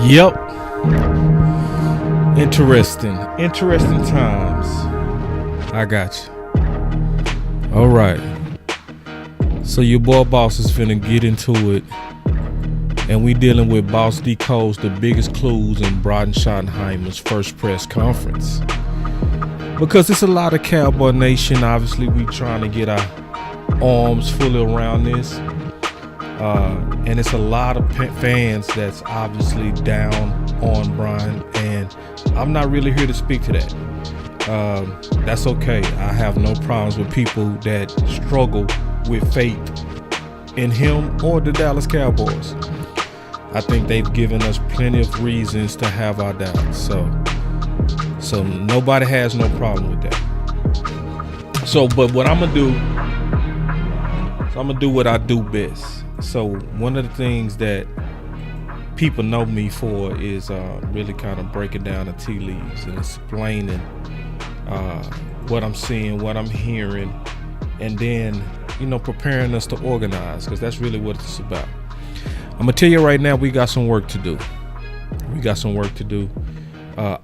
Yep. Interesting times. I got you. All right. So your boy Boss is finna get into it. And we dealing with Boss Decodes, the biggest clues in Schottenheimer's first press conference. Because it's a lot of Cowboy Nation. Obviously, we trying to get our arms fully around this. And it's a lot of fans that's obviously down on Brian. And I'm not really here to speak to that. That's okay. I have no problems with people that struggle with faith in him or the Dallas Cowboys. I think they've given us plenty of reasons to have our doubts. So nobody has no problem with that. So, but what I'm gonna do, I'm gonna do what I do best. So one of the things that people know me for is really kind of breaking down the tea leaves and explaining what I'm seeing, what I'm hearing, and then, preparing us to organize, because that's really what it's about. I'm gonna tell you right now, we got some work to do.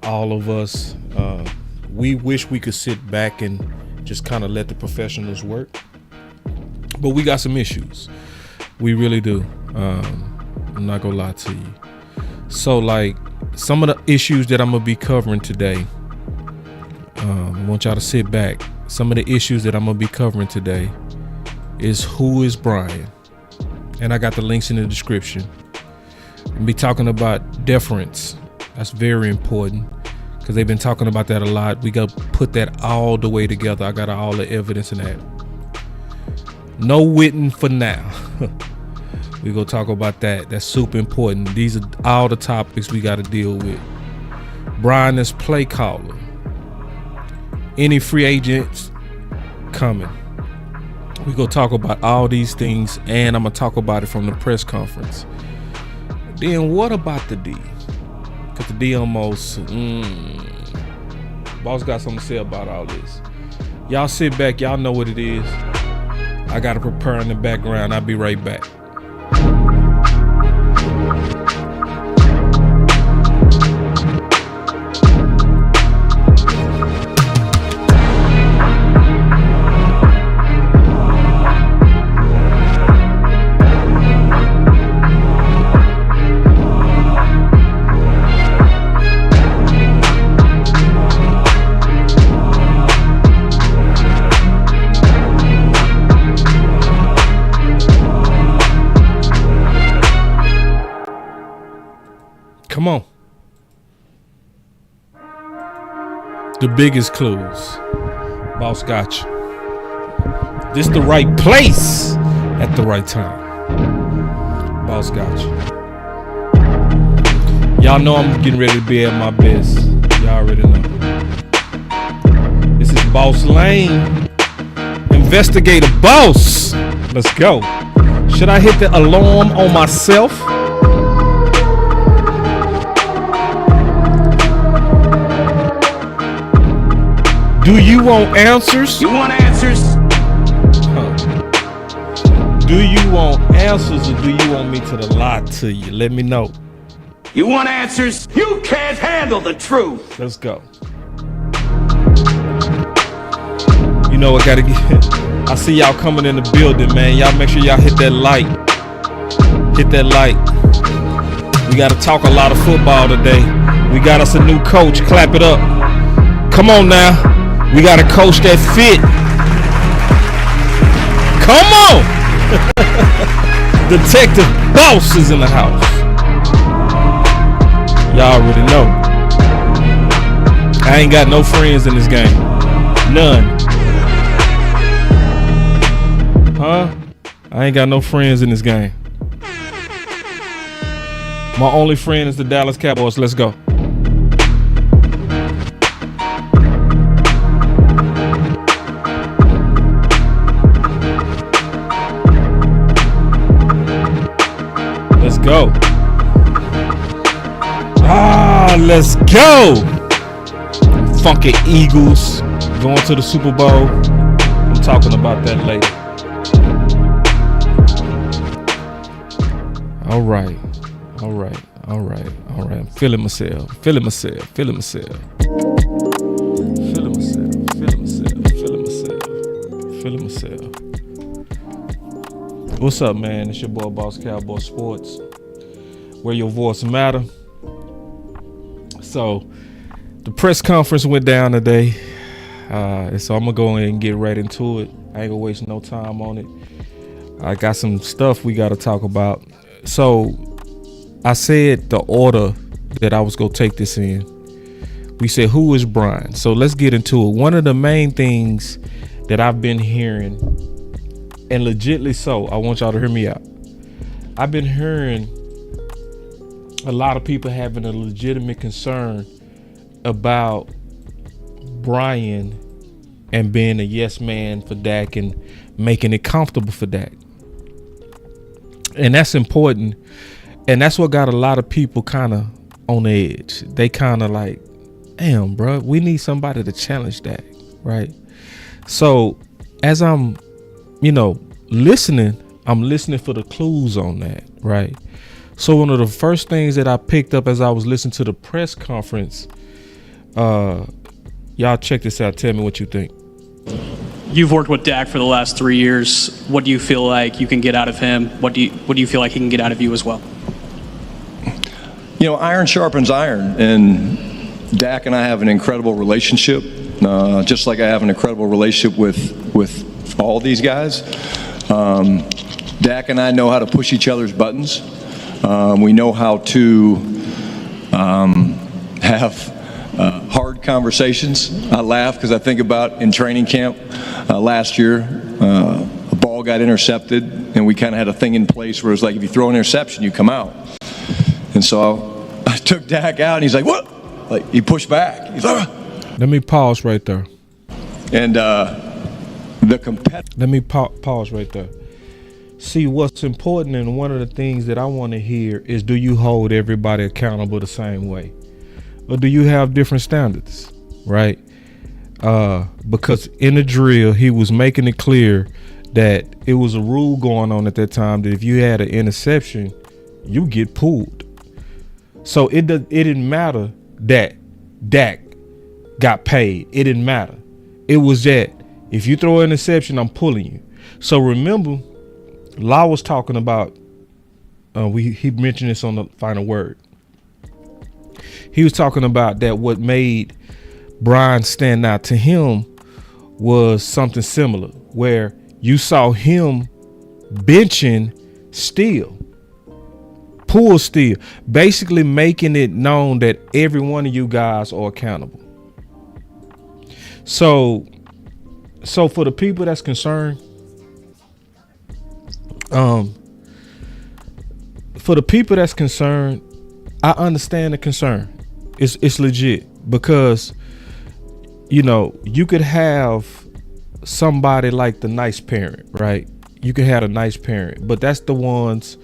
All of us, we wish we could sit back and just kind of let the professionals work, but we got some issues. We really do. I'm not gonna lie to you. So, like, some of the issues that I'm gonna be covering today, I want y'all to sit back. Some of the issues that I'm gonna be covering today is who is Brian, and I got the links in the description. I'll be talking about deference. That's very important, because they've been talking about that a lot. We got to put that all the way together. I got all the evidence in that. No witting for now. We gonna talk about that. That's super important. These are all the topics we got to deal with. Brian is play caller. Any free agents coming. We gonna talk about all these things, and I'm gonna talk about it from the press conference. Then what about the D? Because the D almost, Boss got something to say about all this. Y'all sit back. Y'all know what it is. I got to prepare in the background. I'll be right back. Come on. The biggest clues. Boss got you. This the right place at the right time. Boss got you. Y'all know I'm getting ready to be at my best. Y'all already know. This is Boss Lane. Investigator Boss. Let's go. Should I hit the alarm on myself? Do you want answers? You want answers? Do you want answers, or do you want me to lie to you? Let me know. You want answers? You can't handle the truth. Let's go. I gotta get. I see y'all coming in the building, man. Y'all make sure y'all hit that like. Hit that like. We gotta talk a lot of football today. We got us a new coach. Clap it up. Come on now. We got a coach that fit. Come on. Detective Boss is in the house. Y'all already know. I ain't got no friends in this game. None. Huh? I ain't got no friends in this game. My only friend is the Dallas Cowboys. Let's go. Go. Let's go. Funky Eagles going to the Super Bowl. I'm talking about that later. All right. All right. I'm feeling myself. Feeling myself. What's up, man? It's your boy, Boss Cowboy Sports, where your voice matter. So, the press conference went down today. So I'm gonna go in and get right into it. I ain't gonna waste no time on it. I got some stuff we gotta talk about. So I said the order that I was gonna take this in. We said, who is Brian? So let's get into it. One of the main things that I've been hearing, and legitly so, I want y'all to hear me out. I've been hearing a lot of people having a legitimate concern about Brian and being a yes man for Dak and making it comfortable for Dak. And that's important. And that's what got a lot of people kind of on the edge. They kind of like, damn, bro, we need somebody to challenge Dak, right? So as I'm, listening, I'm listening for the clues on that, right? So one of the first things that I picked up as I was listening to the press conference, y'all check this out. Tell me what you think. You've worked with Dak for the last 3 years. What do you feel like you can get out of him? What do you feel like he can get out of you as well? Iron sharpens iron, and Dak and I have an incredible relationship, just like I have an incredible relationship with all these guys. Dak and I know how to push each other's buttons. We know how to have hard conversations. I laugh because I think about in training camp last year, a ball got intercepted, and we kind of had a thing in place where it was like, if you throw an interception, you come out. And so I took Dak out, and he's like, what? Like, he pushed back. He's like, ah. Let me pause right there. And let me pause right there. See, what's important, and one of the things that I want to hear is, do you hold everybody accountable the same way? Or do you have different standards, right? Because in the drill, he was making it clear that it was a rule going on at that time that if you had an interception, you get pulled. So it didn't matter that Dak got paid. It didn't matter. It was that if you throw an interception, I'm pulling you. So remember, Law was talking about, he mentioned this on the final word. He was talking about that what made Brian stand out to him was something similar, where you saw him benching steel, pull steel, basically making it known that every one of you guys are accountable. So for the people that's concerned, I understand the concern. It's legit, because you could have somebody like the nice parent, right? You could have a nice parent, but that's the ones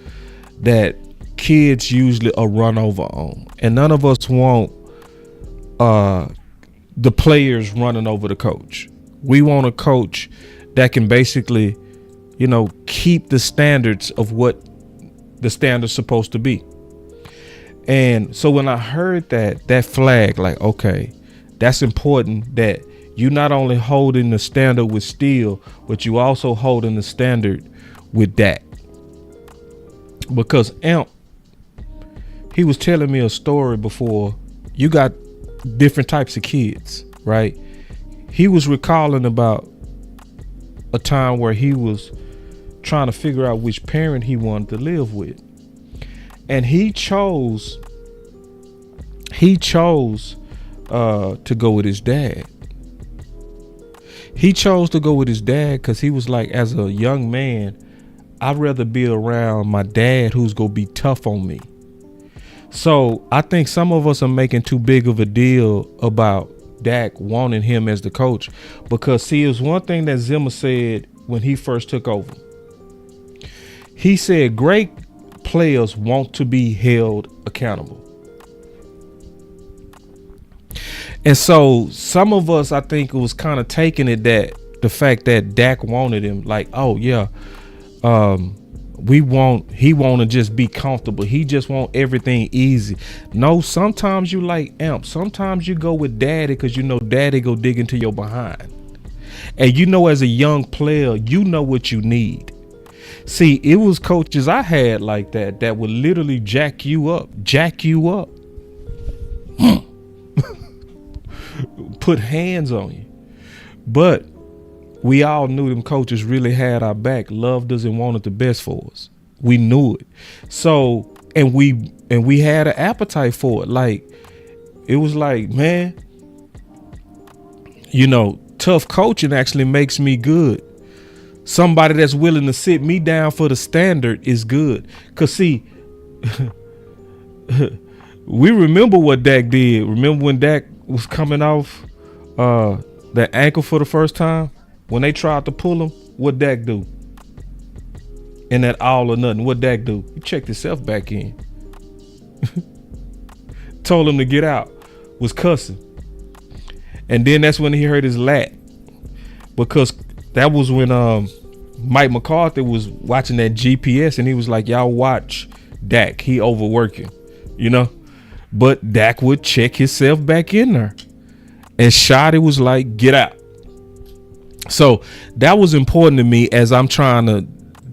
that kids usually are run over on, and none of us want the players running over the coach. We want a coach that can basically keep the standards of what the standard's supposed to be. And so when I heard that flag, like, okay, that's important, that you not only holding the standard with steel, but you also holding the standard with Dak. Because Amp, he was telling me a story before. You got different types of kids, right? He was recalling about a time where he was trying to figure out which parent he wanted to live with. And he chose to go with his dad. He chose to go with his dad because he was like, as a young man, I'd rather be around my dad who's going to be tough on me. So I think some of us are making too big of a deal about Dak wanting him as the coach, because see, it was one thing that Zimmer said when he first took over. He said great players want to be held accountable. And so some of us, I think, it was kind of taking it that the fact that Dak wanted him, like, oh yeah, he want to just be comfortable. He just want everything easy. No, sometimes you like Amp. Sometimes you go with daddy because you know daddy go dig into your behind. And you know, as a young player, you know what you need. See, it was coaches I had like that would literally jack you up. Put hands on you. But we all knew them coaches really had our back, loved us, and wanted the best for us. We knew it. So, and we had an appetite for it. Like, it was like, man, you know, tough coaching actually makes me good. Somebody that's willing to sit me down for the standard is good. Cause see, we remember what Dak did. Remember when Dak was coming off that ankle for the first time? When they tried to pull him, what Dak do? In that all or nothing, what Dak do? He checked himself back in. Told him to get out. Was cussing. And then that's when he hurt his lat. Because that was when Mike McCarthy was watching that GPS and he was like, y'all watch Dak. He overworking, you know? But Dak would check himself back in there. And Schotty was like, get out. So that was important to me as I'm trying to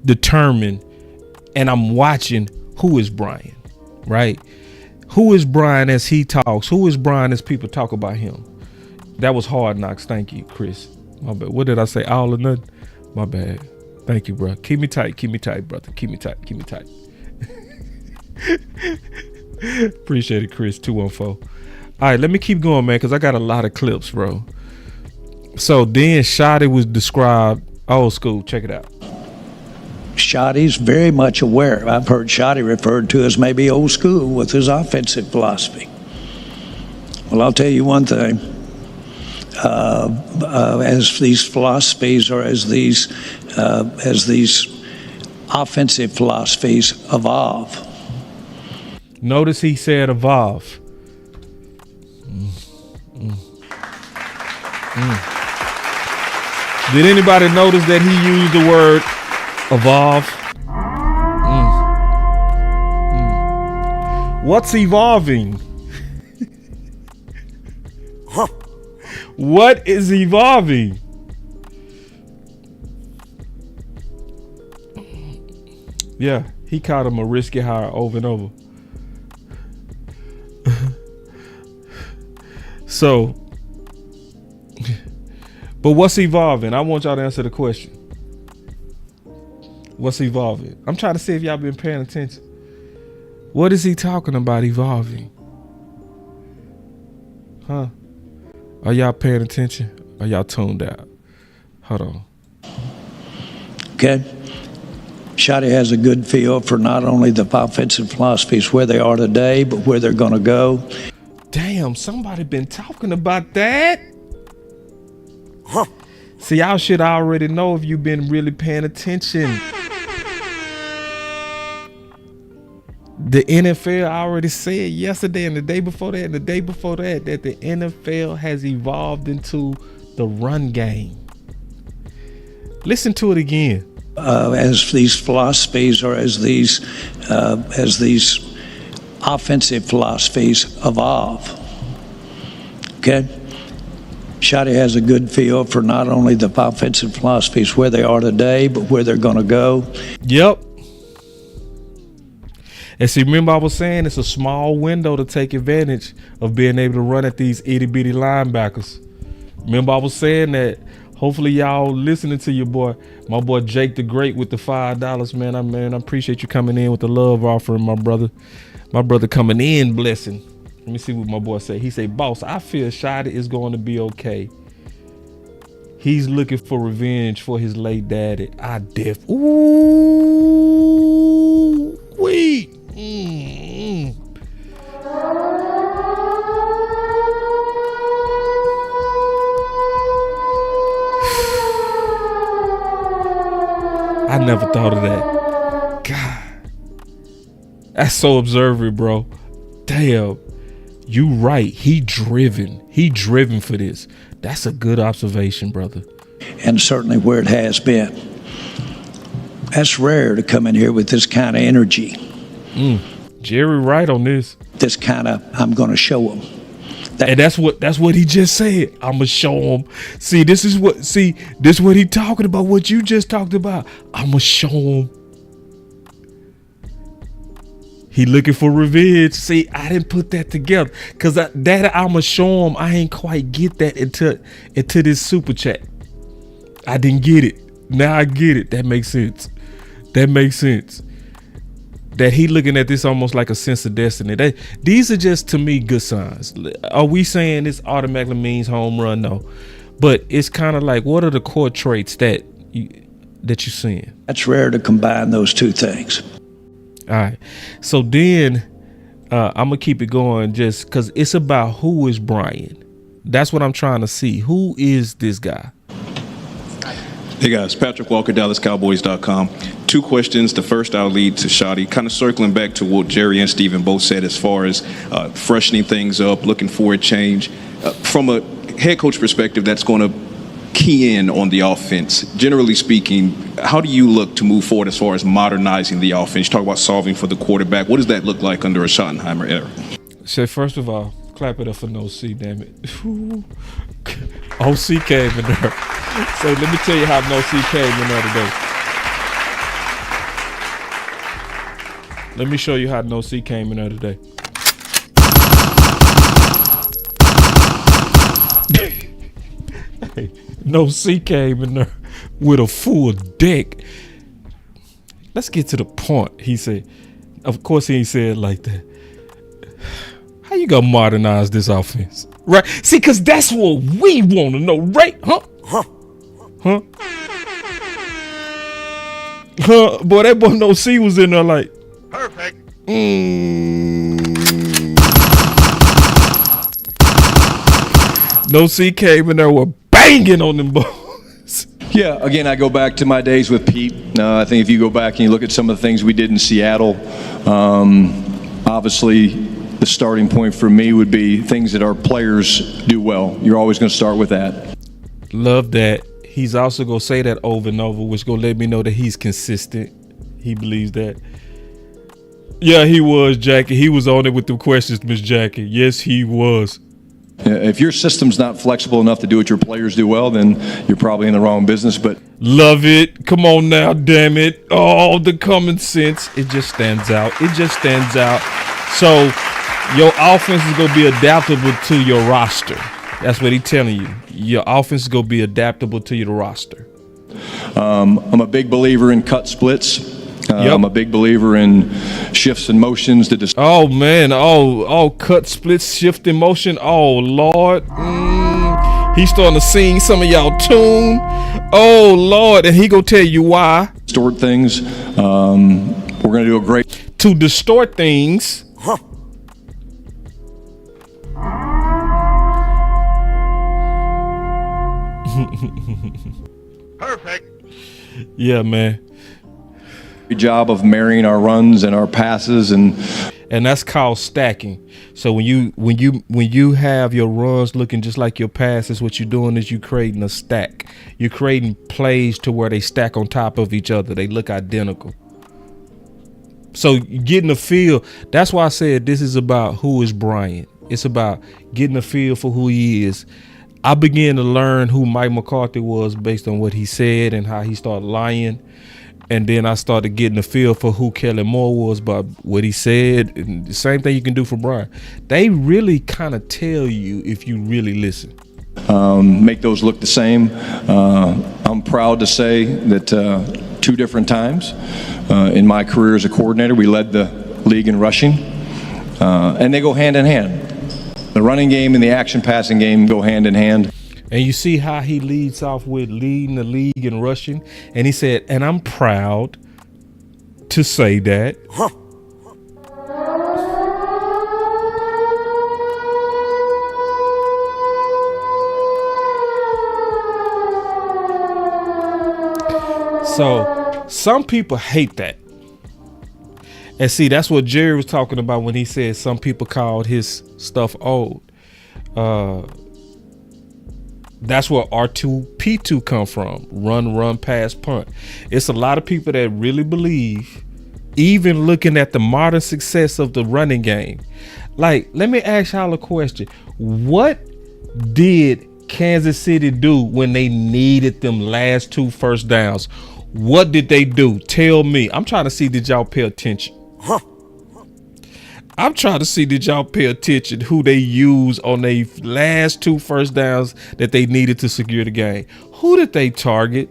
determine and I'm watching who is Brian, right? Who is Brian as he talks? Who is Brian as people talk about him? That was Hard Knocks. Thank you, Chris. My bad. What did I say? All or nothing? My bad. Thank you, bro. Keep me tight, brother. Keep me tight. Appreciate it, Chris. 214. All right, let me keep going, man, because I got a lot of clips, bro. So then Schotty was described old school. Check it out. Schotty's very much aware. I've heard Schotty referred to as maybe old school with his offensive philosophy. Well, I'll tell you one thing. As these philosophies or as these offensive philosophies evolve. Notice he said evolve. Did anybody notice that he used the word evolve? What's evolving? What is evolving? Yeah, he called him a risky hire over and over. So, but what's evolving? I want y'all to answer the question. What's evolving? I'm trying to see if y'all been paying attention. What is he talking about evolving? Huh? Are y'all paying attention? Or y'all tuned out? Hold on. Okay. Schotty has a good feel for not only the offensive philosophies where they are today, but where they're going to go. Damn, somebody been talking about that. Huh. See, y'all should already know if you've been really paying attention. The NFL already said yesterday and the day before that and the day before that the NFL has evolved into the run game. Listen to it again. As these philosophies or as these offensive philosophies evolve. Okay? Schotty has a good feel for not only the offensive philosophies where they are today, but where they're going to go. Yep. And see, remember I was saying it's a small window to take advantage of being able to run at these itty bitty linebackers. Remember I was saying that. Hopefully y'all listening to your boy, my boy Jake the Great with the $5, man. I appreciate you coming in with the love offering, my brother. My brother coming in blessing. Let me see what my boy say. He say, boss, I feel Schotty is going to be okay. He's looking for revenge for his late daddy. Ooh, wait. I never thought of that. God, that's so observant, bro. Damn, you right. He driven for this. That's a good observation, brother. And certainly where it has been. That's rare to come in here with this kind of energy. Jerry right on this. This kind of, I'm going to show them. And that's what he just said. I'ma show him. This is what he talking about. What you just talked about. I'ma show him. He looking for revenge. See, I didn't put that together because that I'ma show him. I ain't quite get that into this super chat. I didn't get it. Now I get it. That makes sense. That he looking at this almost like a sense of destiny. These are just, to me, good signs. Are we saying this automatically means home run? No, but it's kind of like, what are the core traits that you're seeing? That's rare to combine those two things. All right, so then I'm gonna keep it going just because it's about who is Brian. That's what I'm trying to see. Who is this guy? Hey guys, Patrick Walker, DallasCowboys.com. 2 questions. The first I'll lead to Shotty, kind of circling back to what Jerry and Steven both said as far as freshening things up, looking for a change. From a head coach perspective, that's going to key in on the offense. Generally speaking, how do you look to move forward as far as modernizing the offense? You talk about solving for the quarterback. What does that look like under a Schottenheimer era? So first of all, clap it up for no C, damn it. OC came in there. So let me tell you how No C came in there today. Let me show you how No C came in there today. No C came in there with a full deck. Let's get to the point, he said. Of course he ain't said it like that. How you gonna modernize this offense? Right? See, because that's what we want to know, right? Huh? Boy, that boy No C was in there like, Perfect. No C came in there with banging on them balls. Yeah, again, I go back to my days with Pete. I think if you go back and you look at some of the things we did in Seattle, obviously the starting point for me would be things that our players do well. You're always going to start with that. Love that. He's also going to say that over and over, which going to let me know that he's consistent. He believes that. Yeah, he was, Jackie. He was on it with the questions, Miss Jackie. Yes, he was. If your system's not flexible enough to do what your players do well, then you're probably in the wrong business. But love it. Come on now, damn it. Oh, the common sense. It just stands out. So your offense is going to be adaptable to your roster. That's what he's telling you. Your offense is going to be adaptable to your roster. I'm a big believer in cut splits. Yep. I'm a big believer in shifts and motions. Oh, man. Oh, cut splits, shift in motion. Oh, Lord. He's starting to sing some of y'all tune. Oh, Lord. And he going to tell you why. Distort things. We're going to do a great... To distort things. Perfect. Yeah, man. Job of marrying our runs and our passes, and that's called stacking. So when you have your runs looking just like your passes, what you're doing is you creating a stack. You're creating plays to where they stack on top of each other. They look identical. So getting a feel. That's why I said this is about who is Brian. It's about getting a feel for who he is. I began to learn who Mike McCarthy was based on what he said and how he started lying. And then I started getting a feel for who Kellen Moore was by what he said. And the same thing you can do for Brian. They really kind of tell you if you really listen. Make those look the same. I'm proud to say that 2 different times in my career as a coordinator, we led the league in rushing. And they go hand in hand. The running game and the action passing game go hand in hand. And you see how he leads off with leading the league in rushing. And he said, and I'm proud to say that. So some people hate that. And see, that's what Jerry was talking about when he said some people called his stuff old. That's where R2P2 come from. Run, pass, punt. It's a lot of people that really believe, even looking at the modern success of the running game. Like, let me ask y'all a question. What did Kansas City do when they needed them last 2 first downs? What did they do? Tell me. I'm trying to see, did y'all pay attention? I'm trying to see, did y'all pay attention who they used on their last 2 first downs that they needed to secure the game? Who did they target?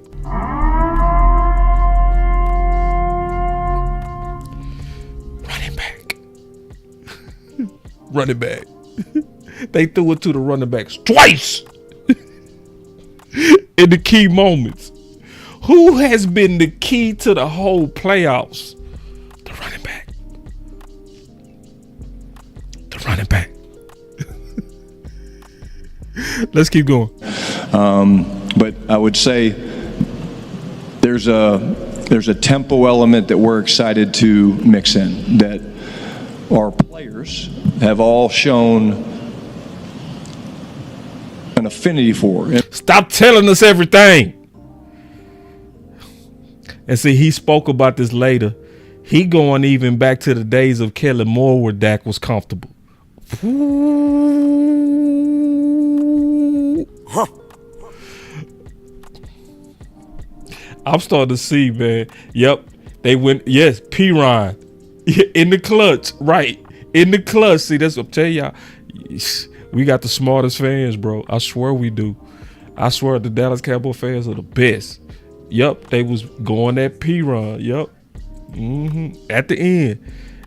Running back. Running back. They threw it to the running backs twice in the key moments. Who has been the key to the whole playoffs? The running back. Running back. Let's keep going. But I would say there's a tempo element that we're excited to mix in, that our players have all shown an affinity for. Stop telling us everything. And see, he spoke about this later. He going even back to the days of Kellen Moore where Dak was comfortable. I'm starting to see, man. Yep, they went. Yes, P-Ron in the clutch, right? In the clutch. See, that's what I'm telling y'all. We got the smartest fans, bro. I swear we do. I swear the Dallas Cowboy fans are the best. Yep, they was going that P-Ron. Yep. At the end.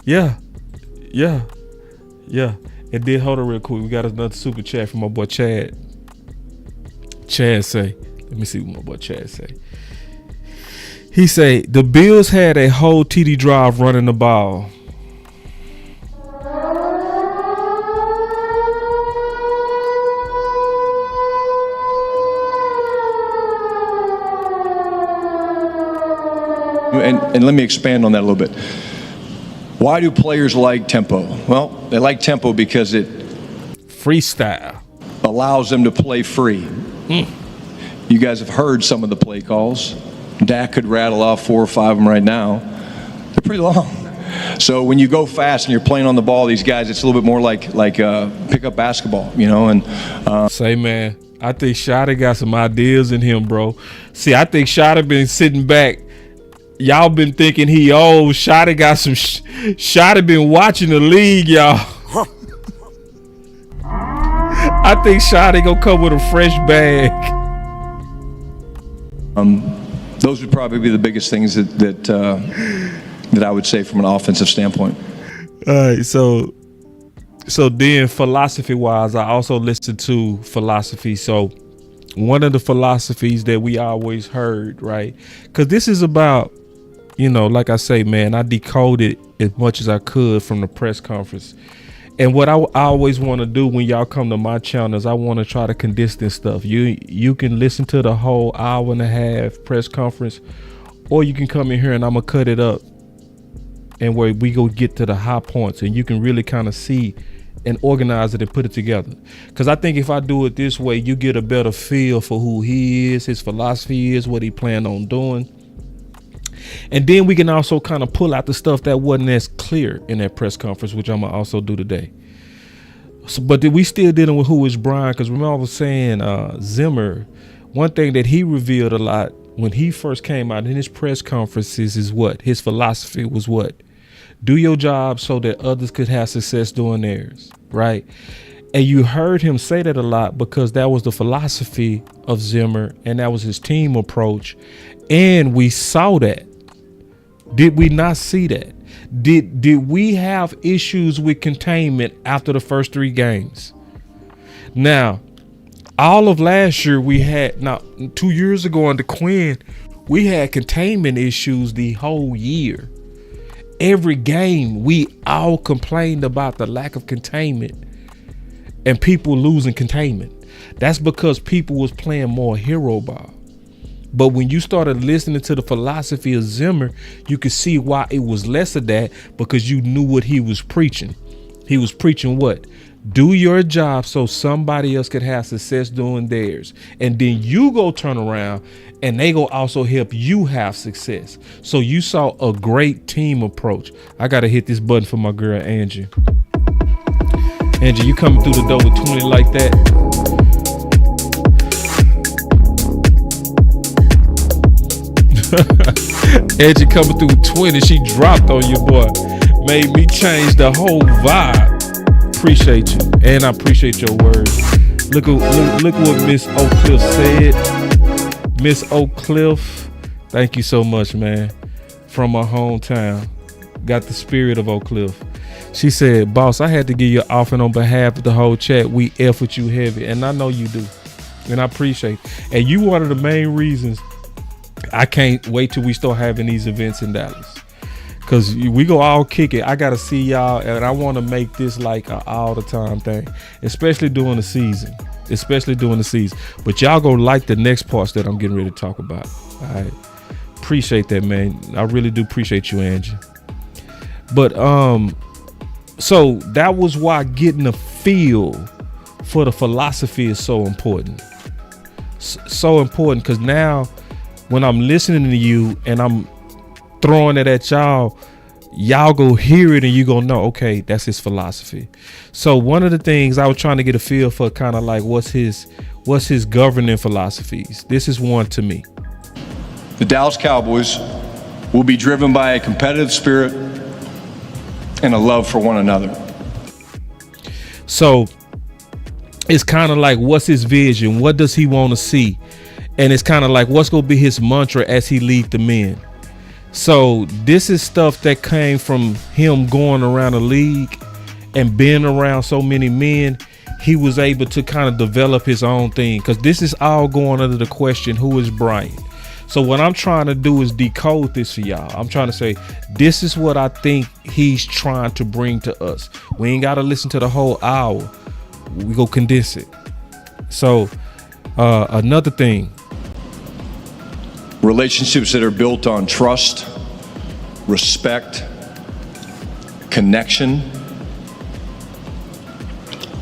Yeah. And then hold on real quick. We got another super chat from my boy Chad. Chad say, let me see what my boy Chad say. He say, the Bills had a whole TD drive running the ball. And let me expand on that a little bit. Why do players like tempo? Well, they like tempo because it freestyle allows them to play free. You guys have heard some of the play calls. Dak could rattle off 4 or 5 of them right now. They're pretty long. So when you go fast and you're playing on the ball, these guys, it's a little bit more like pickup basketball, you know. And say, man, I think Shotty got some ideas in him, bro. See, I think Shotty been sitting back. Y'all been thinking he old. Shotty got some. Shotty been watching the league, y'all. I think Shotty gonna come with a fresh bag. Those would probably be the biggest things that I would say from an offensive standpoint. All right, so then philosophy-wise, I also listened to philosophy. So one of the philosophies that we always heard, right? Because this is about, you know, like I say, man, I decoded as much as I could from the press conference. And what I always want to do when y'all come to my channel is I want to try to condense this stuff. You can listen to the whole hour and a half press conference, or you can come in here and I'm going to cut it up and where we go get to the high points and you can really kind of see and organize it and put it together. Because I think if I do it this way, you get a better feel for who he is, his philosophy is, what he planned on doing. And then we can also kind of pull out the stuff that wasn't as clear in that press conference, which I'm going to also do today. So, but we still dealing with who is Brian, because remember I was saying Zimmer, one thing that he revealed a lot when he first came out in his press conferences is what? His philosophy was what? Do your job so that others could have success doing theirs, right? And you heard him say that a lot because that was the philosophy of Zimmer and that was his team approach. And we saw that. Did we not see that? Did we have issues with containment after the first 3 games? Now, all of last year we had, now 2 years ago under Quinn, we had containment issues the whole year. Every game we all complained about the lack of containment and people losing containment. That's because people was playing more hero ball. But when you started listening to the philosophy of Zimmer, you could see why it was less of that, because you knew what he was preaching. He was preaching what? Do your job so somebody else could have success doing theirs. And then you go turn around and they go also help you have success. So you saw a great team approach. I got to hit this button for my girl, Angie. Angie, you coming through the door with 20 like that? Angie coming through with 20. She dropped on you, boy. Made me change the whole vibe. Appreciate you, and I appreciate your words. Look what Miss Oak Cliff said. Miss Oak Cliff, thank you so much, man. From my hometown, got the spirit of Oak Cliff. She said, "Boss, I had to give you an offering on behalf of the whole chat. We F with you heavy, and I know you do, and I appreciate it. And you one of the main reasons I can't wait till we start having these events in Dallas." Cause we go all kick it. I gotta see y'all, and I want to make this like a all the time thing, especially during the season. But y'all go like the next parts that I'm getting ready to talk about. All right, appreciate that, man. I really do appreciate you, Angie. But so that was why getting a feel for the philosophy is so important. So important, cause now when I'm listening to you and I'm throwing it at y'all go hear it and you gonna know, okay, that's his philosophy. So one of the things I was trying to get a feel for, kind of like what's his governing philosophies. This is one to me. The Dallas Cowboys will be driven by a competitive spirit and a love for one another. So it's kind of like, what's his vision? What does he want to see? And it's kind of like, what's gonna be his mantra as he lead the men? So this is stuff that came from him going around the league and being around so many men. He was able to kind of develop his own thing, because this is all going under the question, who is Brian? So what I'm trying to do is decode this for y'all. I'm trying to say, this is what I think he's trying to bring to us. We ain't got to listen to the whole hour. We go condense it. So another thing. Relationships that are built on trust, respect, connection.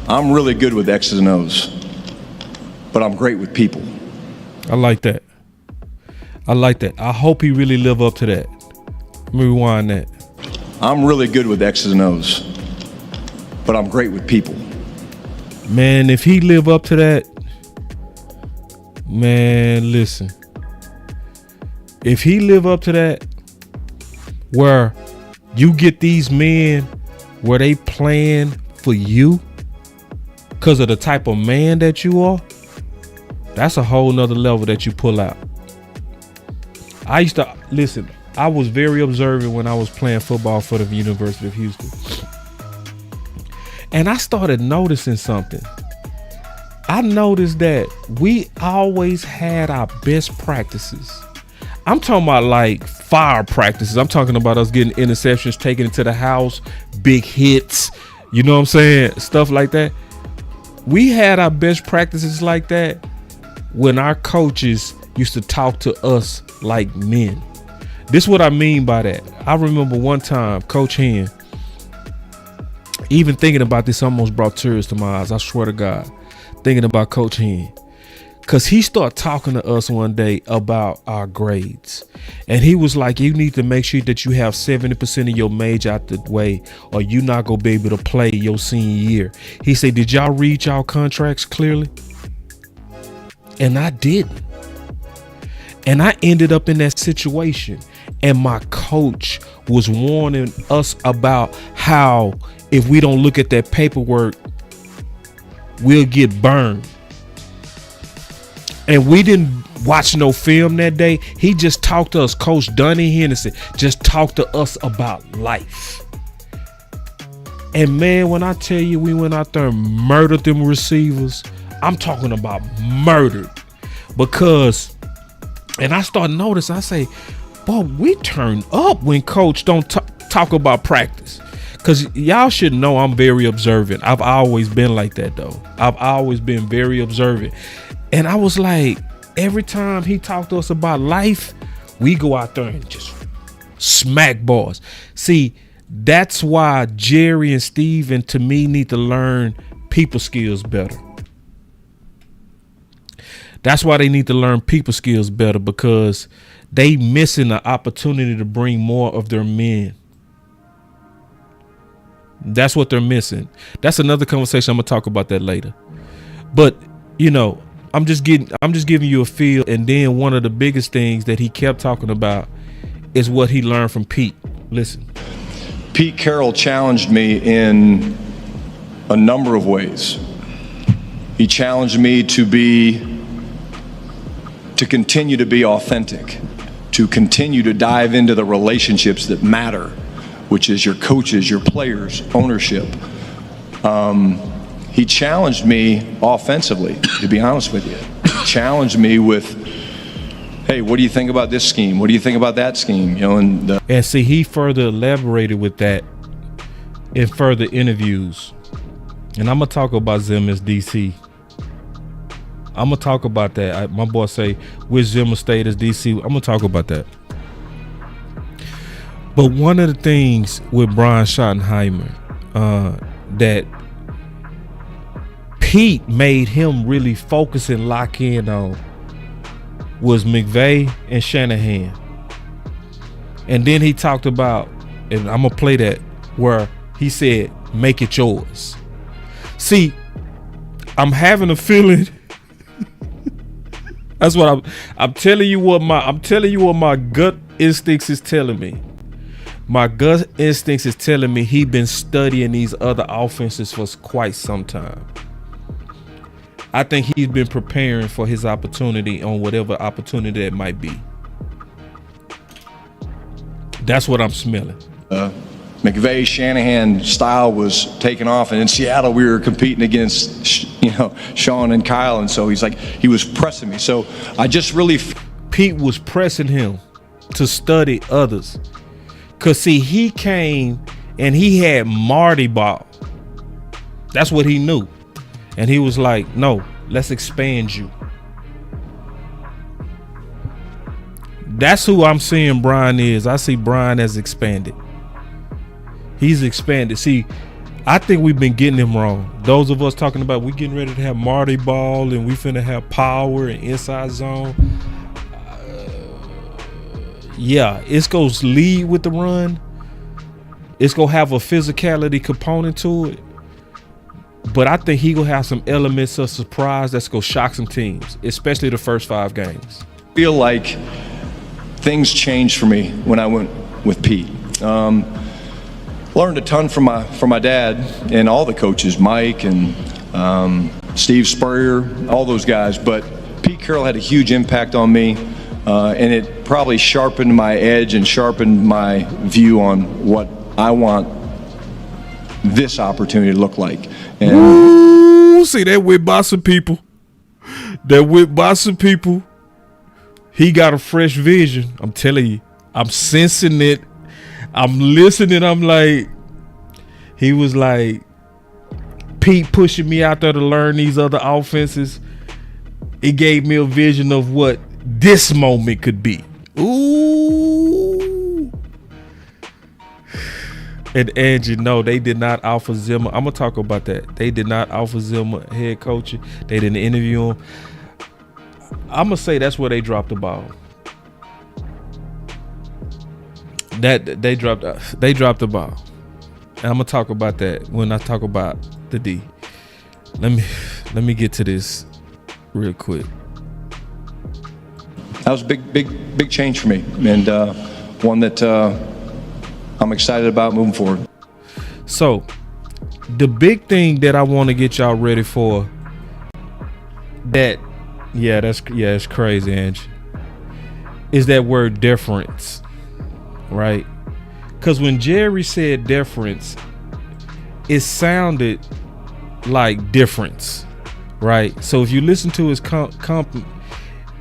I'm really good with X's and O's, but I'm great with people. I like that. I hope he really live up to that. Let me rewind that. I'm really good with X's and O's, but I'm great with people. Man, if he live up to that, man, listen. If he live up to that, where you get these men where they playing for you because of the type of man that you are, that's a whole nother level that you pull out. I used to, listen, I was very observant when I was playing football for the University of Houston. And I started noticing something. I noticed that we always had our best practices. I'm talking about like fire practices. I'm talking about us getting interceptions, taking it to the house, big hits, you know what I'm saying? Stuff like that. We had our best practices like that when our coaches used to talk to us like men. This is what I mean by that. I remember one time, Coach Hen, even thinking about this almost brought tears to my eyes. I swear to God, thinking about Coach Hen. Because he started talking to us one day about our grades. And he was like, you need to make sure that you have 70% of your major out the way, or you're not going to be able to play your senior year. He said, did y'all read y'all contracts clearly? And I didn't. And I ended up in that situation. And my coach was warning us about how if we don't look at that paperwork, we'll get burned. And we didn't watch no film that day. He just talked to us. Coach Donnie Henderson just talked to us about life. And man, when I tell you we went out there and murdered them receivers, I'm talking about murdered. Because, and I started noticing, I say, boy, we turn up when coach don't talk about practice. Because y'all should know I'm very observant. I've always been like that, though. I've always been very observant. And I was like, every time he talked to us about life, we go out there and just smack boys. See, That's why Jerry and Steven, to me, need to learn people skills better. That's why they need to learn people skills better, because they missing the opportunity to bring more of their men. That's what they're missing. That's another conversation. I'm gonna talk about that later. But you know, I'm just giving you a feel. And then one of the biggest things that he kept talking about is what he learned from Pete. Listen. Pete Carroll challenged me in a number of ways. He challenged me to continue to be authentic, to continue to dive into the relationships that matter, which is your coaches, your players, ownership. He challenged me offensively, to be honest with you. He challenged me with, hey, what do you think about this scheme? What do you think about that scheme? You know, and see, he further elaborated with that in further interviews. And I'm gonna talk about Zim as DC. I'm gonna talk about that. My boy say, with Zimmer State as DC. I'm gonna talk about that. But one of the things with Brian Schottenheimer that Pete made him really focus and lock in on was McVay and Shanahan. And then he talked about, and I'm gonna play that, where he said, make it yours. See, I'm having a feeling. That's what I'm telling you what my gut instincts is telling me. My gut instincts is telling me he been studying these other offenses for quite some time. I think he's been preparing for his opportunity on whatever opportunity that might be. That's what I'm smelling. McVay Shanahan style was taking off, and in Seattle we were competing against, Sean and Kyle, and so he was pressing me. So I just really Pete was pressing him to study others, cause see, he came and he had Marty ball. That's what he knew, and he was like, "No, let's expand you." That's who I'm seeing Brian is. I see Brian as expanded. He's expanded. See, I think we've been getting him wrong. Those of us talking about we getting ready to have Marty ball and we finna have power and inside zone. Yeah, it's gonna lead with the run. It's gonna have a physicality component to it. But I think he gonna have some elements of surprise that's gonna shock some teams, especially the first 5 games. I feel like things changed for me when I went with Pete. Learned a ton from my dad and all the coaches, Mike and Steve Spurrier, all those guys. But Pete Carroll had a huge impact on me, and it probably sharpened my edge and sharpened my view on what I want this opportunity to look like. And ooh, see that with bossing people. That with bossing people. He got a fresh vision. I'm telling you. I'm sensing it. I'm listening. I'm like, he was like, Pete pushing me out there to learn these other offenses. It gave me a vision of what this moment could be. Ooh. And Angie, no, they did not offer Zimmer. I'm going to talk about that. They did not offer Zimmer head coaching. They didn't interview him. I'm going to say that's where they dropped the ball. That they dropped the ball. And I'm gonna talk about that when I talk about the D. Let me get to this real quick. That was a big change for me, and one that I'm excited about moving forward. So the big thing that I want to get y'all ready for, it's crazy, Angie, is that word difference. Right? Because when Jerry said difference, it sounded like difference, right? So if you listen to his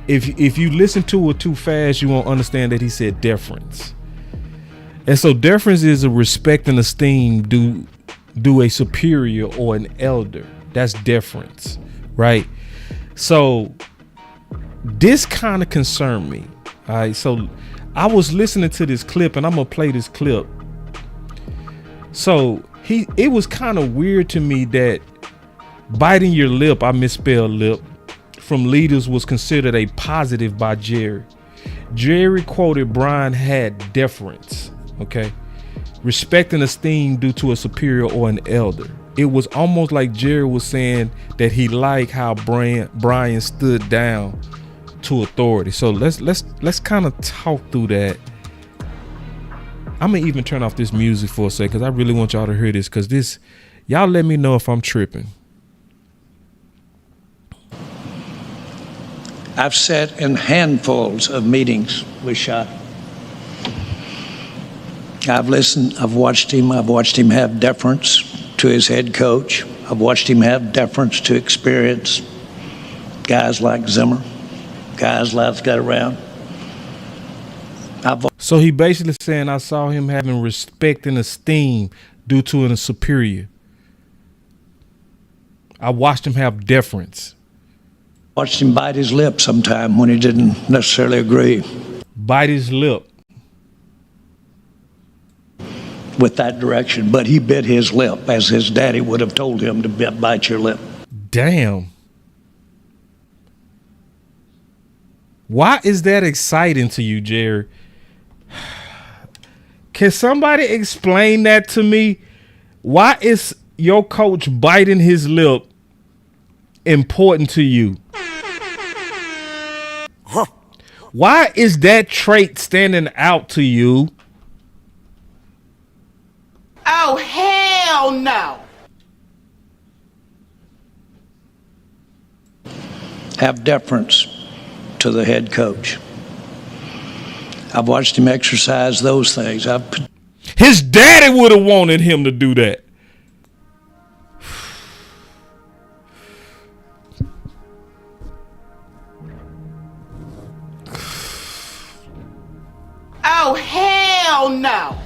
if you listen to it too fast, you won't understand that he said difference. And so difference is a respect and esteem due a superior or an elder. That's difference, right? So this kind of concerned me. All right, so I was listening to this clip, and I'm gonna play this clip, So it was kind of weird to me that biting your lip, I misspelled lip, from leaders was considered a positive by Jerry. Jerry quoted Brian had deference, okay? Respect and esteem due to a superior or an elder. It was almost like Jerry was saying that he liked how Brian stood down to authority. So let's kind of talk through that. I'm gonna even turn off this music for a second because I really want y'all to hear this, because this, y'all let me know if I'm tripping. I've sat in handfuls of meetings with Schott. I've listened, I've watched him have deference to his head coach. I've watched him have deference to experience guys like Zimmer, guys Lou's got around. So he basically saying I saw him having respect and esteem due to a superior. I watched him have deference. Watched him bite his lip sometime when he didn't necessarily agree. Bite his lip. With that direction, but he bit his lip as his daddy would have told him to bite your lip. Damn. Why is that exciting to you, Jerry? Can somebody explain that to me? Why is your coach biting his lip important to you? Why is that trait standing out to you? Oh, hell no. Have deference to the head coach. I've watched him exercise those things. His daddy would have wanted him to do that. Oh, hell no.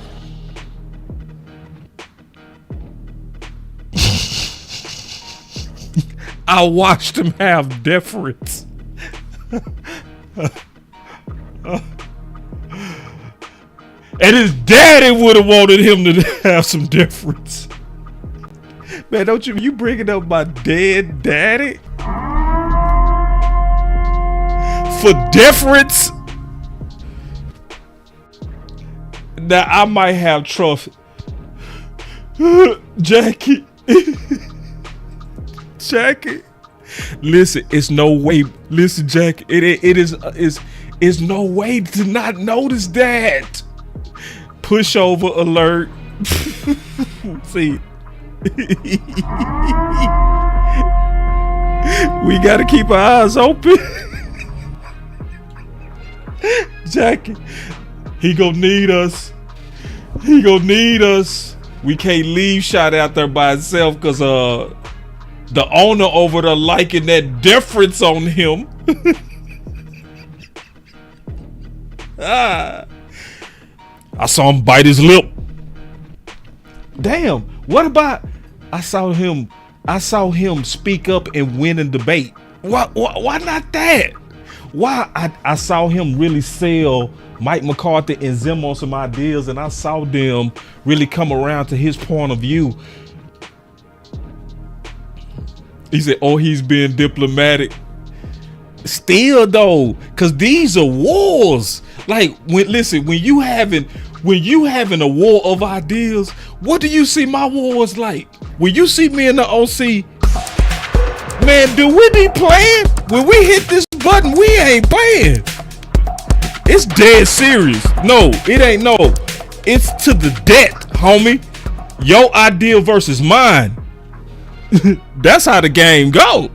I watched him have deference. And his daddy would have wanted him to have some deference. Man, don't you bringing up my dead daddy for deference? Now I might have trust. Jackie. Jackie, listen, it's no way. Listen, Jackie, it is no way to not notice that. Pushover alert. See, we gotta keep our eyes open. Jackie, he gonna need us. He gonna need us. We can't leave Schott out there by himself because the owner over there liking that difference on him. I saw him bite his lip. Damn, what about I saw him speak up and win a debate. Why not that? Why I saw him really sell Mike McCarthy and Zim on some ideas, and I saw them really come around to his point of view. He said, oh, he's being diplomatic. Still though, cause these are wars. Like when you having a war of ideas, what do you see my wars like? When you see me in the OC, man, do we be playing? When we hit this button, we ain't playing. It's dead serious. No, it ain't no. It's to the death, homie. Your idea versus mine. That's how the game go.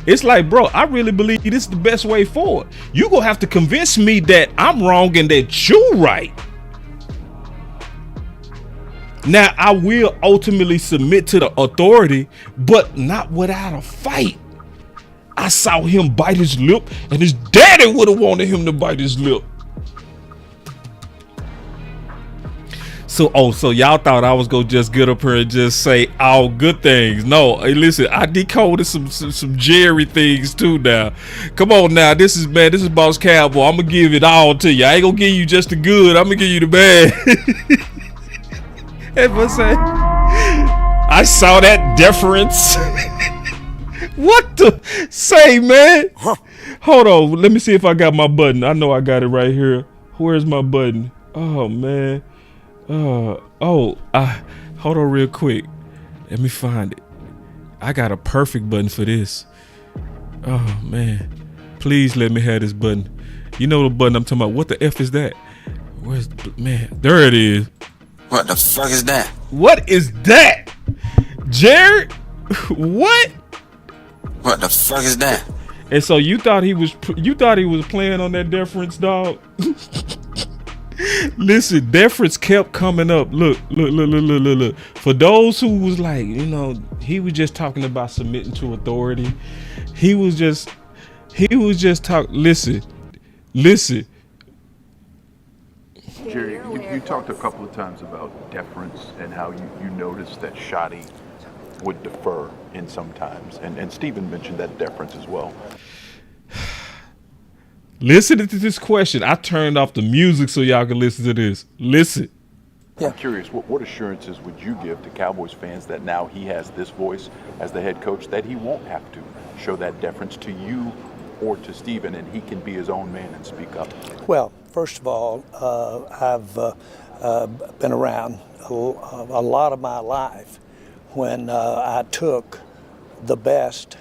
It's like, bro, I really believe this is the best way forward. You gonna have to convince me that I'm wrong and that you right. Now, I will ultimately submit to the authority, but not without a fight. I saw him bite his lip, and his daddy would have wanted him to bite his lip. So y'all thought I was gonna just get up here and just say all good things. No, hey, listen, I decoded some Jerry things too now. Come on now, this is Boss Cowboy. I'm gonna give it all to you. I ain't gonna give you just the good, I'm gonna give you the bad. And I say, I saw that deference. What the say, man? Hold on, let me see if I got my button. I know I got it right here. Where's my button? Oh man. Hold on real quick. Let me find it. I got a perfect button for this. Oh man. Please let me have this button. You know the button I'm talking about. What the F is that? Where's man? There it is. What the fuck is that? What is that? Jared? What? What the fuck is that? And so you thought he was playing on that deference, dog? Listen, deference kept coming up. Look. For those who was like, you know, he was just talking about submitting to authority. He was just talking. Listen. Jerry, you talked a couple of times about deference and how you noticed that Schotty would defer in sometimes, and Steven mentioned that deference as well. Listen to this question. I turned off the music so y'all can listen to this. Listen. I'm curious, what assurances would you give to Cowboys fans that now he has this voice as the head coach, that he won't have to show that deference to you or to Steven, and he can be his own man and speak up? Well, first of all, I've been around a lot of my life when I took the best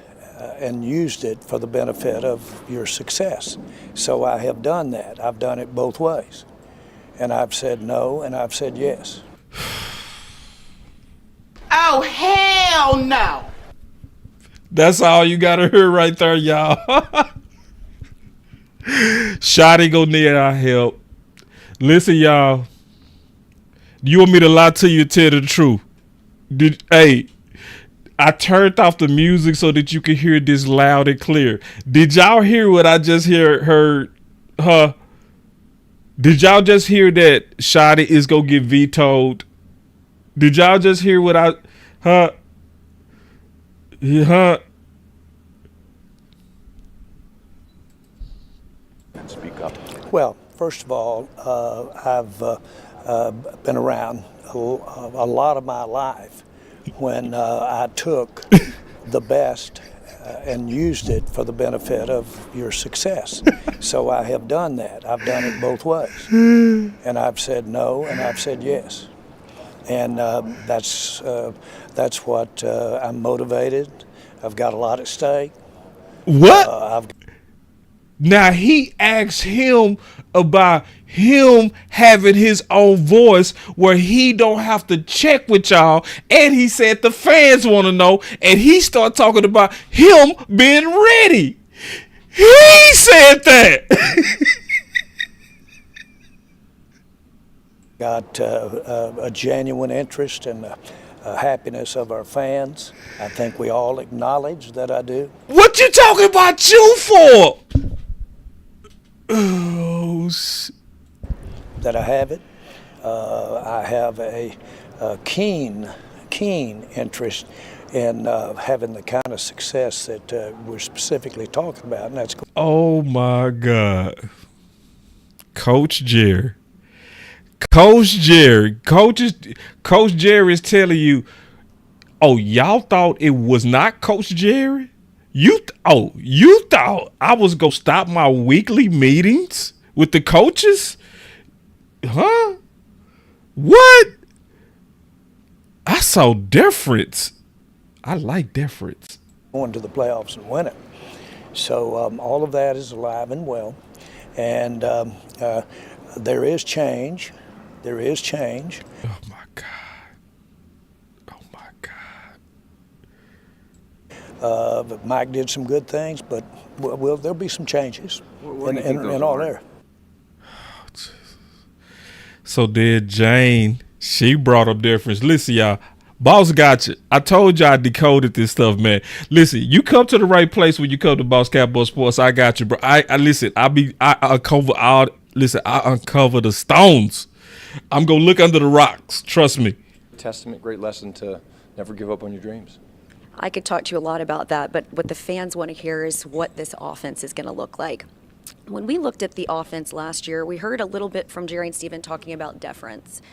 and used it for the benefit of your success. So I have done that. I've done it both ways. And I've said no, and I've said yes. Oh, hell no! That's all you gotta hear right there, y'all. Schotty gonna need our help. Listen, y'all. Do you want me to lie to you or tell the truth? I turned off the music so that you could hear this loud and clear. Did y'all hear what I just heard? Did y'all just hear that Schotty is gonna get vetoed? Did y'all just hear what And speak up. Well, first of all, I've been around a lot of my life when I took the best and used it for the benefit of your success. So I have done that. I've done it both ways. And I've said no, and I've said yes. And that's what I'm motivated. I've got a lot at stake. What? Now he asked him about him having his own voice where he don't have to check with y'all, and he said the fans want to know, and he started talking about him being ready. He said that. Got a genuine interest in the happiness of our fans. I think we all acknowledge that I do. What you talking about you for? Oh, that I have it. I have a keen interest in having the kind of success that we're specifically talking about, and that's. Oh my God, Coach Jerry. Coach Jerry is telling you, oh, y'all thought it was not Coach Jerry? You thought I was gonna stop my weekly meetings with the coaches? Huh? What? I saw difference. I like difference. Going to the playoffs and winning. So all of that is alive and well, and there is change. There is change. Oh my God. But Mike did some good things, but there'll be some changes in all there. Oh, so did Jane. She brought up difference. Listen, y'all. Boss got you. I told you I decoded this stuff, man. Listen, you come to the right place when you come to Boss Cowboy Sports. I got you, bro. I listen. I uncover all. Listen, I uncover the stones. I'm gonna look under the rocks. Trust me. Testament, great lesson to never give up on your dreams. I could talk to you a lot about that, but what the fans want to hear is what this offense is going to look like. When we looked at the offense last year, we heard a little bit from Jerry and Steven talking about deference.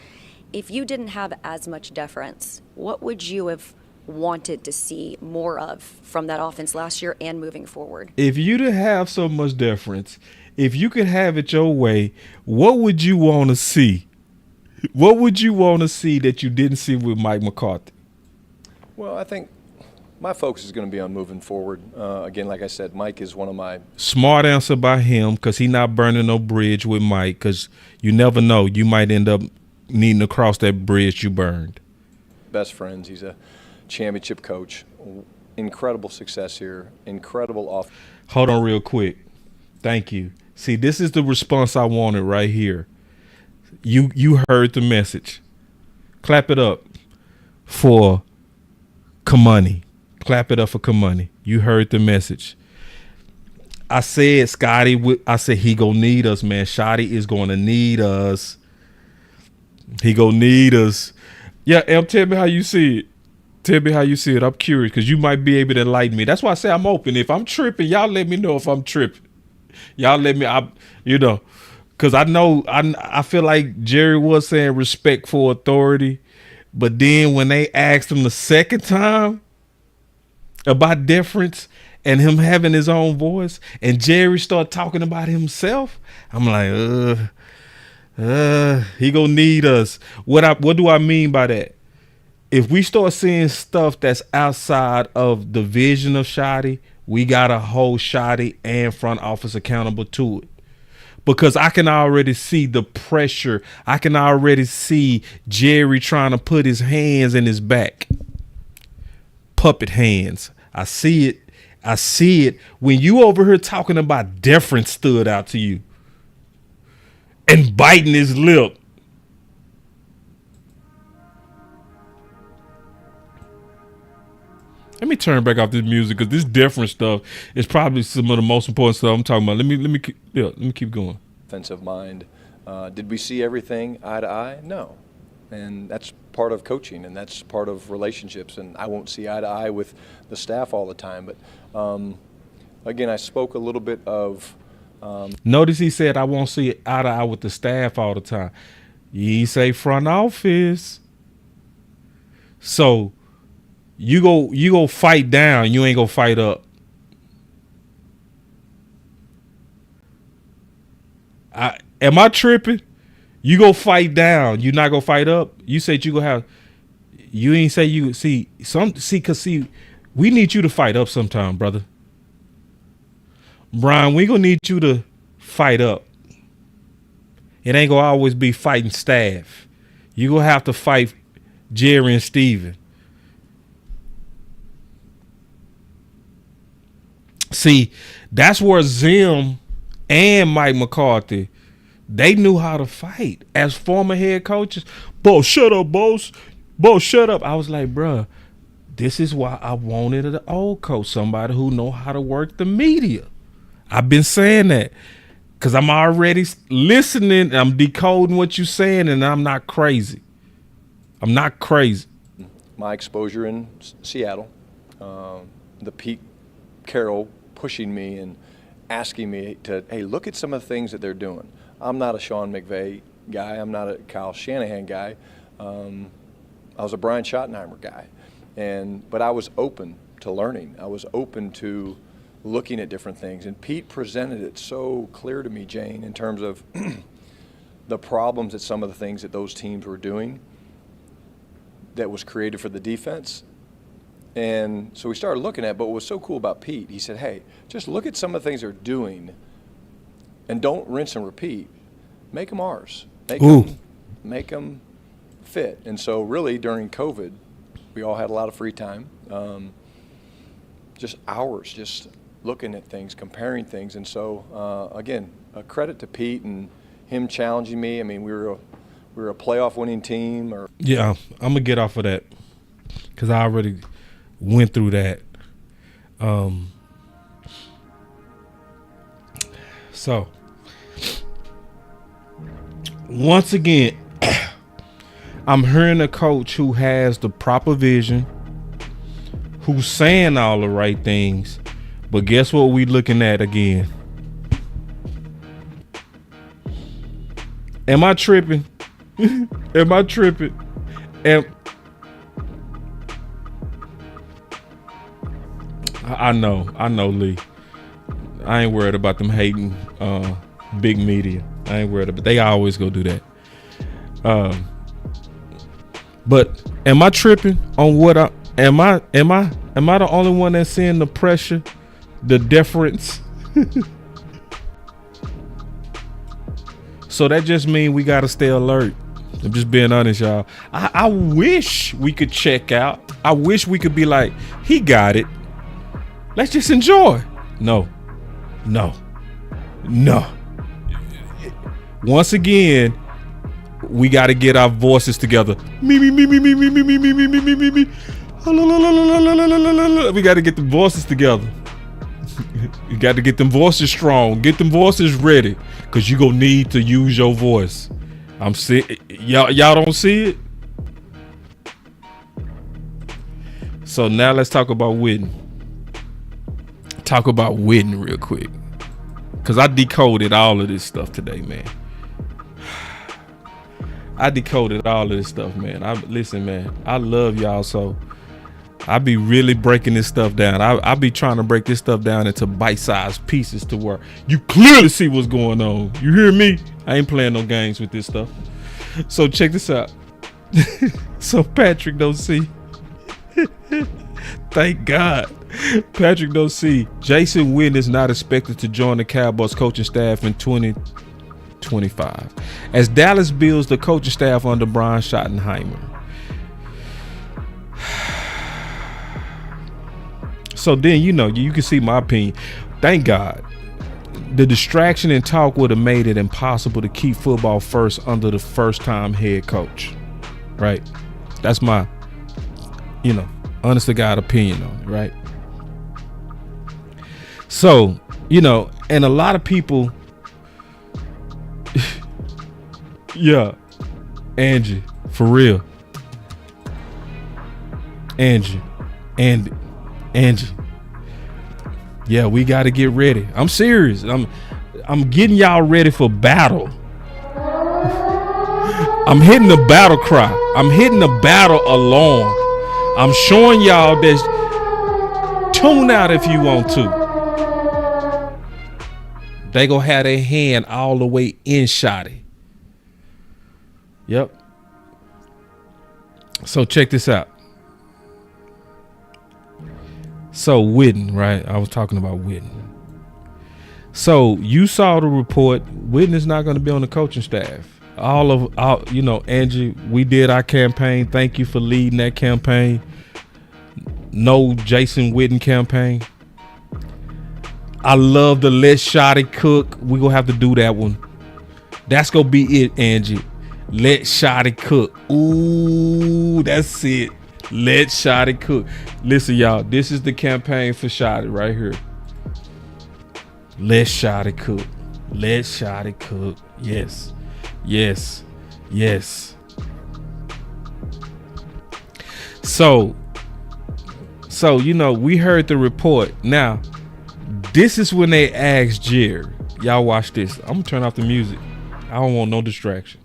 If you didn't have as much deference, what would you have wanted to see more of from that offense last year and moving forward? If you didn't have so much deference, if you could have it your way, what would you want to see? What would you want to see that you didn't see with Mike McCarthy? Well, I think my focus is going to be on moving forward. Again, like I said, Mike is one of my Smart answer by him, because he not burning no bridge with Mike, because you never know. You might end up needing to cross that bridge you burned. best friends. He's a championship coach. Incredible success here. Incredible off. Hold on real quick. Thank you. See, this is the response I wanted right here. You heard the message. Clap it up for Kamani. Clap it up for Kamani. You heard the message. I said, Scotty, I said he gonna need us, man. Shotty is gonna need us. He gonna need us. Yeah, Em, tell me how you see it. Tell me how you see it. I'm curious, because you might be able to enlighten me. That's why I say I'm open. If I'm tripping, y'all let me know if I'm tripping. Y'all let me, because I know, I feel like Jerry was saying respect for authority, but then when they asked him the second time about deference and him having his own voice, and Jerry started talking about himself, I'm like, he gonna need us. What do I mean by that? If we start seeing stuff that's outside of the vision of Shotty, we gotta hold Shotty and front office accountable to it. Because I can already see the pressure. I can already see Jerry trying to put his hands in his back. Puppet hands. I see it. I see it. When you over here talking about deference stood out to you. And biting his lip. Let me turn back off this music, because this different stuff is probably some of the most important stuff I'm talking about. Let me keep going. Offensive mind. Did we see everything eye to eye? No. And that's part of coaching, and that's part of relationships. And I won't see eye to eye with the staff all the time. But again, I spoke a little bit of. Notice he said I won't see eye to eye with the staff all the time. He say front office. So you go fight down. You ain't go fight up. Am I tripping? You go fight down. You not go fight up. You said you go have. You ain't say you cause we need you to fight up sometime, brother. Brian, we gonna need you to fight up. It ain't gonna always be fighting staff. You gonna have to fight Jerry and Steven. See, that's where Zim and Mike McCarthy, they knew how to fight as former head coaches. Bo, shut up, boss. Bo, shut up. I was like, bruh, this is why I wanted an old coach, somebody who know how to work the media. I've been saying that because I'm already listening. I'm decoding what you're saying, and I'm not crazy. I'm not crazy. My exposure in Seattle, the Pete Carroll pushing me and asking me to, hey, look at some of the things that they're doing. I'm not a Sean McVay guy. I'm not a Kyle Shanahan guy. I was a Brian Schottenheimer guy. But I was open to learning. I was open to looking at different things. And Pete presented it so clear to me, Jane, in terms of the problems that some of the things that those teams were doing that was created for the defense. And so we started looking at it, but what was so cool about Pete, he said, hey, just look at some of the things they're doing and don't rinse and repeat. Make them ours. Make them fit. And so really during COVID, we all had a lot of free time, just hours, just looking at things, comparing things. And so, again, a credit to Pete and him challenging me. I mean, we were a playoff winning team. Yeah, I'm going to get off of that because I already went through that. So, once again, I'm hearing a coach who has the proper vision, who's saying all the right things, but guess what we looking at again? Am I tripping? Am I tripping? I know, Lee. I ain't worried about them hating big media. I ain't worried about. They always go do that. But am I tripping on what am I the only one that's seeing the pressure, the deference? So that just means we gotta stay alert. I'm just being honest, y'all. I wish we could check out. I wish we could be like, he got it. Let's just enjoy. No. Once again, we got to get our voices together. Me. We got to get the voices together. You got to get them voices strong. Get them voices ready, because you're going to need to use your voice. I'm seeing y'all don't see it. So now let's talk about Witten. Talk about Witten real quick, because I decoded all of this stuff today, man. I decoded all of this stuff, man. Listen, man, I love y'all, so I be really breaking this stuff down. I be trying to break this stuff down into bite-sized pieces to where you clearly see what's going on. You hear me? I ain't playing no games with this stuff. So check this out. So Patrick don't see. Thank God. Patrick don't see. Jason Witten is not expected to join the Cowboys coaching staff in 2025 as Dallas builds the coaching staff under Brian Schottenheimer. So then, you can see my opinion. Thank God. The distraction and talk would have made it impossible to keep football first under the first-time head coach. Right? That's my, honest to God opinion on it, right? So, and a lot of people, yeah, Angie, for real. Angie. Yeah, we got to get ready. I'm serious. I'm getting y'all ready for battle. I'm hitting the battle cry. I'm hitting the battle alarm. I'm showing y'all this. Tune out if you want to. They gonna have their hand all the way in Shotty. Yep. So check this out. So Witten, right? I was talking about Witten. So you saw the report. Witten is not going to be on the coaching staff. Angie, we did our campaign. Thank you for leading that campaign. No Jason Witten campaign. I love the Let Shotty Cook. We're going to have to do that one. That's going to be it, Angie. Let Shotty Cook. Ooh, that's it. Let Shotty cook. Listen, y'all, this is the campaign for Shotty right here. Let Shotty cook. Let Shotty cook. Yes. So, we heard the report. Now, this is when they asked Jerry. Y'all watch this. I'm going to turn off the music. I don't want no distraction.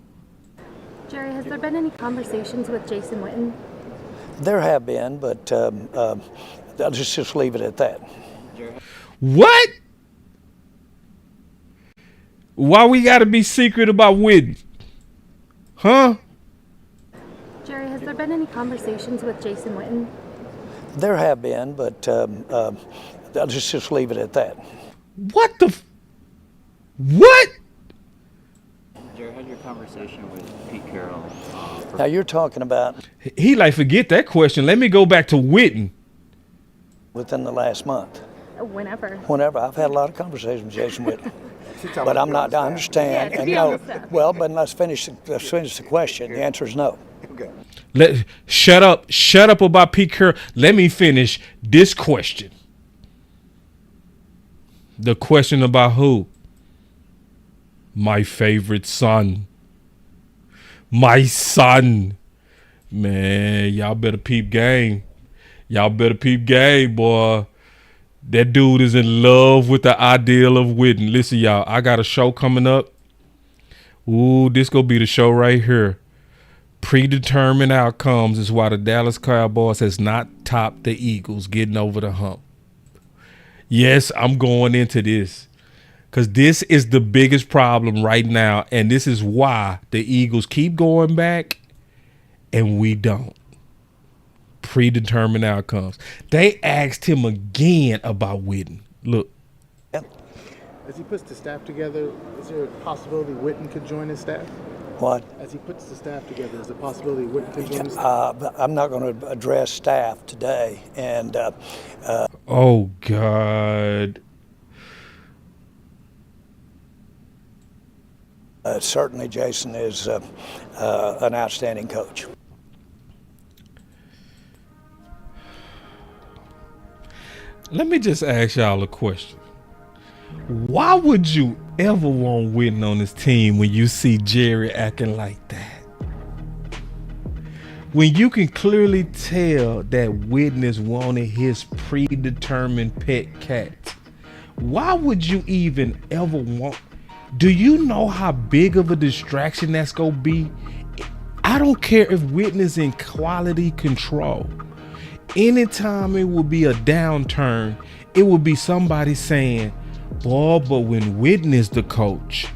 Jerry, has there been any conversations with Jason Witten? There have been, but I'll just leave it at that. What? Why we got to be secret about Witten? Huh? Jerry, has there been any conversations with Jason Witten? There have been, but I'll just leave it at that. What the? What? Jerry, had your conversation with Pete Carroll. Now you're talking about. He forget that question. Let me go back to Witten. Within the last month. Whenever. I've had a lot of conversations with Jason Witten. But I'm not. I understand. Yeah, and no. Well, but let's finish the question. The answer is no. Okay. Shut up about Pete Carroll. Let me finish this question. The question about who? My favorite son. My son. Man, y'all better peep game. Boy. That dude is in love with the ideal of Witten. Listen, y'all, I got a show coming up. Ooh, this gonna be the show right here. Predetermined outcomes is why the Dallas Cowboys has not topped the Eagles getting over the hump. Yes, I'm going into this because this is the biggest problem right now, and this is why the Eagles keep going back and we don't. Predetermined outcomes. They asked him again about Witten. Look. As he puts the staff together, is there a possibility Witten could join his staff? What? As he puts the staff together, is there a possibility Witten could join his staff? I'm not going to address staff today. And oh, God. Certainly, Jason is an outstanding coach. Let me just ask y'all a question. Why would you ever want Witten on this team when you see Jerry acting like that? When you can clearly tell that Witten is wanting his predetermined pet cat. Why would you even ever want? Do you know how big of a distraction that's going to be? I don't care if Witten is in quality control. Anytime it will be a downturn, it will be somebody saying, boy, but when Witten is the coach,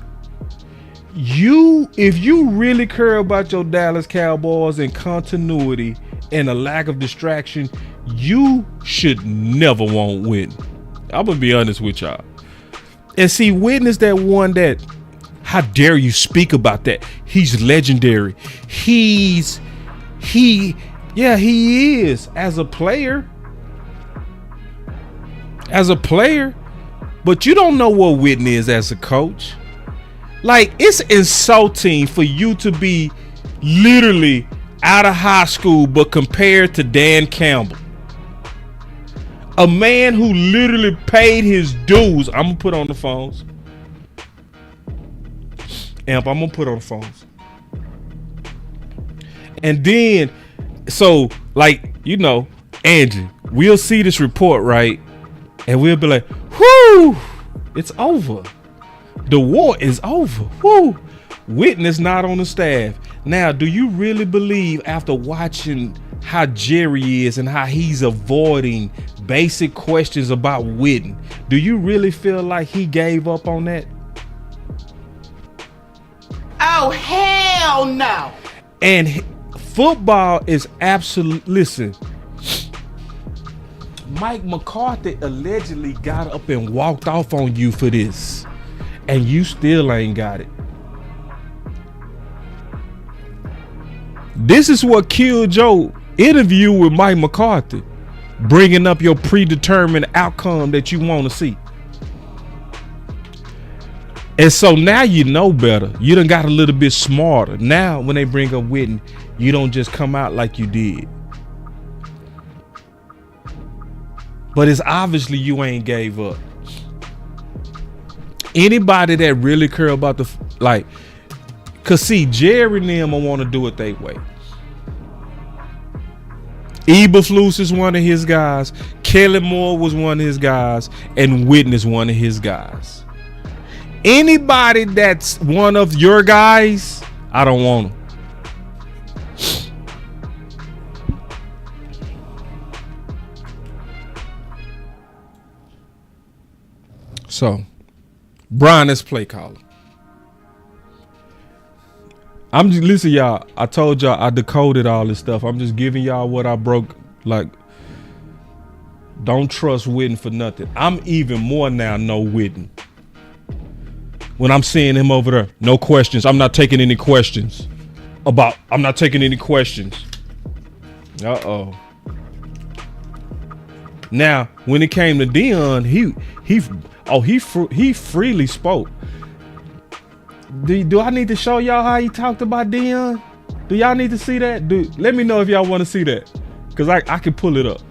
if you really care about your Dallas Cowboys and continuity and a lack of distraction, you should never want Witten. I'm going to be honest with y'all. And see, Witten is that one that, how dare you speak about that? He's legendary. He is as a player. But you don't know what Witten is as a coach. Like, it's insulting for you to be literally out of high school, but compared to Dan Campbell, a man who literally paid his dues. I'm going to put on the phones. Amp, I'm going to put on the phones. And then, so, like, you know, Angie, we'll see this report, right? And we'll be like, whoo, it's over. The war is over. Whoo. Witten is not on the staff. Now, do you really believe, after watching how Jerry is and how he's avoiding basic questions about Witten, do you really feel like he gave up on that? Oh, hell no. And football is absolute. Listen, Mike McCarthy allegedly got up and walked off on you for this, and you still ain't got it. This is what killed your interview with Mike McCarthy, bringing up your predetermined outcome that you want to see. And so now you know better. You done got a little bit smarter. Now when they bring up Witten, you don't just come out like you did. But it's obviously you ain't gave up. Anybody that really care about the, like, cause see, Jerry and them want to do it their way. Eberflus is one of his guys. Kelly Moore was one of his guys, and Witten is one of his guys. Anybody that's one of your guys, I don't want them. So, Brian is play caller. I'm just, listen, y'all. I told y'all I decoded all this stuff. I'm just giving y'all what I broke. Like, don't trust Witten for nothing. I'm even more now no Witten. When I'm seeing him over there, no questions. I'm not taking any questions. I'm not taking any questions. Uh-oh. Now, when it came to Dion, he freely spoke. Do I need to show y'all how he talked about Dion? Do y'all need to see that? Dude, let me know if y'all want to see that, because I can pull it up.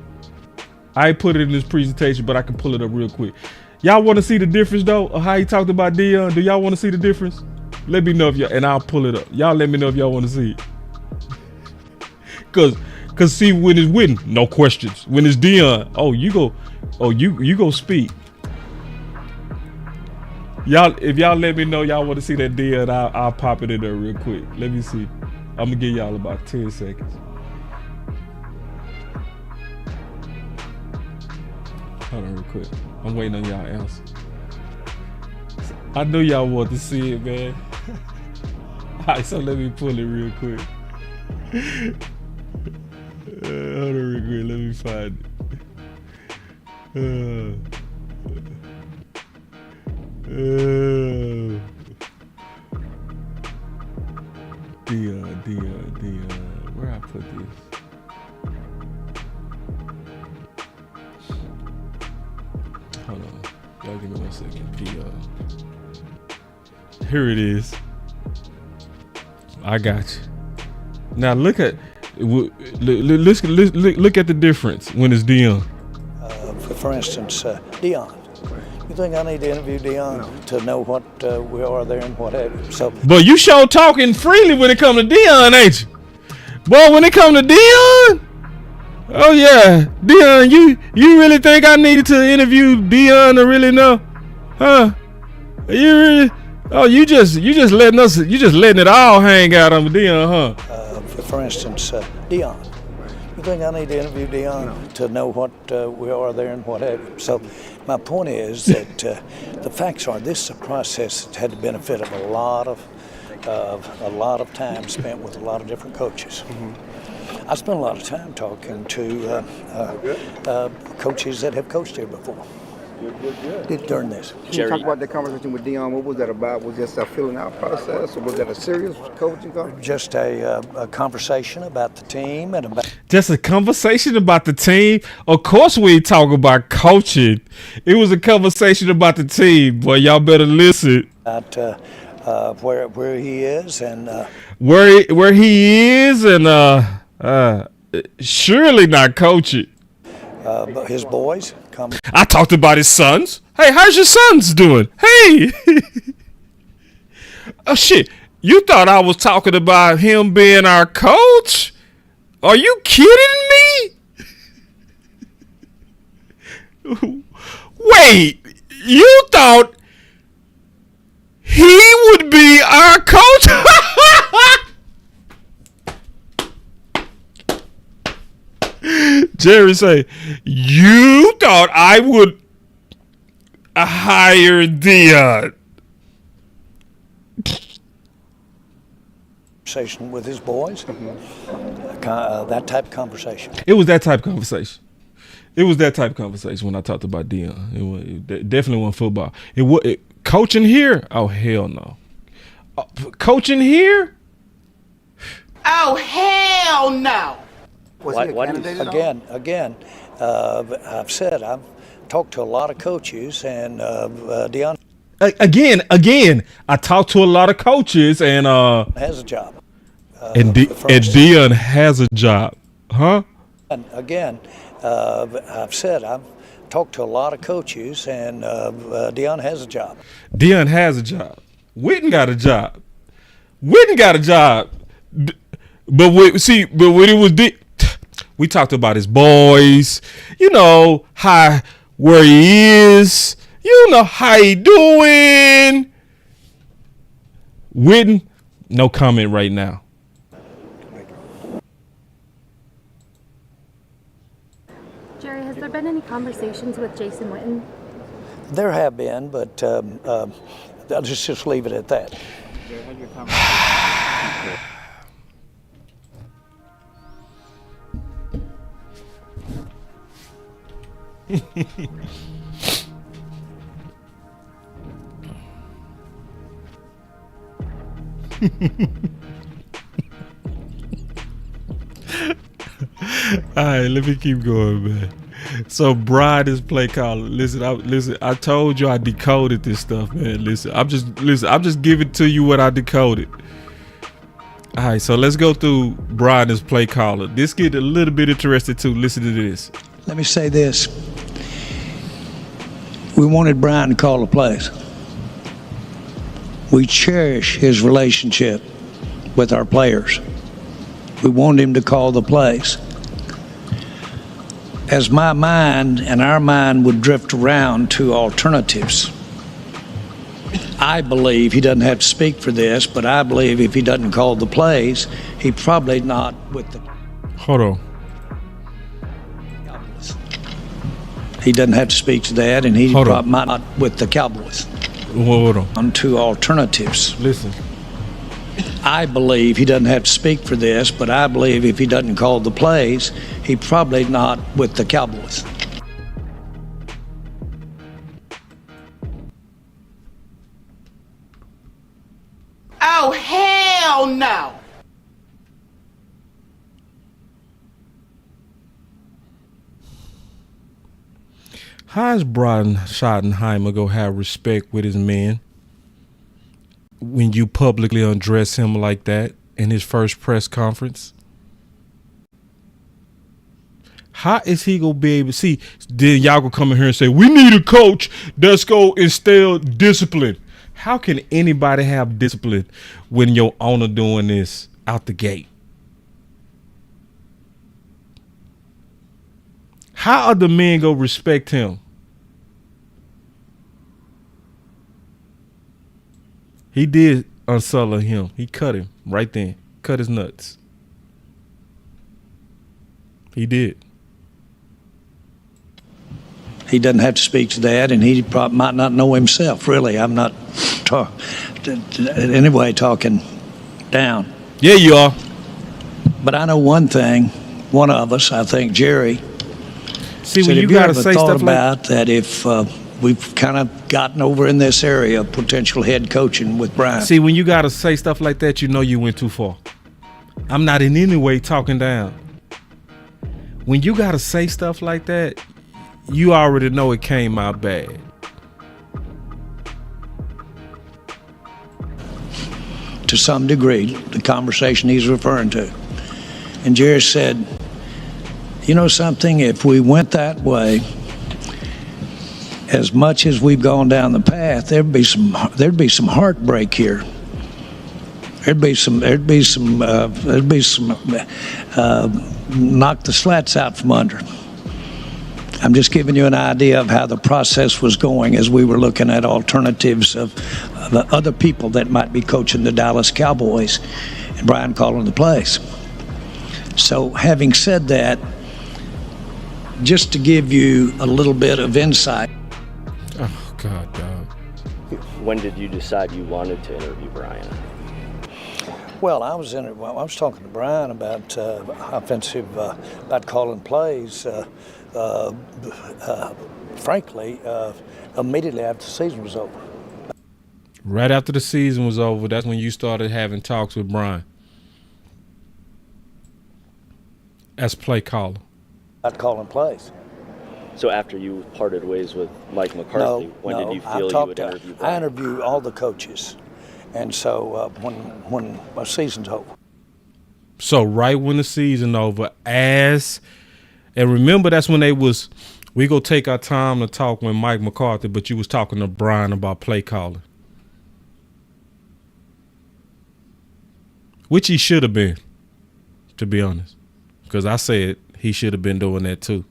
I ain't put it in this presentation, but I can pull it up real quick. Y'all want to see the difference though of how he talked about Dion? Do y'all want to see the difference? Let me know if y'all, and I'll pull it up. Y'all let me know if y'all want to see it. Cause see, when it's Witten, no questions. When it's Dion, you go speak. Y'all, if y'all let me know y'all want to see that Dion, I'll pop it in there real quick. Let me see. I'm gonna give y'all about 10 seconds. Hold on real quick. I'm waiting on y'all answer. I knew y'all want to see it, man. Alright, so let me pull it real quick. Hold on real quick, let me find it. Dion, where I put this? Hold on, y'all give me 1 second. Here it is. I got you. Now look at look at the difference when it's Dion. For instance, Dion. You think I need to interview Dion to know what we are there and what have you? So, but you sure talking freely when it come to Dion, ain't you? Boy, when it come to Dion, oh yeah, Dion, you really think I needed to interview Dion to really know, huh? You really? Oh, you just letting it all hang out on Dion, huh? For instance, Dion. You think I need to interview Dion to know what we are there and what have you? So, my point is that the facts are this is a process that had the benefit of a lot of time spent with a lot of different coaches. I spent a lot of time talking to coaches that have coached here before. During this. Can you talk about the conversation with Dion? What was that about? Was this a filling out process, or was that a serious coaching conversation? Just a conversation about the team and about. Just a conversation about the team. Of course, we talk about coaching. It was a conversation about the team. Boy, y'all better listen. About where he is and where he is and surely not coaching. But his boys. I talked about his sons. Hey, how's your sons doing? Hey. Oh, shit. You thought I was talking about him being our coach? Are you kidding me? Wait. You thought he would be our coach? Jerry say, you thought I would hire Dion. Conversation with his boys. That type of conversation. It was that type of conversation. It was that type of conversation when I talked about Dion. It definitely wasn't football. Coaching here? Oh, hell no. Coaching here? Oh, hell no. Again, I've said I've talked to a lot of coaches and Dion. Again, I talked to a lot of coaches and has a job. And Dion has a job, huh? And again, I've said I've talked to a lot of coaches and Dion has a job. Dion has a job. Witten got a job. But when it was we talked about his boys, where he is, how he doing. Witten, no comment right now. Jerry, has there been any conversations with Jason Witten? There have been, but I'll just leave it at that. Jerry, had your conversation. All right, let me keep going, man. So Brian is play caller. Listen, I told you I decoded this stuff, man. I'm just giving to you what I decoded. All right, so let's go through Brian is play caller. This get a little bit interesting too. Listen to this. Let me say this. We wanted Brian to call the plays. We cherish his relationship with our players. We want him to call the plays. As my mind and our mind would drift around to alternatives, I believe he doesn't have to speak for this, but I believe if he doesn't call the plays, he probably not with the. Hold on. He doesn't have to speak to that, and he probably might not with the Cowboys. Hold on. On two alternatives. Listen. I believe he doesn't have to speak for this, but I believe if he doesn't call the plays, he probably not with the Cowboys. Oh, hell no! How is Brian Schottenheimer gonna have respect with his men when you publicly undress him like that in his first press conference? How is he gonna be able to see? Then y'all gonna come in here and say, we need a coach that's gonna instill discipline. How can anybody have discipline when your owner doing this out the gate? How are the men gonna respect him? He did unsully him. He cut him right then. Cut his nuts. He did. He doesn't have to speak to that, and he probably might not know himself, really. I'm not anyway talking down. Yeah, you are. But I know one thing, one of us, I think Jerry, see, when you gotta say stuff about that if we've kind of gotten over in this area of potential head coaching with Brian. See, when you got to say stuff like that, you know you went too far. I'm not in any way talking down. When you got to say stuff like that, you already know it came out bad. To some degree, the conversation he's referring to. And Jerry said, you know something, if we went that way, as much as we've gone down the path, there'd be some heartbreak here. There'd be some knock the slats out from under. I'm just giving you an idea of how the process was going as we were looking at alternatives of other people that might be coaching the Dallas Cowboys, and Brian calling the plays. So having said that, just to give you a little bit of insight. Oh, God, dog. When did you decide you wanted to interview Brian? Well, I was talking to Brian about about calling plays. Frankly, immediately after the season was over. Right after the season was over, that's when you started having talks with Brian as play caller. About calling plays. So after you parted ways with Mike McCarthy, when did you feel you would interview Brian? I interview all the coaches, and so when my season's over. So right when the season over, and remember that's when we go take our time to talk with Mike McCarthy, but you was talking to Brian about play calling. Which he should have been, to be honest. Because I said he should have been doing that too.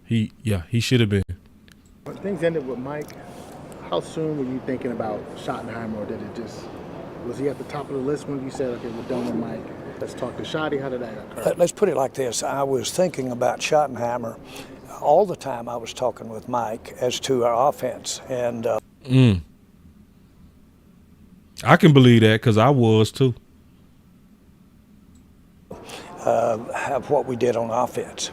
He should have been. When things ended with Mike, how soon were you thinking about Schottenheimer, or did it was he at the top of the list when you said, okay, we're done with Mike, let's talk to Schotty? How did that occur? Let's put it like this. I was thinking about Schottenheimer all the time. I was talking with Mike as to our offense. And I can believe that because I was too. Have what we did on offense.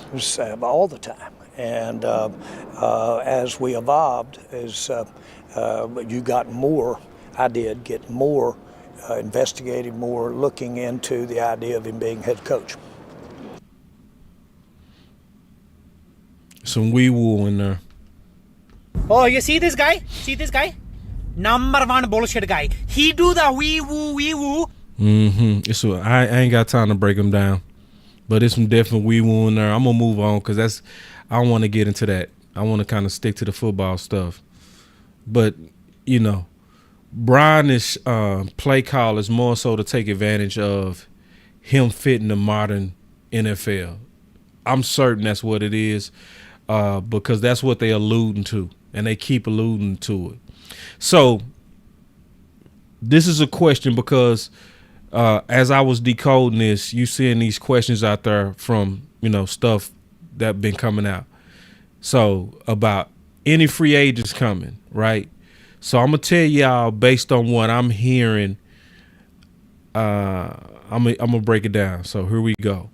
It was all the time. And as we evolved, as you got more, I did get more investigating, more looking into the idea of him being head coach. Some wee woo in there. Oh, you see this guy? See this guy? Number one bullshit guy. He do the wee woo, wee woo. I ain't got time to break them down, but it's some definite wee woo in there. I'm gonna move on because I don't want to get into that. I want to kind of stick to the football stuff. But you know, Brian's play call is more so to take advantage of him fitting the modern NFL. I'm certain that's what it is, because that's what they alluding to. and they keep alluding to it. So this is a question because as I was decoding this, you seeing these questions out there from, stuff that been coming out. So about any free agents coming, right? So I'm gonna tell y'all based on what I'm hearing. I'm gonna break it down. So here we go.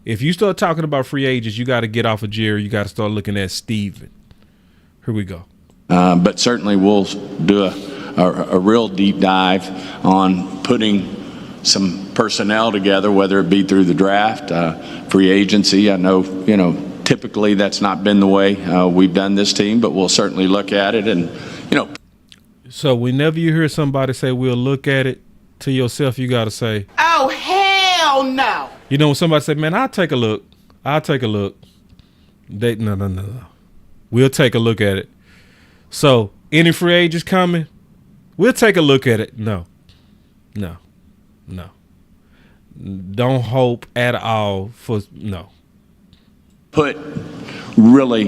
If you start talking about free agents, you got to get off of Jerry. You got to start looking at Steven. Here we go. But certainly we'll do a real deep dive on putting some personnel together, whether it be through the draft, free agency. I know, typically that's not been the way we've done this team, but we'll certainly look at it. And, So whenever you hear somebody say we'll look at it, to yourself, you got to say, oh, hell no. When somebody say, man, I'll take a look. No. We'll take a look at it. So any free agents coming, we'll take a look at it. No. Don't hope at all for no. Put really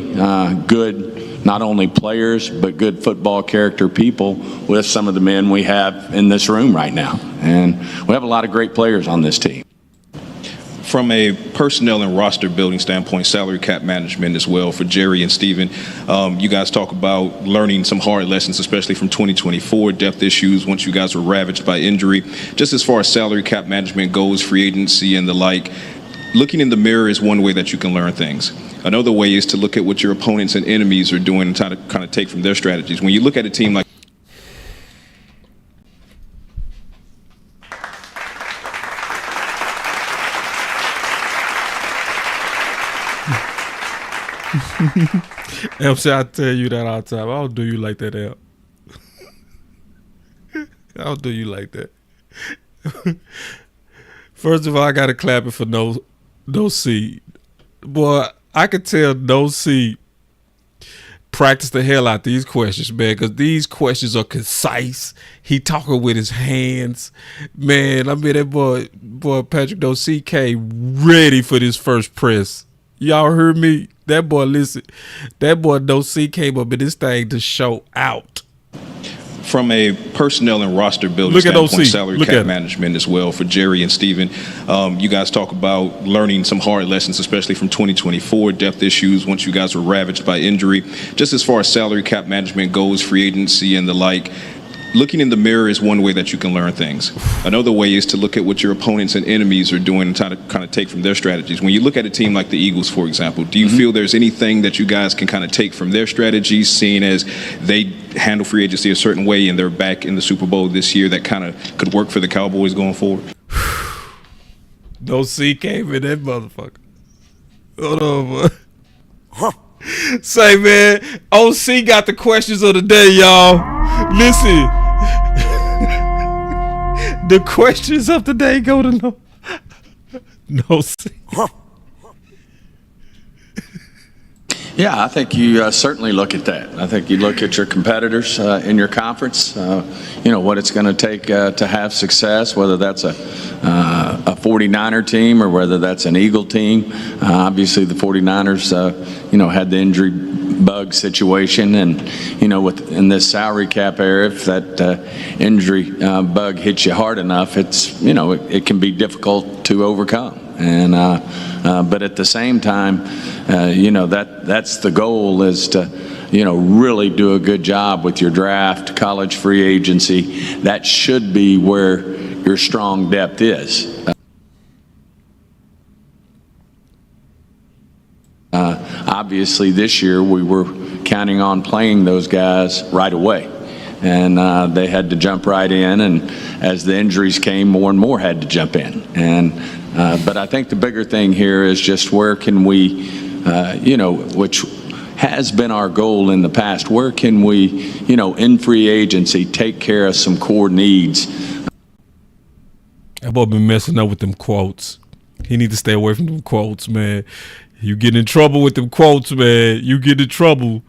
good, not only players, but good football character people with some of the men we have in this room right now. And we have a lot of great players on this team. From a personnel and roster building standpoint, salary cap management as well for Jerry and Steven, you guys talk about learning some hard lessons, especially from 2024, depth issues once you guys were ravaged by injury. Just as far as salary cap management goes, free agency and the like, looking in the mirror is one way that you can learn things. Another way is to look at what your opponents and enemies are doing and try to kind of take from their strategies. When you look at a team like MC, I tell you that all the time. I don't do you like that, Al. I don't do you like that. First of all, I got to clap it for no seed. Boy, I could tell no seed practice the hell out these questions, man, because these questions are concise. He talking with his hands. Man, I mean, that boy Patrick No CK ready for this first press. Y'all heard me? That boy, listen, that boy No C came up in this thing to show out. From a personnel and roster building standpoint, salary cap management as well for Jerry and Steven, you guys talk about learning some hard lessons, especially from 2024, depth issues once you guys were ravaged by injury. Just as far as salary cap management goes, free agency and the like, looking in the mirror is one way that you can learn things. Another way is to look at what your opponents and enemies are doing and try to kind of take from their strategies. When you look at a team like the Eagles, for example, do you feel there's anything that you guys can kind of take from their strategies, seeing as they handle free agency a certain way and they're back in the Super Bowl this year, that kind of could work for the Cowboys going forward? No C came in that motherfucker. Hold on, boy. Say, man, OC got the questions of the day, y'all. Listen. The questions of the day go to no C. Yeah, I think you certainly look at that. I think you look at your competitors in your conference, what it's going to take to have success, whether that's a 49er team or whether that's an Eagle team. Obviously, the 49ers, had the injury bug situation. And, in this salary cap era, if that injury bug hits you hard enough, it can be difficult to overcome. And but at the same time, that's the goal, is to really do a good job with your draft, college free agency. That should be where your strong depth is. Obviously, this year we were counting on playing those guys right away, and they had to jump right in. And as the injuries came, more and more had to jump in. And but I think the bigger thing here is just where can we, which has been our goal in the past, where can we, in free agency, take care of some core needs. That boy been messing up with them quotes. He need to stay away from them quotes, man. You get in trouble with them quotes, man. You get in trouble.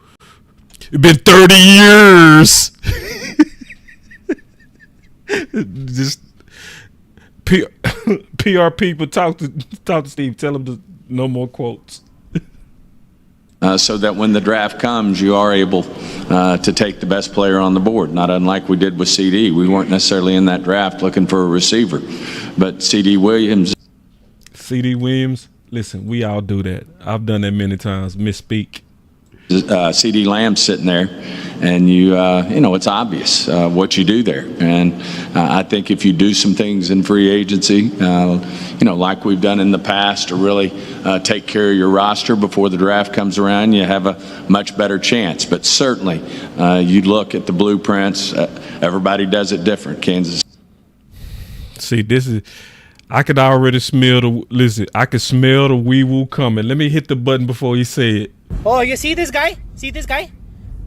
It's been 30 years. Just PR people talk to Steve. Tell him to no more quotes. so that when the draft comes, you are able to take the best player on the board, not unlike we did with CD. We weren't necessarily in that draft looking for a receiver, but CD Williams. Listen, we all do that. I've done that many times, misspeak. CD Lamb sitting there, and you know, it's obvious what you do there. And I think if you do some things in free agency, you know, like we've done in the past, to really take care of your roster before the draft comes around, you have a much better chance. But certainly, you look at the blueprints. Everybody does it different. Kansas. See, this is. I could already smell the. Listen, I could smell the wee woo coming. Let me hit the button before he say it. Oh, you see this guy? See this guy?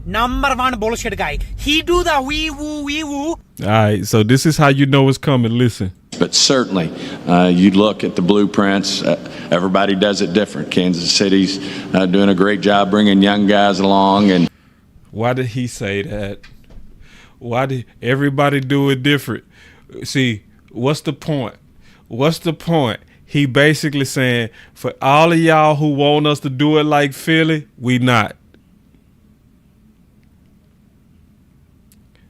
Number one bullshit guy. He do the wee woo wee woo. All right, so this is how you know it's coming. Listen. But certainly, you look at the blueprints. Everybody does it different. Kansas City's doing a great job bringing young guys along. And why did he say that? Why did everybody do it different? See, what's the point? What's the point? He basically saying, for all of y'all who want us to do it like Philly, we not.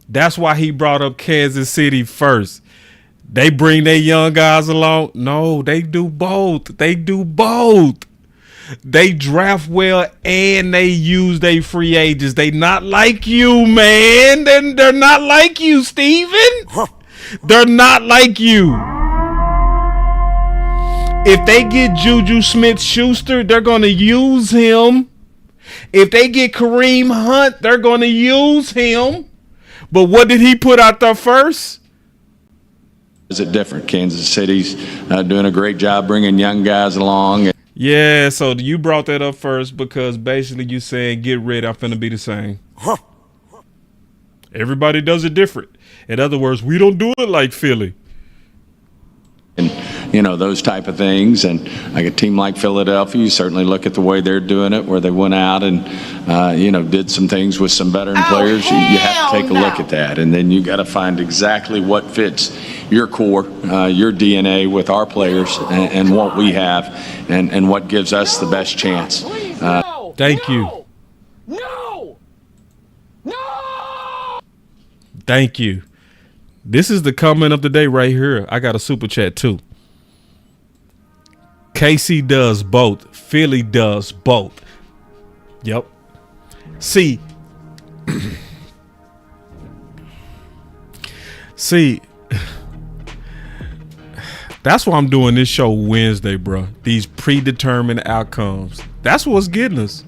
That's why he brought up Kansas City first. They bring their young guys along. No, they do both. They do both. They draft well and they use their free agents. They not like you, man. They're not like you, Steven. They're not like you. If they get Juju Smith-Schuster, they're going to use him. If they get Kareem Hunt, they're going to use him. But what did he put out there first? Is it different? Kansas City's doing a great job bringing young guys along. Yeah, so you brought that up first because basically you saying, get ready, I'm finna be the same. Everybody does it different. In other words, we don't do it like Philly. And, you know, those type of things. And like a team like Philadelphia, you certainly look at the way they're doing it, where they went out and, you know, did some things with some veteran players. You have to take a look at that. And then you got to find exactly what fits your core, your DNA with our players and what we have and what gives us the best chance. Thank you. Thank you. This is the comment of the day right here. I got a super chat too. KC does both. Philly does both. Yep. See, that's why I'm doing this show Wednesday, bro. These predetermined outcomes. That's what's getting us.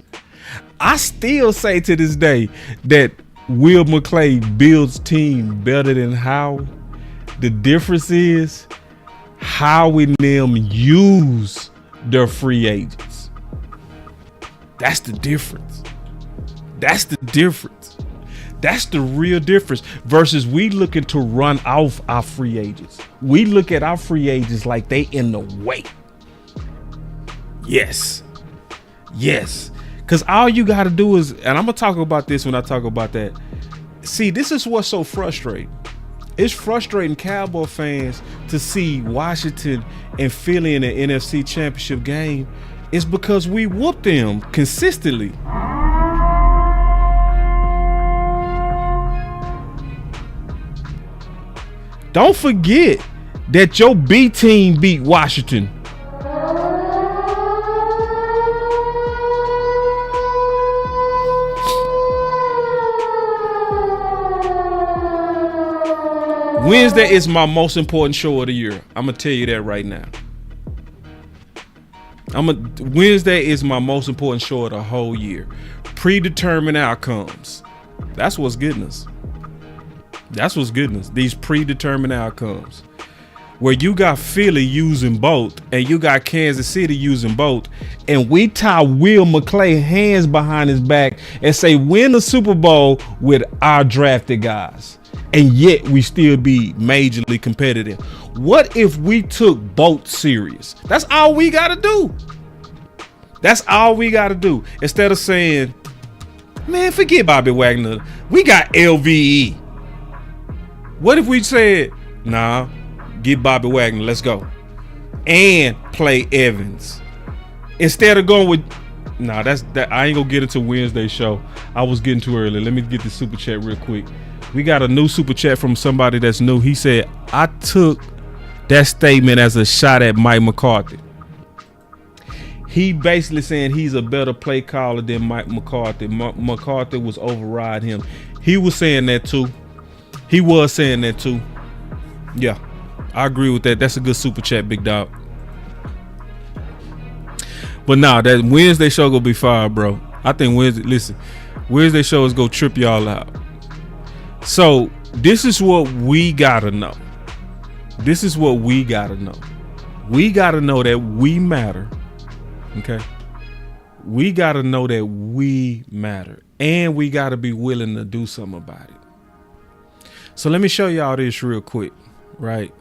I still say to this day that Will McClay builds team better than Howard. The difference is how and them use their free agents. That's the difference. That's the difference. That's the real difference versus we looking to run off our free agents. We look at our free agents like they in the way. Yes. Yes. Because all you got to do is, and I'm going to talk about this when I talk about that. See, this is what's so frustrating. It's frustrating Cowboy fans to see Washington and Philly in the NFC Championship game. It's because we whooped them consistently. Don't forget that your B team beat Washington. Wednesday is my most important show of the year. I'm gonna tell you that right now. Wednesday is my most important show of the whole year. Predetermined outcomes. That's what's getting us. That's what's getting us. These predetermined outcomes. Where you got Philly using both and you got Kansas City using both. And we tie Will McClay hands behind his back and say, win the Super Bowl with our drafted guys. And yet we still be majorly competitive. What if we took both serious? That's all we got to do. That's all we got to do. Instead of saying, man, forget Bobby Wagner. We got LVE. What if we said, nah, get Bobby Wagner. Let's go. And play Evans. Instead of going with Nah, that's that. I ain't gonna get into Wednesday show. I was getting too early. Let me get the super chat real quick. We got a new super chat from somebody that's new. He said, I took that statement as a shot at Mike McCarthy. He basically saying he's a better play caller than Mike McCarthy. McCarthy was overriding him. He was saying that too. He was saying that too. Yeah, I agree with that. That's a good super chat, big dog. But nah, that Wednesday show gonna be fire, bro. I think Wednesday show is gonna trip y'all out. So this is what we gotta know. This is what we gotta know. We gotta know that we matter. Okay. We gotta know that we matter. And we gotta be willing to do something about it. So let me show y'all this real quick. Right?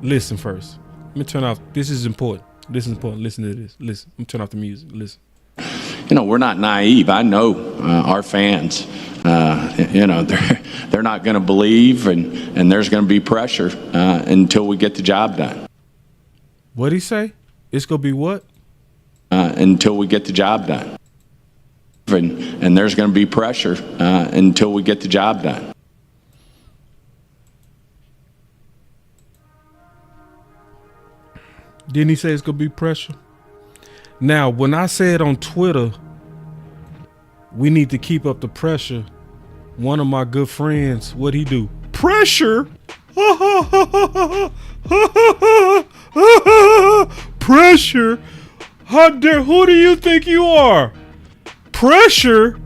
Listen first. Let me turn off. This is important. This is important. Listen to this. Listen. I'm turn off the music. Listen. You know, we're not naive. I know our fans. You know, they're not going to believe, and there's going to be pressure until we get the job done. What'd he say? It's going to be what? Until we get the job done. And there's going to be pressure until we get the job done. Didn't he say it's going to be pressure? Now, when I said on Twitter, we need to keep up the pressure, one of my good friends, what'd he do? Pressure? Pressure? How dare, who do you think you are? Pressure?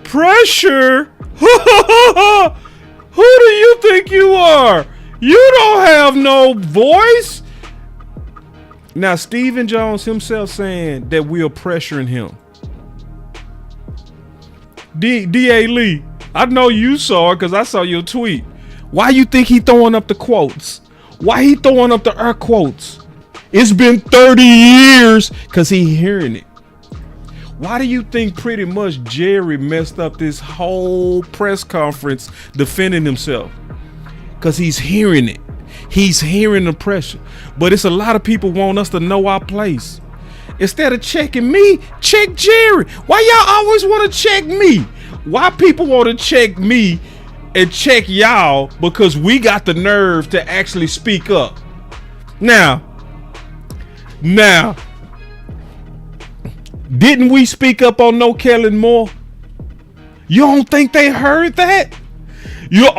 Pressure? Who do you think you are? You don't have no voice. Now, Stephen Jones himself saying that we are pressuring him. D.A. Lee, I know you saw it because I saw your tweet. Why you think he throwing up the quotes? Why he throwing up the air quotes? It's been 30 years because he hearing it. Why do you think pretty much Jerry messed up this whole press conference defending himself? Because he's hearing it. He's hearing the pressure. But it's a lot of people want us to know our place. Instead of checking me, check Jerry. Why y'all always want to check me? Why people want to check me and check y'all? Because we got the nerve to actually speak up. Now, didn't we speak up on No Kellen Moore? You don't think they heard that? You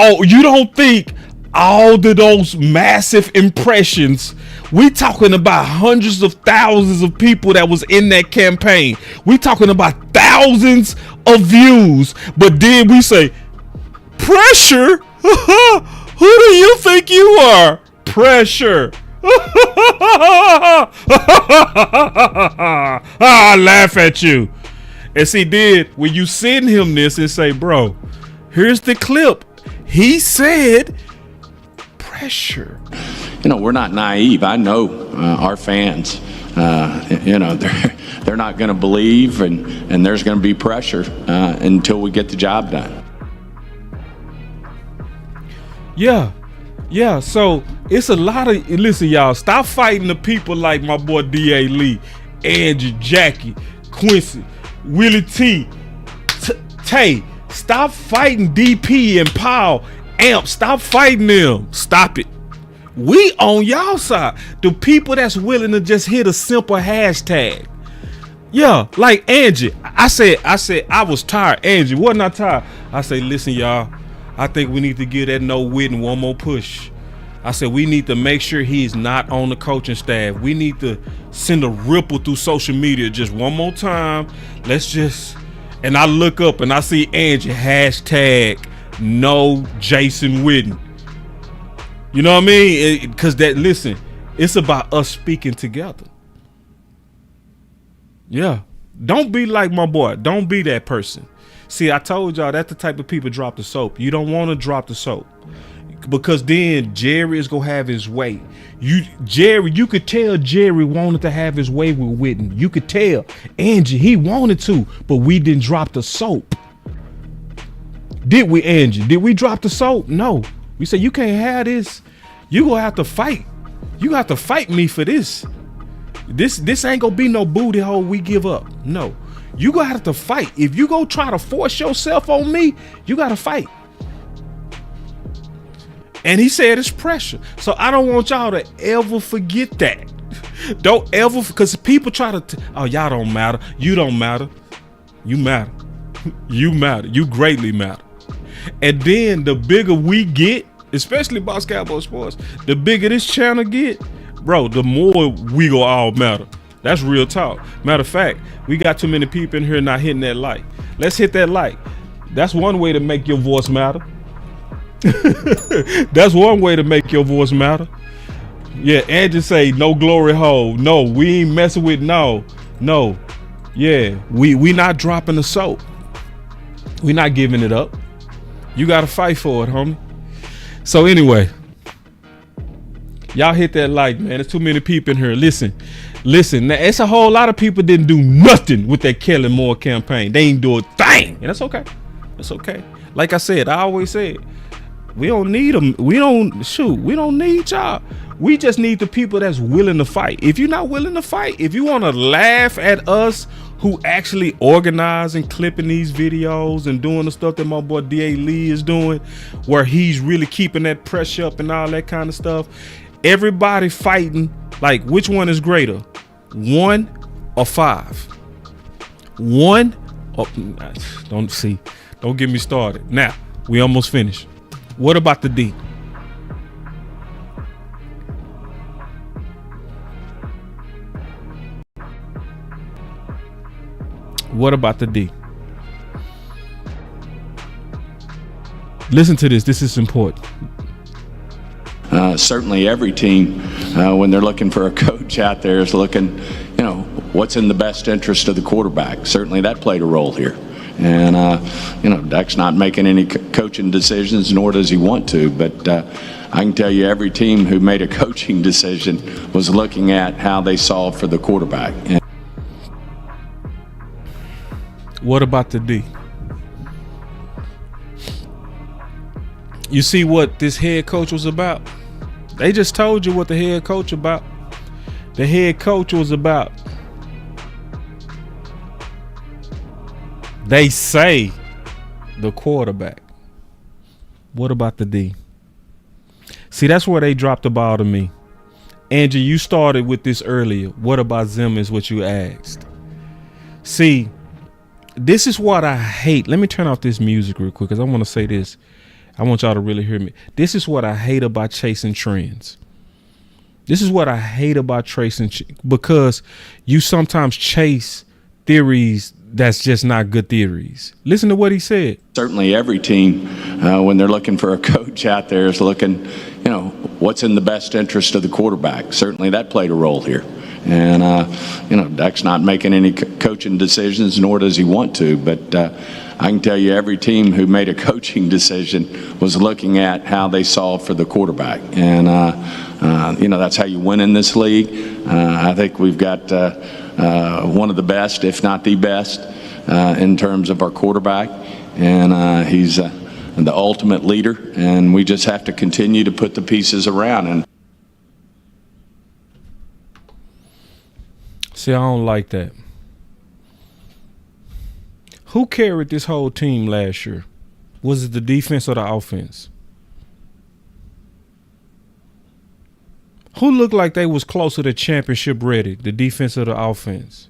don't think all of those massive impressions? We talking about hundreds of thousands of people that was in that campaign. We talking about thousands of views. But then we say, pressure? Who do you think you are? Pressure. I laugh at you. And see, then when you send him this and say, bro, here's the clip. He said pressure. You know, we're not naive. I know our fans. You know, they're not going to believe, and there's going to be pressure until we get the job done. Yeah. So it's a lot of, listen, y'all, stop fighting the people like my boy D.A. Lee, Angie, Jackie, Quincy, Willie T, Tay. Stop fighting DP and Paul, Amp. Stop fighting them. Stop it. We on y'all side. The people that's willing to just hit a simple hashtag. Yeah, like Angie. I said I was tired. Angie, wasn't I tired? I say, listen, y'all, I think we need to give that No Witten one more push. I said we need to make sure he's not on the coaching staff. We need to send a ripple through social media just one more time. Let's just, and I look up and I see Angie, hashtag no Jason Witten. You know what I mean? Because listen, it's about us speaking together. Yeah. Don't be like my boy. Don't be that person. See, I told y'all that's the type of people drop the soap. You don't want to drop the soap. Because then Jerry is going to have his way. You could tell Jerry wanted to have his way with Witten. You could tell. Angie, he wanted to, but we didn't drop the soap. Did we, Angie? Did we drop the soap? No. We said, you can't have this. You gonna have to fight. You have to fight me for this. This ain't gonna be no booty hole we give up. No. You gonna have to fight. If you go try to force yourself on me, you gotta fight. And he said it's pressure. So I don't want y'all to ever forget that. Don't ever, because people try to, oh, y'all don't matter. You don't matter. You matter. You matter. You greatly matter. And then the bigger we get, especially Boss Cowboy Sports, the bigger this channel get, bro, the more we go all matter. That's real talk. Matter of fact, we got too many people in here not hitting that like. Let's hit that like. That's one way to make your voice matter. That's one way to make your voice matter. Yeah, and just say no glory hole. No, we ain't messing with no. Yeah, we not dropping the soap. We not giving it up. You gotta fight for it, homie. So anyway, y'all hit that like, man. There's too many people in here. Listen. Now, it's a whole lot of people didn't do nothing with that Kelly Moore campaign. They ain't do a thing, and that's okay. That's okay. Like I said, I always said, we don't need them. We don't need y'all. We just need the people that's willing to fight. If you're not willing to fight, if you want to laugh at us who actually organize and clipping these videos and doing the stuff that my boy D.A. Lee is doing, where he's really keeping that pressure up and all that kind of stuff, everybody fighting, like, which one is greater, 1 or 5? 1 or, don't get me started. Now, we almost finished. What about the D? What about the D? Listen to this. This is important. Certainly every team, when they're looking for a coach out there, is looking, what's in the best interest of the quarterback. Certainly that played a role here. And, Dak's not making any coaching decisions, nor does he want to. But I can tell you every team who made a coaching decision was looking at how they solved for the quarterback. And what about the D? You see what this head coach was about? They just told you what the head coach about. The head coach was about, they say, the quarterback. What about the D? See, that's where they dropped the ball to me. Angie, you started with this earlier. What about Zim is what you asked. See, this is what I hate. Let me turn off this music real quick because I want to say this. I want y'all to really hear me. This is what I hate about chasing trends. This is what I hate about because you sometimes chase theories that's just not good theories. Listen to what he said. Certainly every team, when they're looking for a coach out there, is looking, what's in the best interest of the quarterback. Certainly that played a role here. And, Dak's not making any coaching decisions, nor does he want to. But I can tell you every team who made a coaching decision was looking at how they solved for the quarterback. And, that's how you win in this league. I think we've got one of the best, if not the best, in terms of our quarterback. And he's the ultimate leader. And we just have to continue to put the pieces around. And see, I don't like that. Who carried this whole team last year? Was it the defense or the offense? Who looked like they was closer to championship ready, the defense or the offense?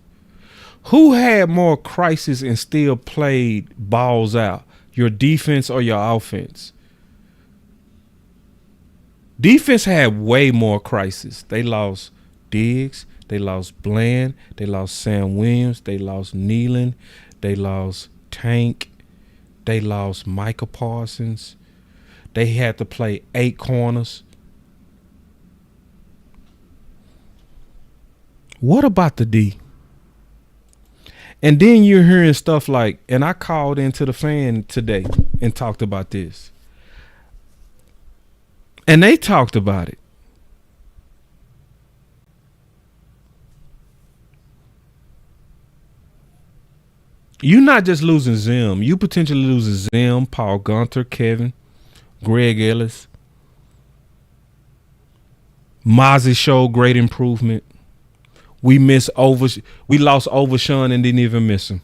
Who had more crisis and still played balls out, your defense or your offense? Defense had way more crisis. They lost Diggs. They lost Bland. They lost Sam Williams. They lost Nealon. They lost Tank. They lost Micah Parsons. They had to play 8 corners. What about the D? And then you're hearing stuff like, and I called into the fan today and talked about this. And they talked about it. You're not just losing Zim. You potentially losing Zim, Paul Gunter, Kevin, Greg Ellis. Mozzie showed great improvement. We lost Overshawn and didn't even miss him.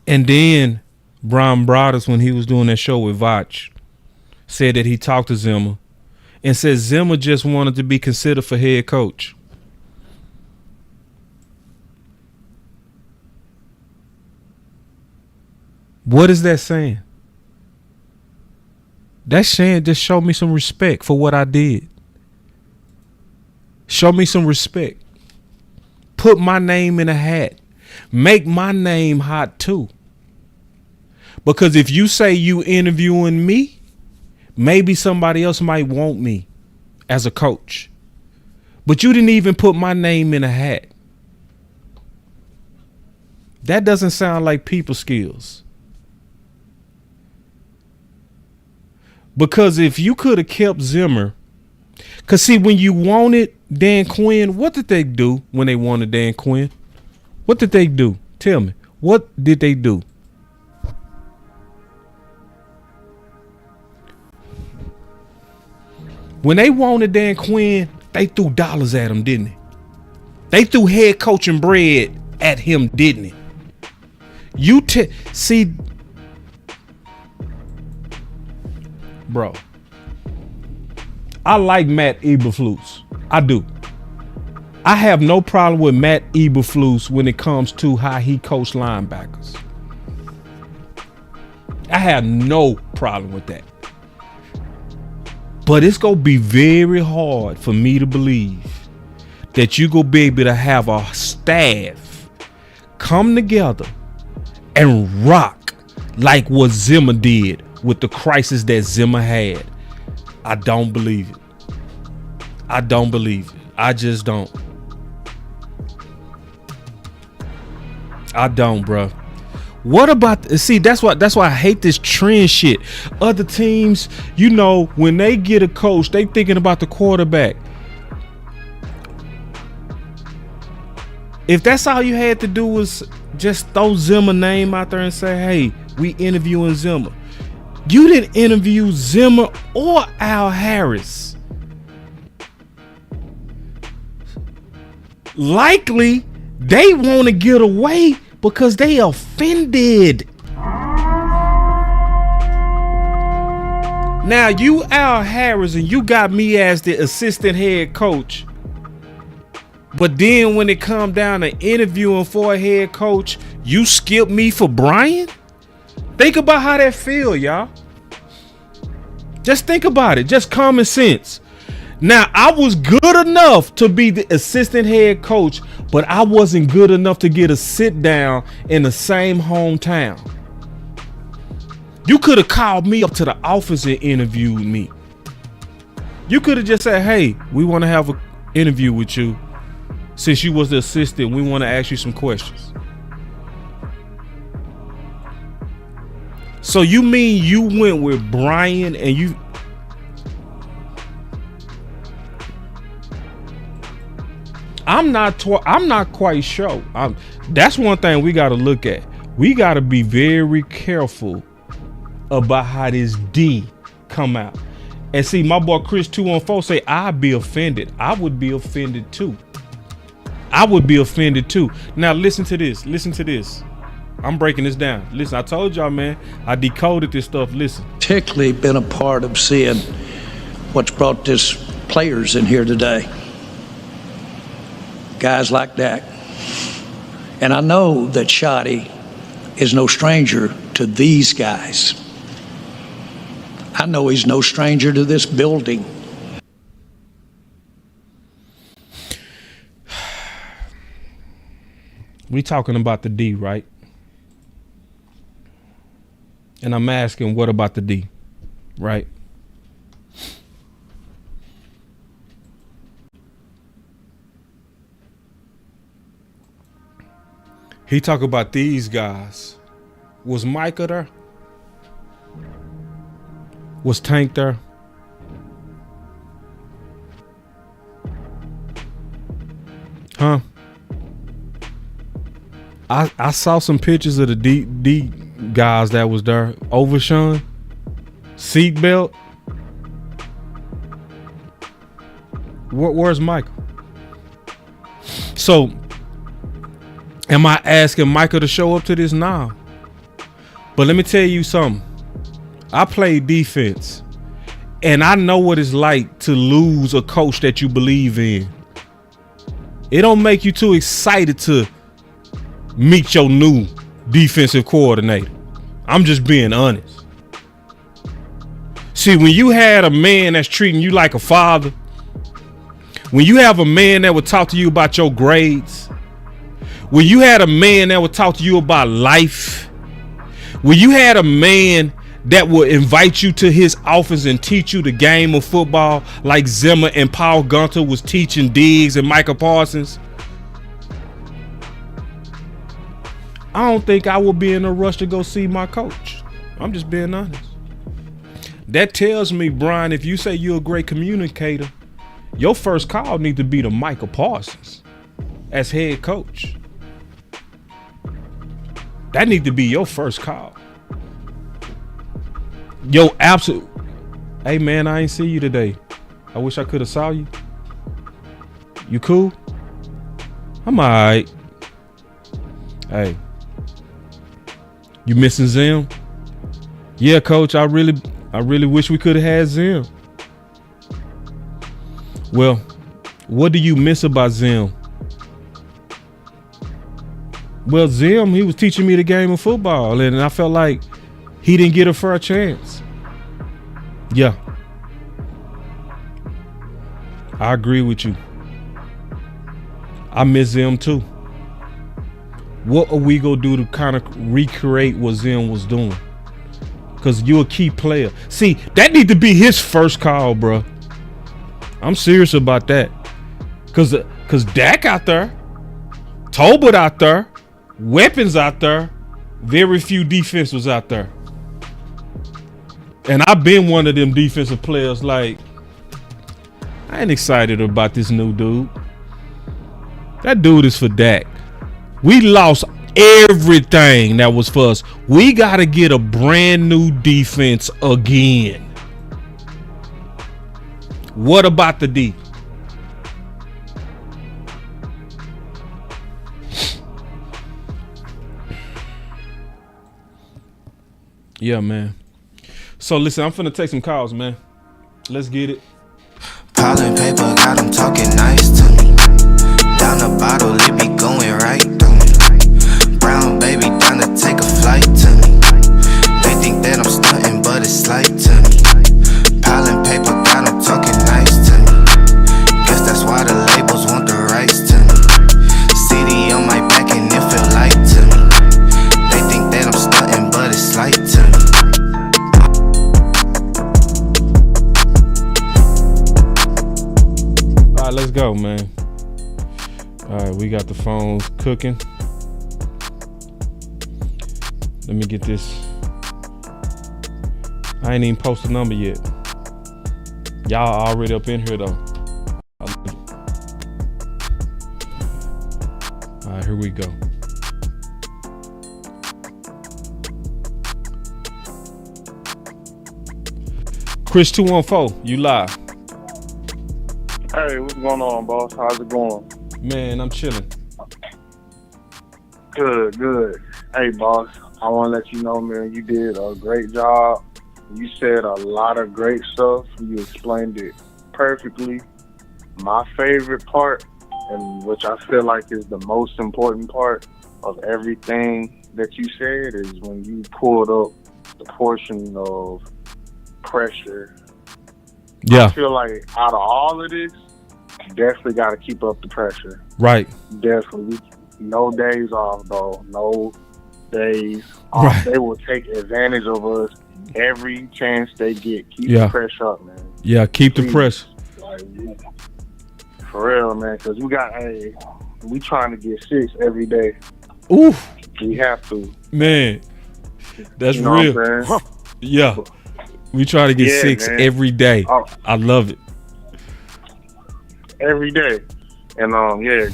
And then Brian Broaddus, when he was doing that show with Vach, said that he talked to Zimmer and said Zimmer just wanted to be considered for head coach. What is that saying? That's saying just show me some respect for what I did. Show me some respect. Put my name in a hat. Make my name hot too. Because if you say you interviewing me, maybe somebody else might want me as a coach. But you didn't even put my name in a hat. That doesn't sound like people skills. Because if you could have kept Zimmer, because see, when you wanted Dan Quinn, what did they do when they wanted Dan Quinn? What did they do? Tell me. What did they do? When they wanted Dan Quinn, they threw dollars at him, didn't they? They threw head coaching bread at him, didn't they? See, bro, I like Matt Eberflus. I do. I have no problem with Matt Eberflus when it comes to how he coached linebackers. I have no problem with that. But it's going to be very hard for me to believe that you're going to be able to have a staff come together and rock like what Zimmer did with the crisis that Zimmer had. I don't believe it. I don't believe it. I just don't. I don't, bro. What about, see, that's why I hate this trend shit. Other teams, you know, when they get a coach, they thinking about the quarterback. If that's all you had to do was just throw Zimmer name out there and say, hey, we interviewing Zimmer. You didn't interview Zimmer or Al Harris. Likely, they want to get away because they offended. Now, you Al Harris and you got me as the assistant head coach. But then when it come down to interviewing for a head coach, you skip me for Brian? Think about how that feel, y'all. Just think about it. Just common sense. Now, I was good enough to be the assistant head coach, but I wasn't good enough to get a sit down in the same hometown. You could have called me up to the office and interviewed me. You could have just said, hey, we want to have an interview with you. Since you was the assistant, we want to ask you some questions. So you mean you went with Brian and you... I'm not quite sure. That's one thing we got to look at. We got to be very careful about how this D come out. And see, my boy Chris 214 say I'd be offended. I would be offended too. I would be offended too. Now listen to this. Listen to this. I'm breaking this down. Listen, I told y'all, man, I decoded this stuff. Listen. Particularly been a part of seeing what's brought this players in here today. Guys like that. And I know that Schotty is no stranger to these guys. I know he's no stranger to this building. We talking about the D, right? And I'm asking, what about the D, right? He talk about these guys. Was Micah there? Was Tank there? Huh? I saw some pictures of the D guys that was there. Overshawn, seatbelt. Where's Michael? So, am I asking Michael to show up to this? Nah. But let me tell you something. I play defense, and I know what it's like to lose a coach that you believe in. It don't make you too excited to meet your new defensive coordinator. I'm just being honest. See, when you had a man that's treating you like a father, when you have a man that would talk to you about your grades, when you had a man that would talk to you about life, when you had a man that would invite you to his office and teach you the game of football like Zimmer and Paul Gunter was teaching Diggs and Micah Parsons, I don't think I would be in a rush to go see my coach. I'm just being honest. That tells me, Brian, if you say you're a great communicator, your first call need to be to Micah Parsons as head coach. That need to be your first call. Yo, absolute. Hey man, I ain't see you today. I wish I could have saw you. You cool? I'm alright. Hey, you missing Zim? Yeah, coach. I really wish we could have had Zim. Well, what do you miss about Zim? Well, Zim, he was teaching me the game of football, and I felt like he didn't get a fair chance. Yeah. I agree with you. I miss Zim too. What are we going to do to kind of recreate what Zim was doing? Because you're a key player. See, that need to be his first call, bro. I'm serious about that. Because Dak out there, Tolbert out there, weapons out there, very few defenses out there. And I've been one of them defensive players like, I ain't excited about this new dude. That dude is for Dak. We lost everything that was for us. We got to get a brand new defense again. What about the D? Yeah, man. So listen, I'm finna take some calls, man. Let's get it. Piling paper, got them talking nice to me. Down the bottle, it be going right through me. Brown baby, down to take a flight to me. They think that I'm stunting, but it's slight to me. Piling paper, got them talking nice to me. Guess that's why the labels want the rights to me. CD on my back and it feel light to me. They think that I'm stunting, but it's slight to me. All right, let's go, man. All right, we got the phones cooking. Let me get this. I ain't even posted a number yet. Y'all already up in here though. All right, here we go. Chris 214, you live. Hey, what's going on, boss? How's it going? Man, I'm chilling. Good. Hey, boss, I want to let you know, man, you did a great job. You said a lot of great stuff. You explained it perfectly. My favorite part, and which I feel like is the most important part of everything that you said, is when you pulled up the portion of pressure. Yeah. I feel like out of all of this, you definitely got to keep up the pressure. Right. Definitely. No days off, though. No days off. Right. They will take advantage of us every chance they get. Keep Yeah. the pressure up, man. Yeah, keep the pressure. Like, for real, man, because we trying to get 6 every day. Oof. We have to. Man, that's You know what I'm real. saying? Yeah. We try to get Yeah, 6 man. every day. Oh. I love it. Every day. And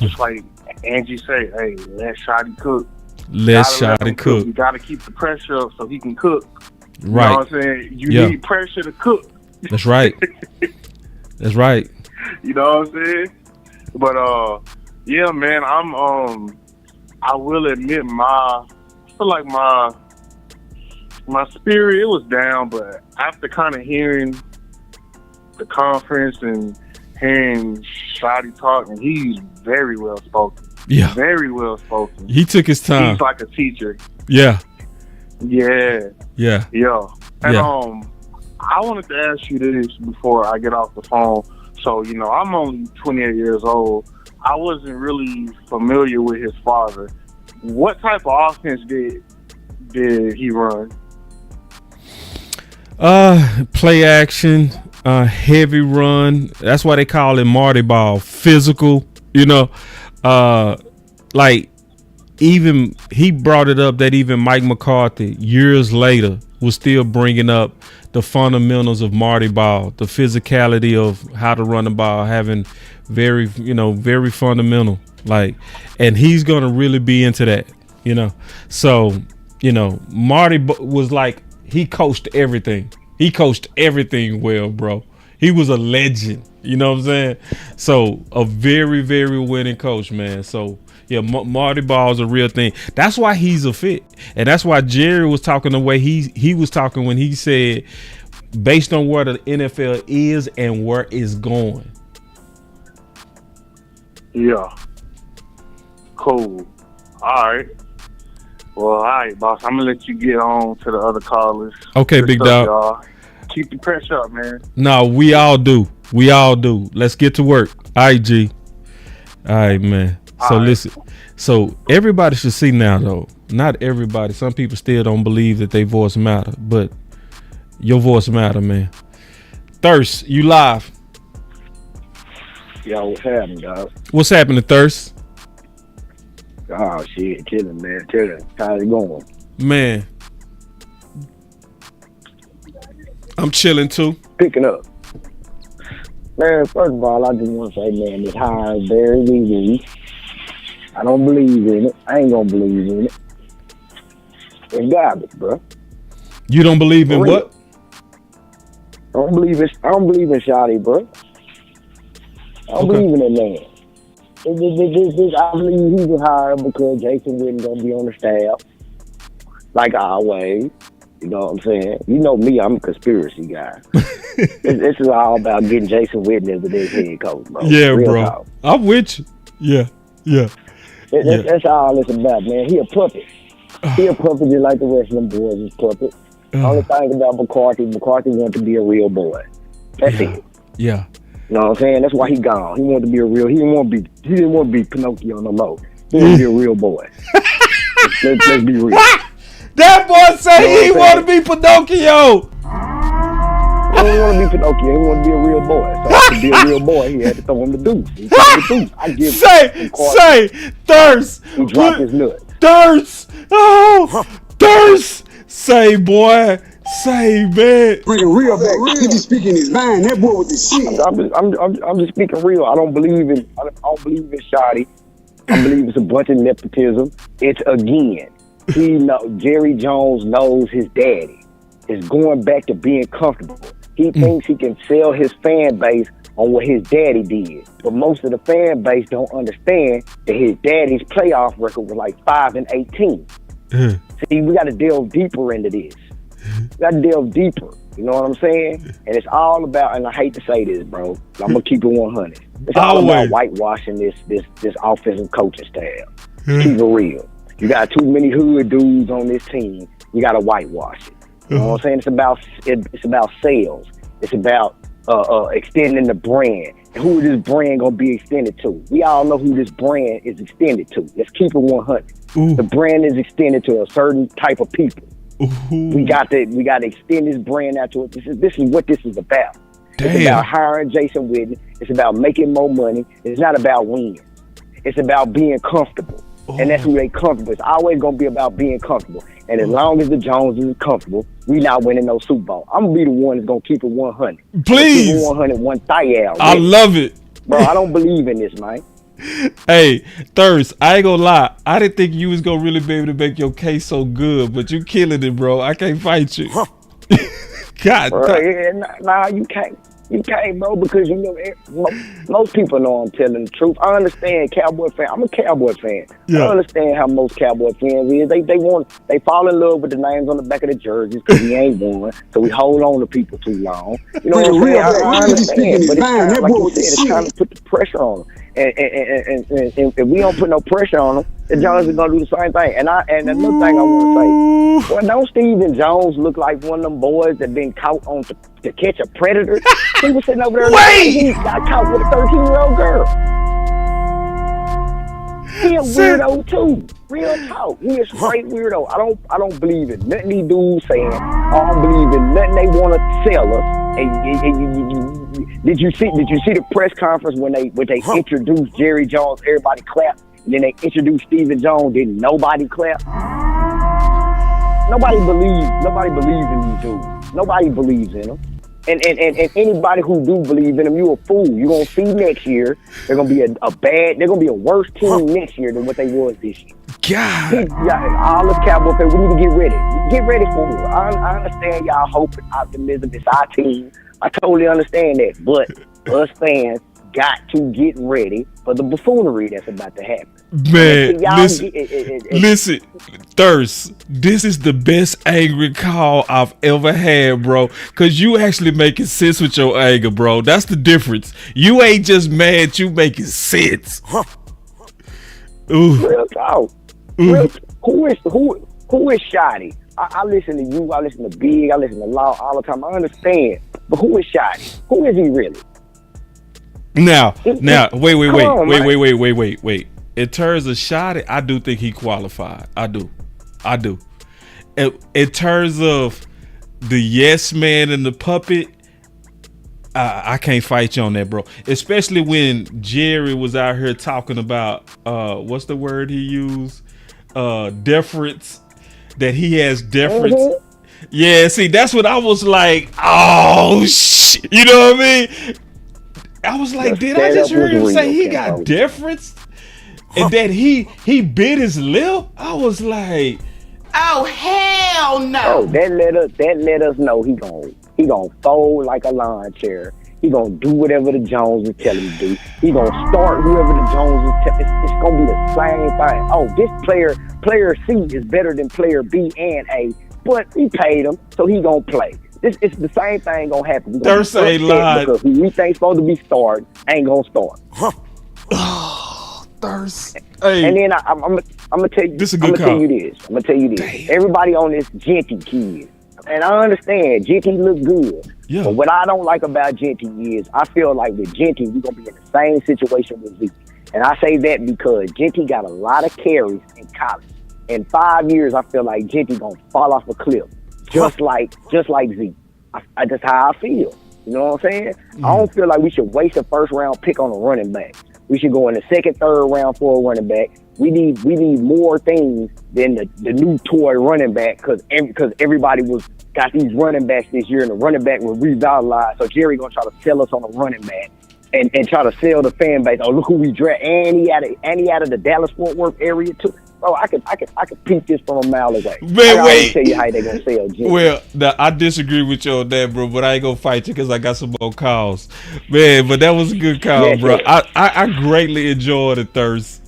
just like Angie say, hey, let Shotty cook. Let Gotta let Shotty him cook. You got to keep the pressure up so he can cook. You Right. know what I'm saying? You Yeah. need pressure to cook. That's right. That's right. You know what I'm saying? But yeah, man, I will admit I feel like my spirit, it was down, but after kind of hearing the conference and hearing Shotty talk, and he's very well spoken. Yeah. Very well spoken. He took his time. He's like a teacher. Yeah. Yeah. Yeah. Yeah. And Yeah. I wanted to ask you this before I get off the phone. So, you know, I'm only 28 years old. I wasn't really familiar with his father. What type of offense did he run? Play action, heavy run. That's why they call it Marty Ball. Physical, you know. Like even he brought it up that even Mike McCarthy years later was still bringing up the fundamentals of Marty Ball, the physicality of how to run the ball, having very fundamental. Like, and he's gonna really be into that, you know. So, you know, Marty was like, he coached everything. He coached everything well, bro. He was a legend. You know what I'm saying? So a very, very winning coach, man. So yeah, Marty Ball is a real thing. That's why he's a fit, and that's why Jerry was talking the way he was talking when he said, based on where the NFL is and where it's going. Yeah. Cool. All right. Well, all right, boss. I'm gonna let you get on to the other callers. Okay, big dog. Y'all. Keep the pressure up, man. No, we all do. We all do. Let's get to work. All right, G. All right, man. So listen. So everybody should see now, though. Not everybody. Some people still don't believe that their voice matter, but your voice matter, man. Thirst, you live. Yo, what's happening, dog? What's happening, Thirst? Oh, shit. Chilling, man. Chilling. How's it going? Man. I'm chilling, too. Picking up. Man, first of all, I just want to say, man, this hire is very easy. I don't believe in it. I ain't gonna believe in it. It's garbage, bro. You don't believe in what? I don't believe in Shotty, bro. I don't believe in that man. I believe he's a hire because Jason Witten gonna be on the staff, like always. You know what I'm saying? You know me, I'm a conspiracy guy. This is all about getting Jason Witten as the next head coach, bro. Yeah, Real bro. talk. I'm with you. Yeah. That's all it's about, man. He a puppet. He a puppet just like the rest of them boys is puppet. Only thing about McCarthy wanted to be a real boy. That's it. Yeah. You know what I'm saying? That's why he gone. He wanted to be a real. He didn't want to be Pinocchio no more. He wanted to be a real boy. let's be real. That boy say he want to be Pinocchio. He didn't want to be Pinocchio. He wanted to be a real boy. So to be a real boy, he had to throw him the deuce. He threw him the deuce. I give say, Thirst. He dropped his nut. Thirst. Oh, Thirst. Say, boy. Say, man. Bring it real back. He be speaking his mind. That boy with the shit. I'm just speaking real. I don't believe in Shotty. I believe it's a bunch of nepotism. It's again. Jerry Jones knows his daddy. It's going back to being comfortable. He thinks he can sell his fan base on what his daddy did. But most of the fan base don't understand that his daddy's playoff record was like 5-18. See, we got to delve deeper into this. We got to delve deeper. You know what I'm saying? And it's all about, and I hate to say this, bro, I'm going to keep it 100. It's all about whitewashing this offensive coaching staff. Keep it real. You got too many hood dudes on this team. You got to whitewash it. You know what I'm saying? It's about sales. It's about extending the brand. And who is this brand gonna be extended to? We all know who this brand is extended to. Let's keep it 100. The brand is extended to a certain type of people. We got to extend this brand out to it. This is what this is about. Damn. It's about hiring Jason Witten. It's about making more money. It's not about winning. It's about being comfortable. And that's who they comfortable. It's always going to be about being comfortable. And as long as the Joneses is comfortable, we not winning no Super Bowl. I'm going to be the one that's going to keep it 100. Please. Keep it 100, one thigh out. I love it. Bro, I don't believe in this, man. Hey, Thirst, I ain't gonna lie. I didn't think you was gonna really be able to make your case so good, but you killing it, bro. I can't fight you. God, bro, nah, you can't. You can't, bro, because you know most people know I'm telling the truth. I understand Cowboy fan. I'm a Cowboy fan. Yeah. I understand how most Cowboy fans is. They fall in love with the names on the back of the jerseys because we ain't won, so we hold on to people too long. You know what I'm saying? I understand, but it's time, like you said, it's time to put the pressure on them. And if we don't put no pressure on them, the Jones are gonna do the same thing. And another thing I want to say, well, don't Stephen Jones look like one of them boys that been caught on to catch a predator? He was sitting over there. He got caught with a 13-year-old girl. He a weirdo too. Real talk. He a straight weirdo. I don't believe in nothing these dudes saying. I don't believe in nothing they want to sell us. Did you see the press conference when they introduced Jerry Jones? Everybody clapped. And then they introduced Stephen Jones. Didn't nobody clap? Nobody believes in these dudes. Nobody believes in them. And anybody who do believe in them, you a fool. You're gonna see next year they're gonna be they're gonna be a worse team next year than what they was this year. God, all the Cowboy fans, we need to get ready. Get ready for it. I understand y'all hope and optimism. It's our team. I totally understand that, but us fans got to get ready for the buffoonery that's about to happen. Man, listen, Thirst, this is the best angry call I've ever had, bro. Cause you actually making sense with your anger, bro. That's the difference. You ain't just mad, you making sense. Ooh. Real talk. Who is Shotty? I listen to you, I listen to Big, I listen to Law all the time. I understand. But who is Shotty? Who is he really? Now, wait. In terms of Shotty, I do think he qualified. I do. In terms of the yes man and the puppet, I can't fight you on that, bro. Especially when Jerry was out here talking about what's the word he used? Deference. That he has deference. Mm-hmm. Yeah, see, that's what I was like. Oh shit, you know what I mean? I was like, did I just hear him say he got deference? And that he bit his lip? I was like, oh hell no! Oh, that let us know he gonna fold like a lawn chair. He gonna do whatever the Joneses tell him to do. He gonna start whoever the Joneses tell. It's gonna be the same thing. Oh, this player C is better than player B and A, but he paid him, so he gonna play. It's the same thing gonna happen. Thirst ain't lied. Because who we think supposed to be starting ain't gonna start. Thirst. Hey. And then I'm gonna tell you. This is a good call. I'm gonna tell you this. Damn. Everybody on this Genty kid, and I understand Genty look good. Yeah. But what I don't like about Genty is I feel like with Genty we're gonna be in the same situation with Zeke. And I say that because Genty got a lot of carries in college. In 5 years, I feel like Genty gonna fall off a cliff, just like Zeke. That's how I feel. You know what I'm saying? I don't feel like we should waste a first round pick on a running back. We should go in the second, third round for a running back. We need more things than the new toy running back because everybody got these running backs this year and the running back was revitalized. So Jerry gonna try to sell us on a running back and try to sell the fan base. Oh, look who we draft, and he out of the Dallas Fort Worth area too. Bro, I could peep this from a mile away. Man, wait. Tell you how they gonna sell Jimmy. Well, I disagree with you on that, bro. But I ain't gonna fight you because I got some more calls, man. But that was a good call, bro. Yeah. I greatly enjoyed it, Thirst.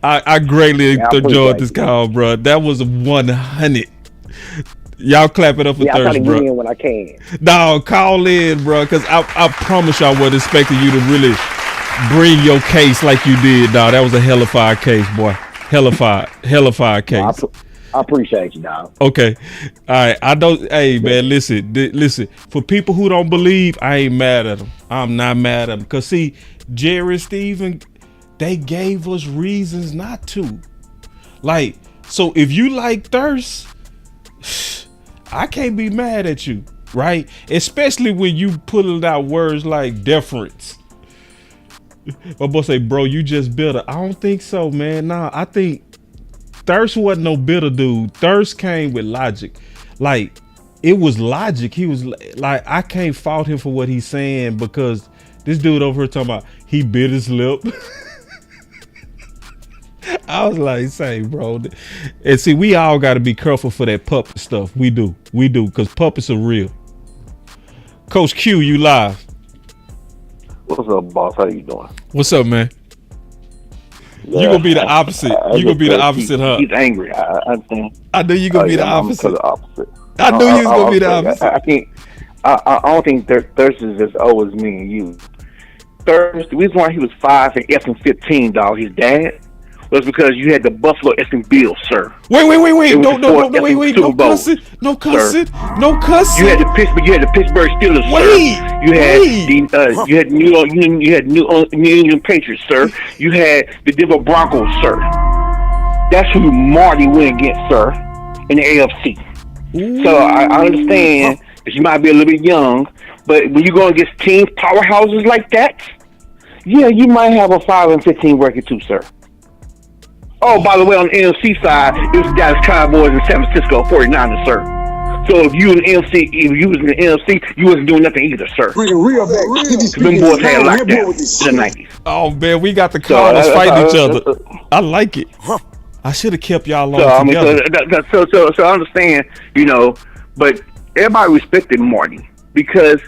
I greatly enjoyed this call, bro. That was 100. Y'all clap it up for Thirst, bro. I try to get in when I can. No, call in, bro, because I promise y'all wasn't expecting you to really bring your case like you did, dog. That was a hellified case, boy. Hellified case. Well, I appreciate you, dog. Okay. All right. I don't. Hey, man, listen. For people who don't believe, I ain't mad at them. I'm not mad at them. Because, see, Jerry and Steven, they gave us reasons not to. Like, so if you like Thirst, I can't be mad at you, right? Especially when you pulling out words like deference. My boy say, bro, you just bitter. I don't think so, man. Nah, I think Thirst wasn't no bitter dude. Thirst came with logic. Like, it was logic. He was like, I can't fault him for what he's saying because this dude over here talking about he bit his lip. I was like, say, bro. And see, we all got to be careful for that puppet stuff. We do. Because puppets are real. Coach Q, you live. What's up, boss? How you doing? What's up, man? Yeah, You gonna be the opposite. You gonna be the opposite, huh? He's angry. I understand. I knew you gonna be the opposite. The opposite. I knew you was gonna be the opposite. I can't. I don't think Thirst is as old as me and you. Thirst, the reason why he was 5 and effing 15, dog, his dad, was because you had the Buffalo effing Bills, sir. Wait. No, wait. Super Bowl, No cussing. You had the Pittsburgh Steelers, sir. You had New England Patriots, sir. You had the Denver Broncos, sir. That's who Marty went against, sir, in the AFC. So I understand that you might be a little bit young, but when you go against team powerhouses like that, yeah, you might have a 5 and 15 record too, sir. Oh, by the way, on the NFC side, it was the Dallas Cowboys and San Francisco 49ers, sir. So if you was in the NFC, you wasn't doing nothing either, sir. Bring real back. Them boys had lockdown in the 90s. Oh man, we got the Cardinals fighting each other. I like it. I should have kept y'all on together. So I understand, but everybody respected Marty because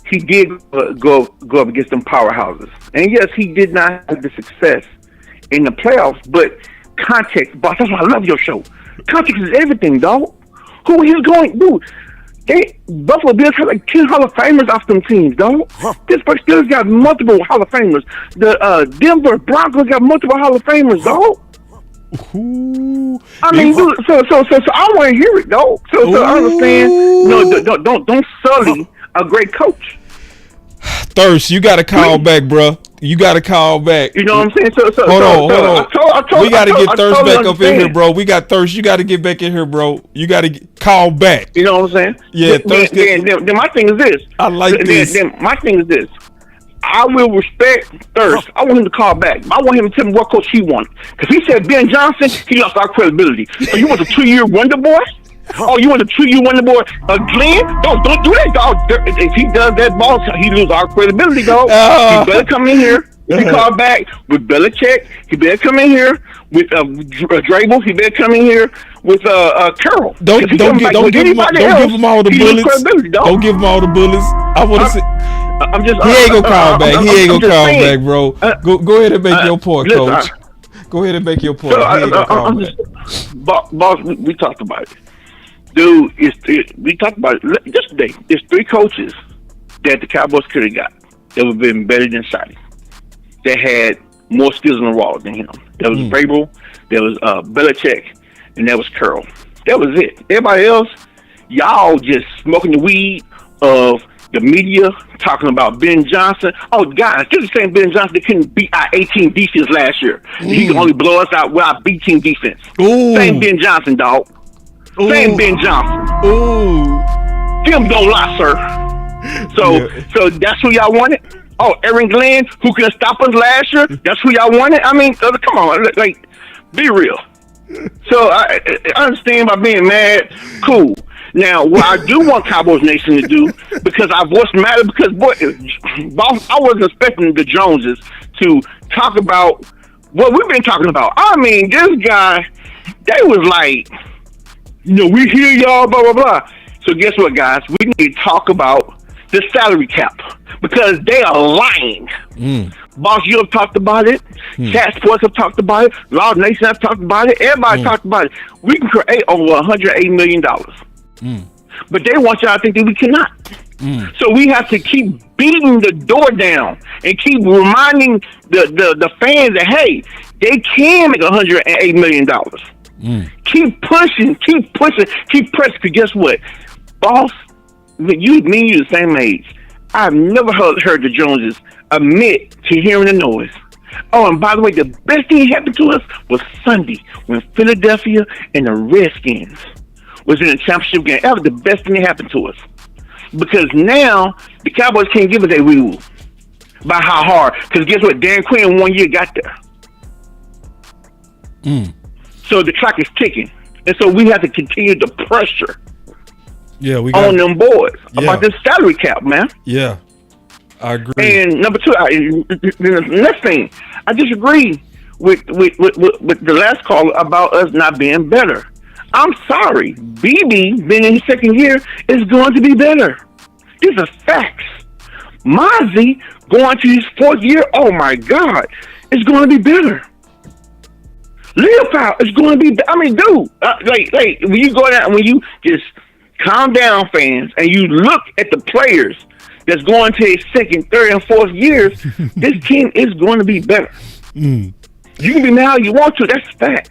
he did go up against them powerhouses, and yes, he did not have the success in the playoffs, but context, boss. That's why I love your show. Context is everything, dog. Who he's going, dude? Buffalo Bills have like 10 Hall of Famers off them teams, dog. Pittsburgh Steelers got multiple Hall of Famers. The Denver Broncos got multiple Hall of Famers, dog. I mean, dude, so I want to hear it, dog. So I understand. No, don't sully a great coach. Thirst, you got to call back, bro. You got to call back. You know what I'm saying? Hold on. We got to get Thirst back up in here, bro. We got Thirst. You got to get back in here, bro. You got to call back. You know what I'm saying? Yeah, Thirst. Then my thing is this. I like this. Then my thing is this. I will respect Thirst. I want him to call back. I want him to tell me what coach he wants. Because he said Ben Johnson, he lost our credibility. So you want a 2-year wonder boy? Oh, you want a 2-year wonder boy? Glenn? Don't do that, dog. If he does that, boss, he lose our credibility, dog. He better come in here. If he call back with Belichick, he better come in here with Drabble. He better come in here with Carroll. Don't give him all the bullets. Don't give him all the bullets. I want to see. He ain't gonna call back. He ain't gonna call back, bro. Go ahead and make your point, coach. Go ahead and make your point. He ain't gonna call back. Boss, we talked about it. Dude, we talked about it yesterday. There's 3 coaches that the Cowboys could have got that would have been better than Shotty. That had more skills in the raw than him. That was Vrabel, that was Belichick, and that was Carroll. That was it. Everybody else, y'all just smoking the weed of the media, talking about Ben Johnson. Oh, guys, this is the same Ben Johnson that couldn't beat our A-team defense last year. He could only blow us out with our B-team defense. Same Ben Johnson, dog. Same Ben Johnson. Film don't lie, sir. So that's who y'all wanted? Oh, Aaron Glenn, who couldn't stop us last year? That's who y'all wanted? I mean, come on, like, be real. So I understand by being mad, cool. Now, what I do want Cowboys Nation to do, because our voice matters, because, boy, I wasn't expecting the Joneses to talk about what we've been talking about. I mean, this guy, they was like, we hear y'all, blah, blah, blah. So guess what, guys? We need to talk about the salary cap, because they are lying. Boss, you have talked about it. Cat Sports have talked about it. Law Nation have talked about it. Everybody talked about it. We can create over $180 million. But they want y'all to think that we cannot. So we have to keep beating the door down and keep reminding the fans that, hey, they can make $108 million. Keep pushing, keep pressing. Because guess what? Boss, me and you the same age. I've never heard the Joneses admit to hearing the noise. Oh, and by the way, the best thing that happened to us was Sunday when Philadelphia and the Redskins was in the championship game. That was the best thing that happened to us. Because now the Cowboys can't give us a wee-woo about how hard. Because guess what? Dan Quinn 1 year got there. So the clock is ticking. And so we have to continue the pressure on them boys about this salary cap, man. Yeah, I agree. And number 2, the next thing, I disagree with the last caller about us not being better. I'm sorry. BB, being in his 2nd year, is going to be better. These are facts. Mozzie going to his 4th year, oh my God, it's going to be better. Leopold is going to be. I mean, dude, like when you go down, when you just calm down, fans, and you look at the players that's going to his 2nd, 3rd, and 4th years, this team is going to be better. You can be mad all you want to. That's facts.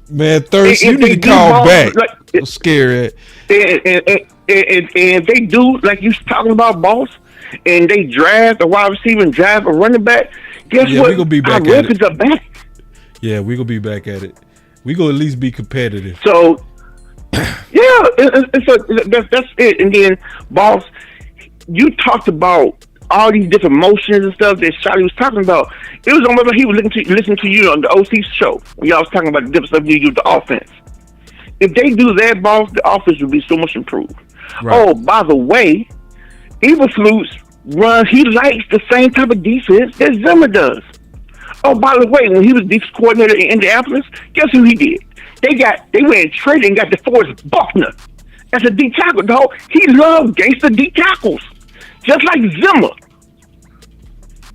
Man, Thirst, you need to call back. I'm scared. And if they do, like you talking about, boss, and they draft a wide receiver and draft a running back, guess what? We gonna be back Our at records are back. Yeah, we gonna be back at it. We gonna at least be competitive. So, yeah, so that's it. And then, boss, you talked about all these different motions and stuff that Shotty was talking about. It was almost like he was listening to you on the OC show when y'all was talking about the different stuff you do with the offense. If they do that, boss, the offense would be so much improved. Right. Oh, by the way, Eberflus runs. He likes the same type of defense that Zimmer does. Oh, by the way, when he was defense coordinator in Indianapolis, guess who he did? They went and traded and got DeForest Buckner as a D tackle. Dog, he loved gangster D tackles, just like Zimmer.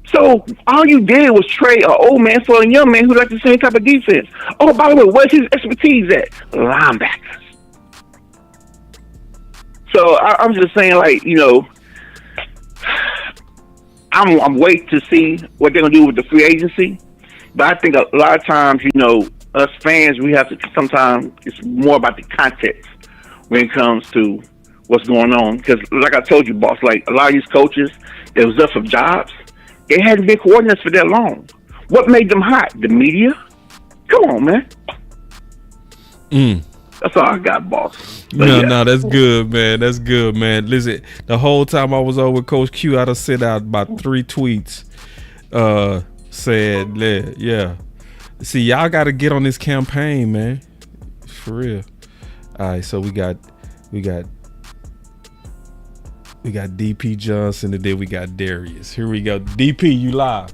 So all you did was trade an old man for a young man who liked the same type of defense. Oh, by the way, where's his expertise at? Linebackers. So I'm just saying, like, you know, I'm waiting to see what they're gonna do with the free agency. But I think a lot of times, you know, us fans, we have to sometimes it's more about the context when it comes to what's going on. Because like I told you, boss, like a lot of these coaches that was up for jobs, they hadn't been coordinators for that long. What made them hot? The media? Come on, man. That's all I got, boss. No, that's good, man. That's good, man. Listen, the whole time I was over with Coach Q, I'd have sent out about 3 tweets said, yeah. See, y'all got to get on this campaign, man. For real. All right, so we got DP Johnson, and then we got Darius. Here we go. DP, you live.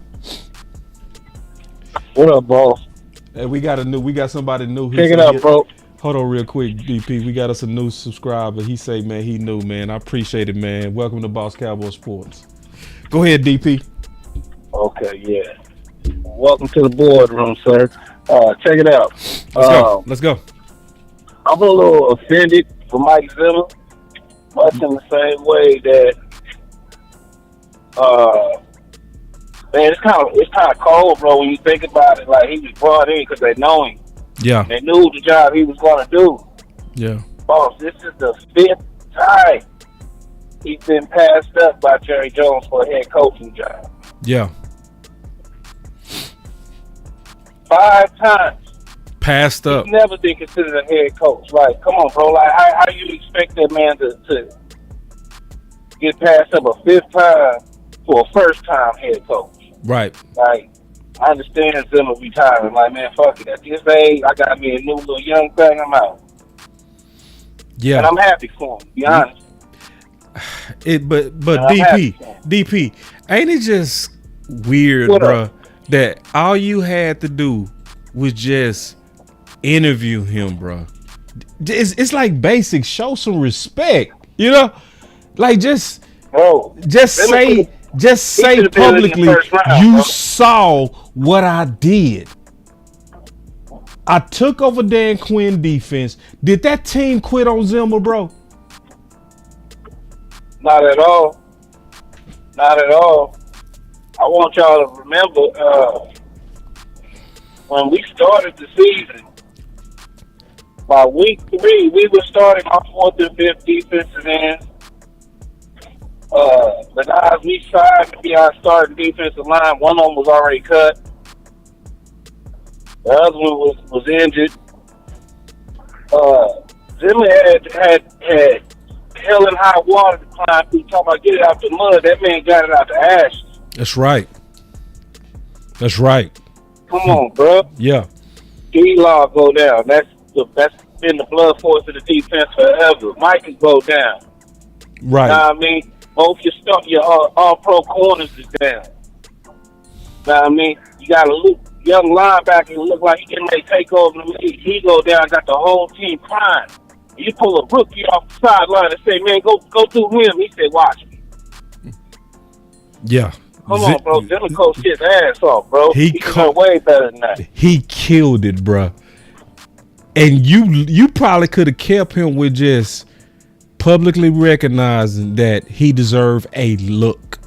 What up, boss? Hey, we got somebody new. Pick it up, bro. Hold on real quick, DP. We got us a new subscriber. He say, man, he new, man. I appreciate it, man. Welcome to Boss Cowboy Sports. Go ahead, DP. Okay, yeah. Welcome to the boardroom, sir. Check it out. Let's go. I'm a little offended for Mike Zimmer, much in the same way that, man, it's kind of cold, bro, when you think about it. Like, he was brought in because they know him. Yeah. They knew the job he was going to do. Yeah. Boss, this is the 5th time he's been passed up by Jerry Jones for a head coaching job. Yeah. 5 times. Passed up. He's never been considered a head coach. Like, come on, bro. Like, how do you expect that man to get passed up a 5th time for a first-time head coach? Right. Like, I understand Zimmer retiring. Like, man, fuck it. At this age, I got me a new little young thing. I'm out. Yeah. And I'm happy for him, to be honest. But DP, ain't it just weird, bro, that all you had to do was just interview him, bro? It's like basic. Show some respect, you know? Like just say publicly, you saw what I did. I took over Dan Quinn defense. Did that team quit on Zimmer, bro? Not at all. Not at all. I want y'all to remember when we started the season, by week 3, we were starting our 4th and 5th defensive ends. The guys we signed to be our starting defensive line, one of them was already cut. The other one was injured. Zimmer had hell and high water to climb through. Talking about get it out the mud. That man got it out the ash. That's right. That's right. Come on, bro. Yeah. D-Law go down. That's been the blood force of the defense forever. Mike can go down. Right. Know what I mean? Both your all-pro corners is down. Know what I mean? You got a young linebacker who look like he can take over the league. He go down, got the whole team crying. You pull a rookie off the sideline and say, man, go do him. He said, watch me. Yeah. Come on, bro. Dylan coached his ass off, bro. He done way better than that. He killed it, bro. And you probably could have kept him with just publicly recognizing that he deserved a look.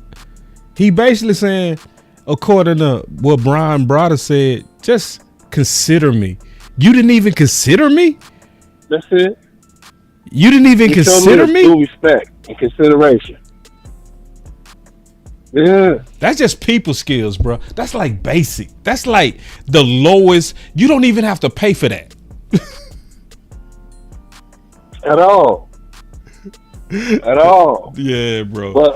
He basically saying, according to what Brian Broder said, just consider me. You didn't even consider me? That's it. You didn't even consider me? Due respect and consideration. Yeah. That's just people skills, bro. That's like basic. That's like the lowest. You don't even have to pay for that. At all. At all. Yeah, bro. But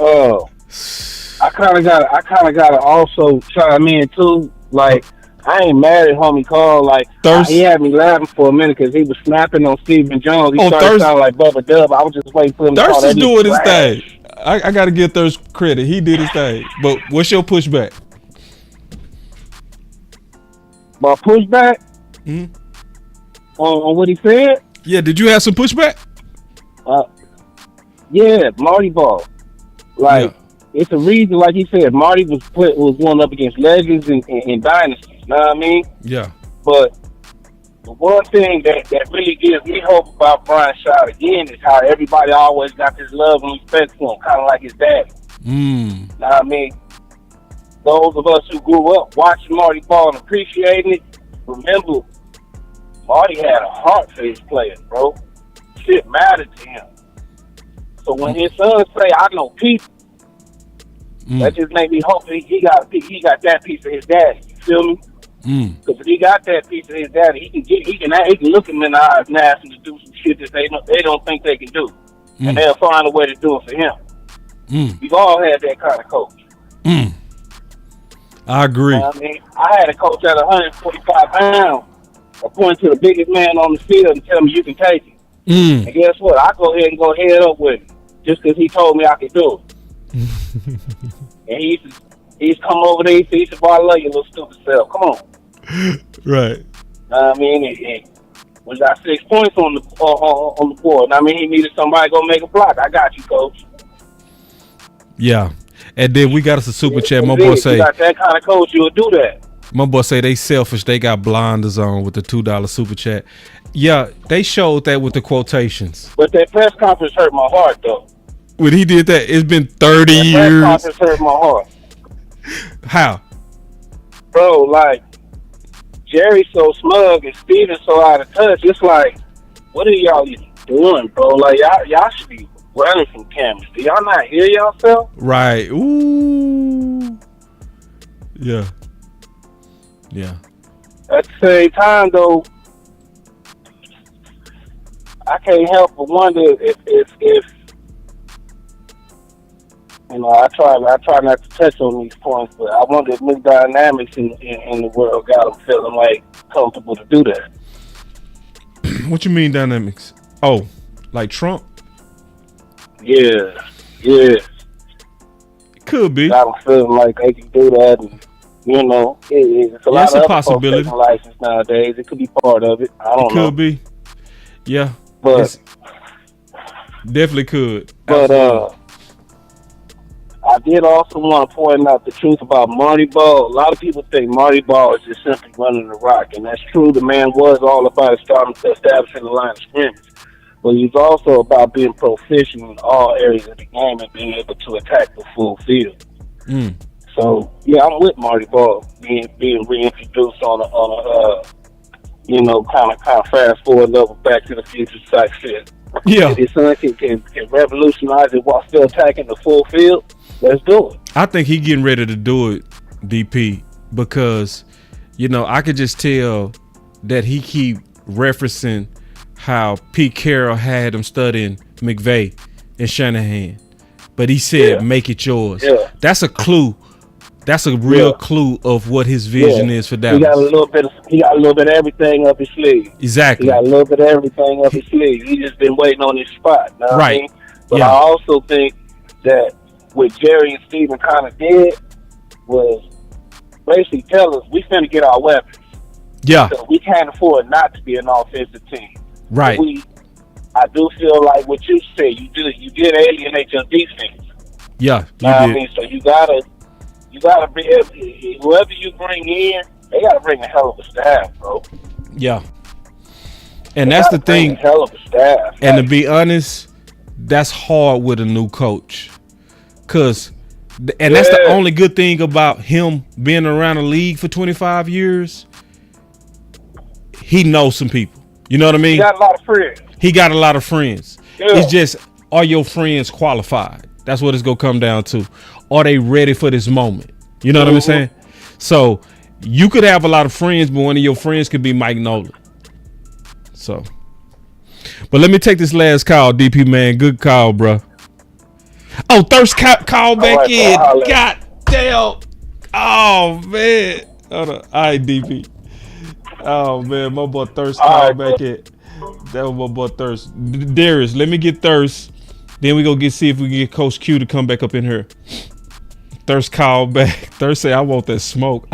I kinda gotta also chime in too. Like, I ain't mad at homie Carl. Like, he had me laughing for a minute because he was snapping on Stephen Jones. He started sounding like Bubba Dub. I was just waiting for him to call that. Thirst is doing his thing. I got to give Thirst credit. He did his thing. But what's your pushback? My pushback? On what he said? Yeah, did you have some pushback? Yeah, Marty Ball. Like, it's a reason, like he said, Marty was going up against legends and dynasties. You know what I mean? Yeah. But the one thing that really gives me hope about Brian Shaw again is how everybody always got this love and respect for him, kind of like his daddy. You know what I mean? Those of us who grew up watching Marty Ball and appreciating it, remember, Marty had a heart for his players, bro. Shit mattered to him. So when his son say, I know people, that just made me hope that he got that piece of his daddy. You feel me? Because if he got that piece of his daddy, he can look him in the eyes and ask him to do some shit that they don't think they can do, and they'll find a way to do it for him. We've all had that kind of coach. I agree. You know what I mean, I had a coach at 145 pounds, point to the biggest man on the field and tell me you can take it. And guess what? I go ahead and go head up with him just because he told me I could do it. And he's come over there. He said, "Boy, I love your little stupid self. Come on." Right. I mean, we got 6 points on the board. I mean, he needed somebody to go make a block. I got you, coach. Yeah. And then we got us a super chat. My boy say, you got that kind of coach, you'll do that. My boy say they selfish. They got blinders on with the $2 super chat. Yeah, they showed that with the quotations. But that press conference hurt my heart, though. When he did that, it's been 30 years. Press conference hurt my heart. How? Bro, like, Jerry's so smug and Steven's so out of touch. It's like, what are y'all even doing, bro? Like, y'all should be running from cameras. Do y'all not hear yourself? Right. Ooh. Yeah. Yeah. At the same time, though, I can't help but wonder if you know, I try not to touch on these points, but I wonder if new dynamics in the world got them feeling like comfortable to do that. What you mean dynamics? Oh, like Trump? Yeah. Could be. Got them feeling like they can do that, and you know, it's a lot of other possibility. Folks taking license nowadays. It could be part of it. I don't know. Could be. Yeah. But definitely could. But I did also want to point out the truth about Marty Ball. A lot of people think Marty Ball is just simply running the rock, and that's true. The man was all about establishing the line of scrimmage, but he's also about being proficient in all areas of the game and being able to attack the full field. So yeah, I'm with Marty Ball being reintroduced on a you know, kind of fast forward level, Back to the Future type shit. Yeah, if his son can revolutionize it while still attacking the full field, let's do it. I think he getting ready to do it, DP, because you know I could just tell that he keep referencing how Pete Carroll had him studying McVay and Shanahan, but he said make it yours. Yeah. That's a clue. That's a real clue of what his vision is for Dallas. He got a little bit of everything up his sleeve. Exactly. He got a little bit of everything up his sleeve. He just been waiting on his spot. You know what I mean? But I also think that what Jerry and Steven kind of did was basically tell us we finna get our weapons. Yeah. So we can't afford not to be an offensive team. Right. I do feel like what you said, you did alienate your defense. Yeah, I mean, so you gotta You gotta be whoever you bring in, they gotta bring a hell of a staff, bro. Yeah. And that's the thing. Hell of a staff. And to be honest, that's hard with a new coach. That's the only good thing about him being around the league for 25 years. He knows some people. You know what I mean? He got a lot of friends. He got a lot of friends. Yeah. It's just, are your friends qualified? That's what it's going to come down to. Are they ready for this moment? You know what I'm saying? So you could have a lot of friends, but one of your friends could be Mike Nolan. So, but let me take this last call, DP man. Good call, bro. Oh, Thirst call back in. God damn. Oh, man. Hold on. All right, DP. Oh, man. My boy Thirst call back in. That was my boy Thirst. Darius, let me get Thirst. Then we go see if we can get Coach Q to come back up in here. Thirst call back. Thirst say, I want that smoke.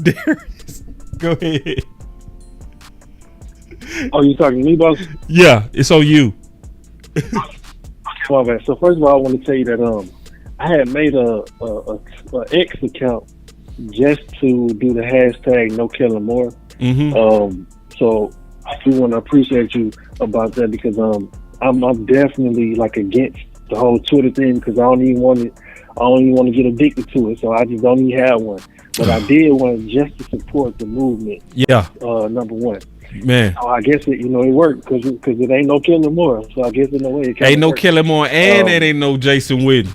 Darius, go ahead. Oh, you talking to me, boss? Yeah, it's on you. Well, man. So first of all, I want to tell you that I had made a X account just to do the hashtag No Killing More. Mm-hmm. So I do want to appreciate you about that because I'm definitely like against the whole Twitter thing because I don't even want to get addicted to it. So I just don't even have one. But I did want just to support the movement. Yeah. Number one. Man. So I guess it worked because it ain't no killing more. So I guess in a way it ain't no killing more, and it ain't no Jason Witten.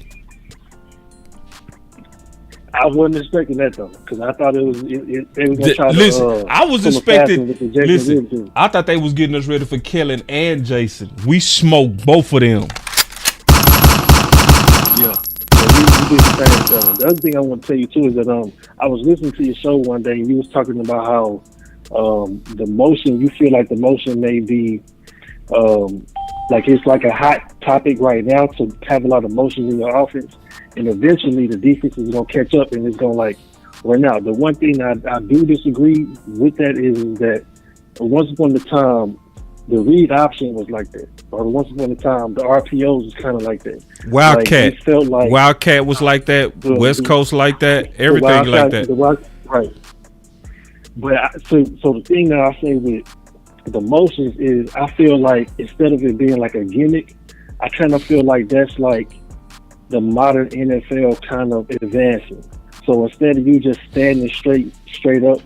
I wasn't expecting that though, because I thought they was gonna try listen, to. I was expecting. Listen, I thought they was getting us ready for Kellen and Jason. We smoked both of them. Yeah. We did the same. The other thing I want to tell you too is that I was listening to your show one day and you was talking about how the motion, you feel like the motion may be like it's like a hot topic right now to have a lot of motions in your offense, and eventually the defense is gonna catch up and it's gonna like run out. The one thing I do disagree with that is that once upon a time the read option was like that, or once upon a time the RPOs was kind of like that. Wildcat, like, it felt like Wildcat was like that. West Coast like that. Everything like that. Right. But so the thing that I say with the motions is I feel like instead of it being like a gimmick, I kind of feel like that's like the modern NFL kind of advancing. So instead of you just standing straight up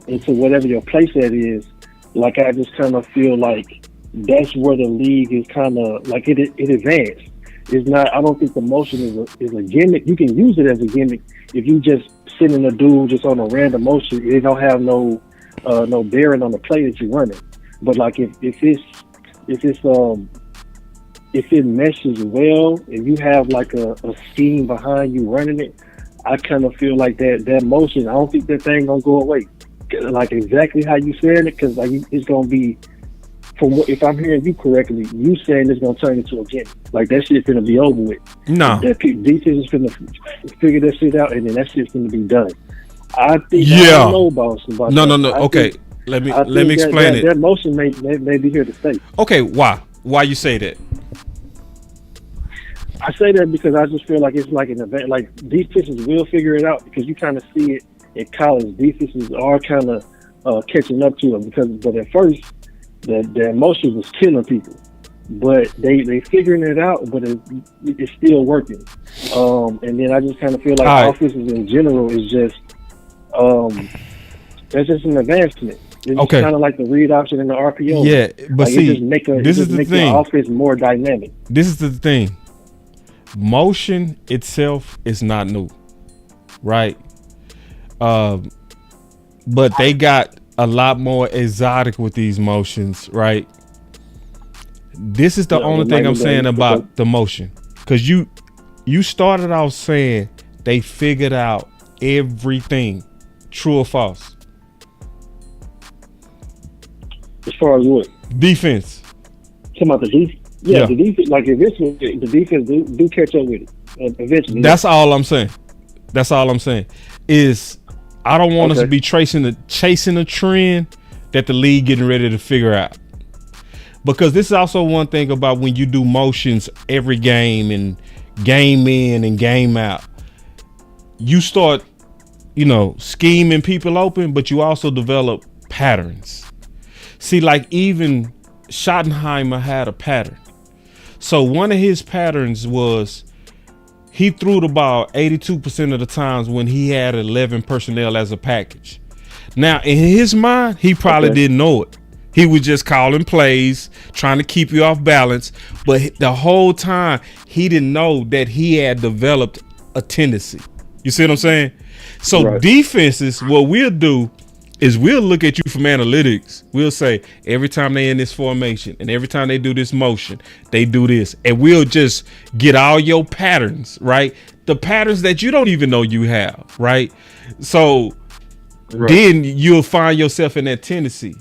into whatever your place at is, like I just kind of feel like that's where the league is kind of like it advanced. It's not. I don't think the motion is a gimmick. You can use it as a gimmick if you just sitting a dude just on a random motion. It don't have no bearing on the play that you're running. But like if it meshes well, if you have like a scheme behind you running it, I kind of feel like that motion. I don't think that thing gonna go away. Like exactly how you said it, because like it's gonna be. If I'm hearing you correctly, you saying it's gonna turn into a game. Like that shit's gonna be over with. No, that defense is gonna figure that shit out, and then that shit's gonna be done. I think. Yeah. I don't know about no. that. Okay, let me explain it. That motion may be here to stay. Okay, why? Why you say that? I say that because I just feel like it's like an event. Like defenses will figure it out because you kind of see it in college. Defenses are kind of catching up to it but at first. The emotion was killing people, but they figuring it out, but it's still working. And then I just kind of feel like offenses in general is just that's just an advancement. It's okay. Kind of like the read option and the RPO. Yeah, but like see, this is the thing. The offense more dynamic. This is the thing. Motion itself is not new, right? But they got a lot more exotic with these motions, right? This is the only thing I'm saying about the motion, because you started off saying they figured out everything. True or false? As far as what? Defense. Talking about the defense? Yeah, the defense. Like eventually, the defense do catch up with it eventually. That's all I'm saying. That's all I'm saying. Is I don't want us to be chasing a trend that the league getting ready to figure out. Because this is also one thing about when you do motions every game and game in and game out, you start, scheming people open, but you also develop patterns. See, like even Schottenheimer had a pattern. So one of his patterns was he threw the ball 82% of the times when he had 11 personnel as a package. Now, in his mind, he probably didn't know it. He was just calling plays, trying to keep you off balance. But the whole time, he didn't know that he had developed a tendency. You see what I'm saying? So defenses, what we'll do is we'll look at you from analytics. We'll say every time they in this formation and every time they do this motion, they do this. And we'll just get all your patterns, right? The patterns that you don't even know you have, right? So then you'll find yourself in that tendency.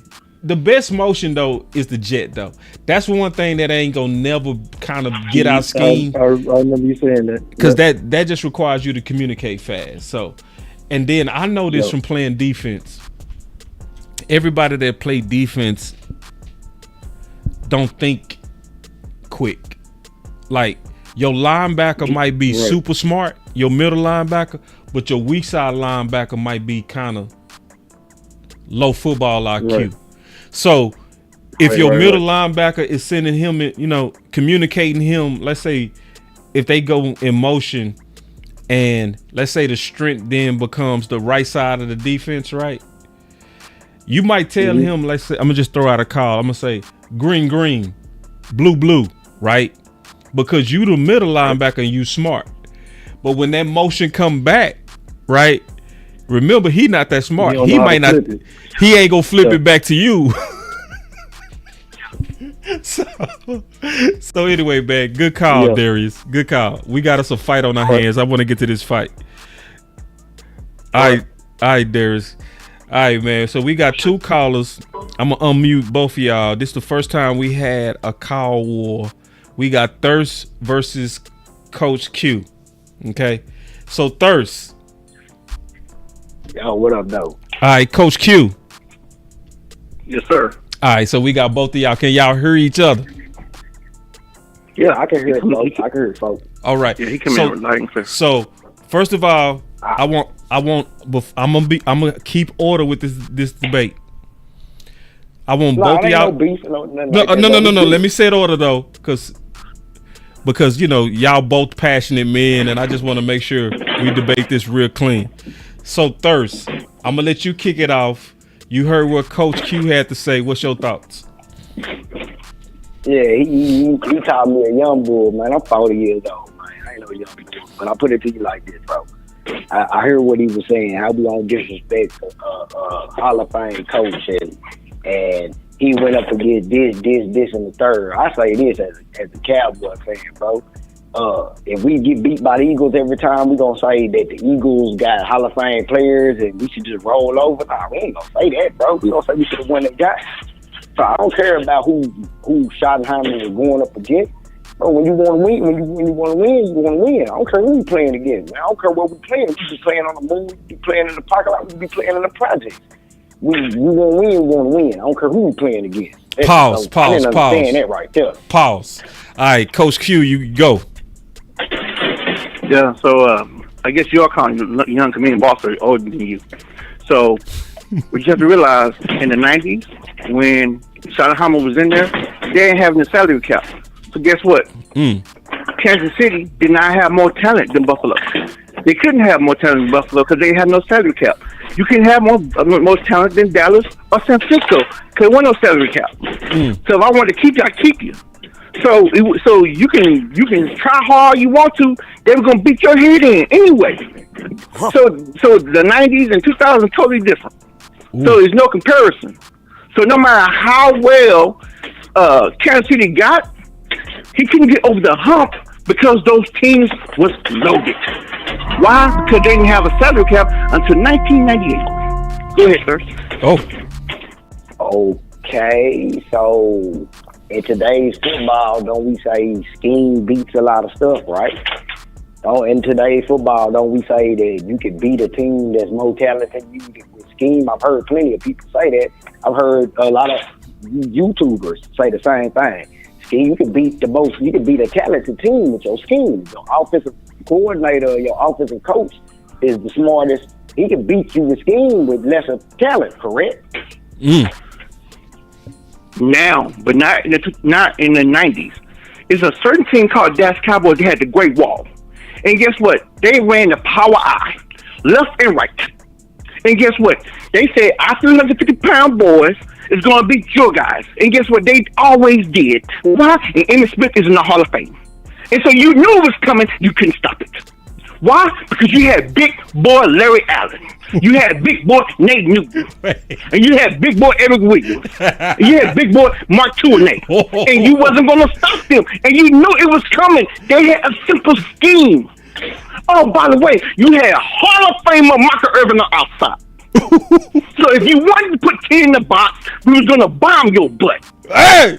The best motion, though, is the jet, though. That's one thing that ain't gonna never kind of get out scheme. I remember you saying that. Because that just requires you to communicate fast. So, and then I know this from playing defense. Everybody that play defense don't think quick. Like your linebacker might be super smart, your middle linebacker, but your weak side linebacker might be kind of low football IQ. So if your middle linebacker is sending him, communicating him, let's say if they go in motion and let's say the strength then becomes the right side of the defense, right? You might tell him, let's say, I'm gonna just throw out a call. I'm gonna say green, green, blue, blue, right? Because you the middle linebacker and you smart. But when that motion come back, right? Remember, he not that smart. He might not. He ain't gonna flip it back to you. So anyway, man, good call, Darius. Good call. We got us a fight on our hands. I want to get to this fight. All right, Darius. All right, man. So we got two callers. I'm gonna unmute both of y'all. This is the first time we had a call war. We got Thirst versus Coach Q. Okay. So Thirst. Yo, what up, though? All right, Coach Q. Yes, sir. All right, so we got both of y'all. Can y'all hear each other? Yeah, I can hear it, folks. I can hear it, folks. All right. Yeah, he come in light and clear. So first of all, I'm gonna keep order with this debate. I want both of y'all. No beef, no. Let me set order though, because y'all both passionate men, and I just want to make sure we debate this real clean. So Thirst, I'm gonna let you kick it off. You heard what Coach Q had to say. What's your thoughts? Yeah, he called me a young bull, man. I'm 40 years old, man. I ain't no young bull, but I put it to you like this, bro. I heard what he was saying. How we don't disrespect Hall of Fame coach, and he went up against this, and the third. I say this as a Cowboy fan, bro. If we get beat by the Eagles every time, we gonna say that the Eagles got Hall of Fame players and we should just roll over. Nah, we ain't gonna say that, bro. We gonna say we should have won that guy. So I don't care about who Schottenheimer is going up against. Bro, when you want to win, you want to win. I don't care who you playing against. Man. I don't care what we playing. We be playing on the moon, we be playing in the parking lot, we be playing in the projects. We want to win. I don't care who we playing against. Pause. I didn't understand that right there. Pause. All right, Coach Q, you go. Yeah, so I guess you're calling young comedian boss are older than you. So we just have to realize in the 90s when Schottenheimer was in there, they ain't having a salary cap. So guess what? Kansas City did not have more talent than Buffalo. They couldn't have more talent than Buffalo because they had no salary cap. You can have more talent than Dallas or San Francisco because there wasn't no salary cap. So if I want to keep you, I keep you. So you can try hard you want to. They were gonna beat your head in anyway. So the 90s and 2000s totally different. So there's no comparison. So no matter how well Kansas City got, he couldn't get over the hump because those teams was loaded. Why? Because they didn't have a salary cap until 1998. Go ahead, sir. Oh. Okay, so in today's football, don't we say scheme beats a lot of stuff, right? In today's football, don't we say that you can beat a team that's more talented than you with scheme? I've heard plenty of people say that. I've heard a lot of YouTubers say the same thing. scheme. You can beat a talented team with your scheme. Your offensive coordinator, your offensive coach is the smartest. He can beat you with scheme with lesser talent, correct? Now, but not in the 90s. It's a certain team called Dallas Cowboys that had the Great Wall. And guess what? They ran the power eye, left and right. And guess what? They said our 350-pound boys is going to beat your guys. And guess what? They always did. Why? And Emmitt Smith is in the Hall of Fame. And so you knew it was coming. You couldn't stop it. Why? Because you had big boy Larry Allen. You had big boy Nate Newton. And you had big boy Eric Williams. And you had big boy Mark Tuinei. And you wasn't going to stop them. And you knew it was coming. They had a simple scheme. Oh, by the way, you had Hall of Famer Michael Irvin on outside. So if you wanted to put 10 in the box, we was going to bomb your butt. Hey!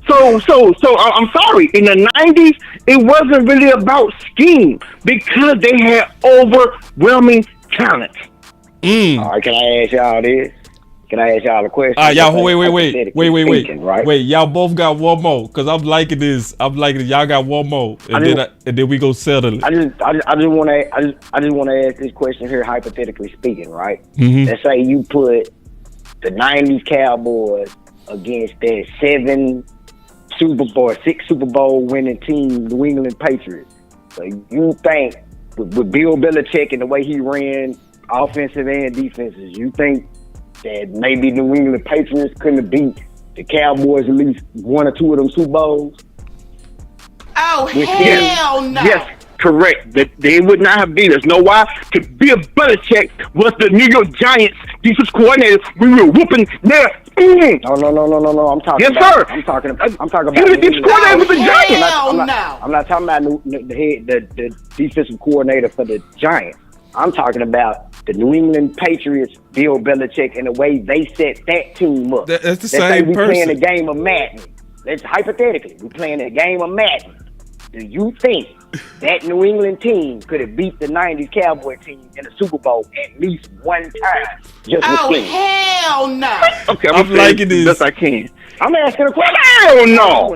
So I'm sorry. In the 90s, it wasn't really about scheme because they had overwhelming talent. All right, can I ask y'all this? Can I ask y'all a question? Y'all, wait. Y'all both got one more because I'm liking this. Y'all got one more, and then we go settle it. I just want to ask this question here, hypothetically speaking, right? Mm-hmm. Let's say you put the '90s Cowboys against that 6 Super Bowl winning team, New England Patriots. So you think with Bill Belichick and the way he ran offensive and defenses, you think that maybe New England Patriots couldn't have beat the Cowboys at least one or two of them Super Bowls? Oh, hell no. Yes, correct. They would not have beat us. Know why? Because Bill Belichick was the New York Giants defense coordinator. We were whooping their No. I'm talking about he the was the defensive coordinator for the Giants. I'm not talking about the defensive coordinator for the Giants. I'm talking about the New England Patriots, Bill Belichick, and the way they set that team up. That's the same person. We're playing a game of Madden. Let's hypothetically, we're playing a game of Madden. Do you think that New England team could have beat the 90s Cowboy team in the Super Bowl at least one time? Hell no. Okay, I'm liking this. Best I can. I'm asking a question. Hell no.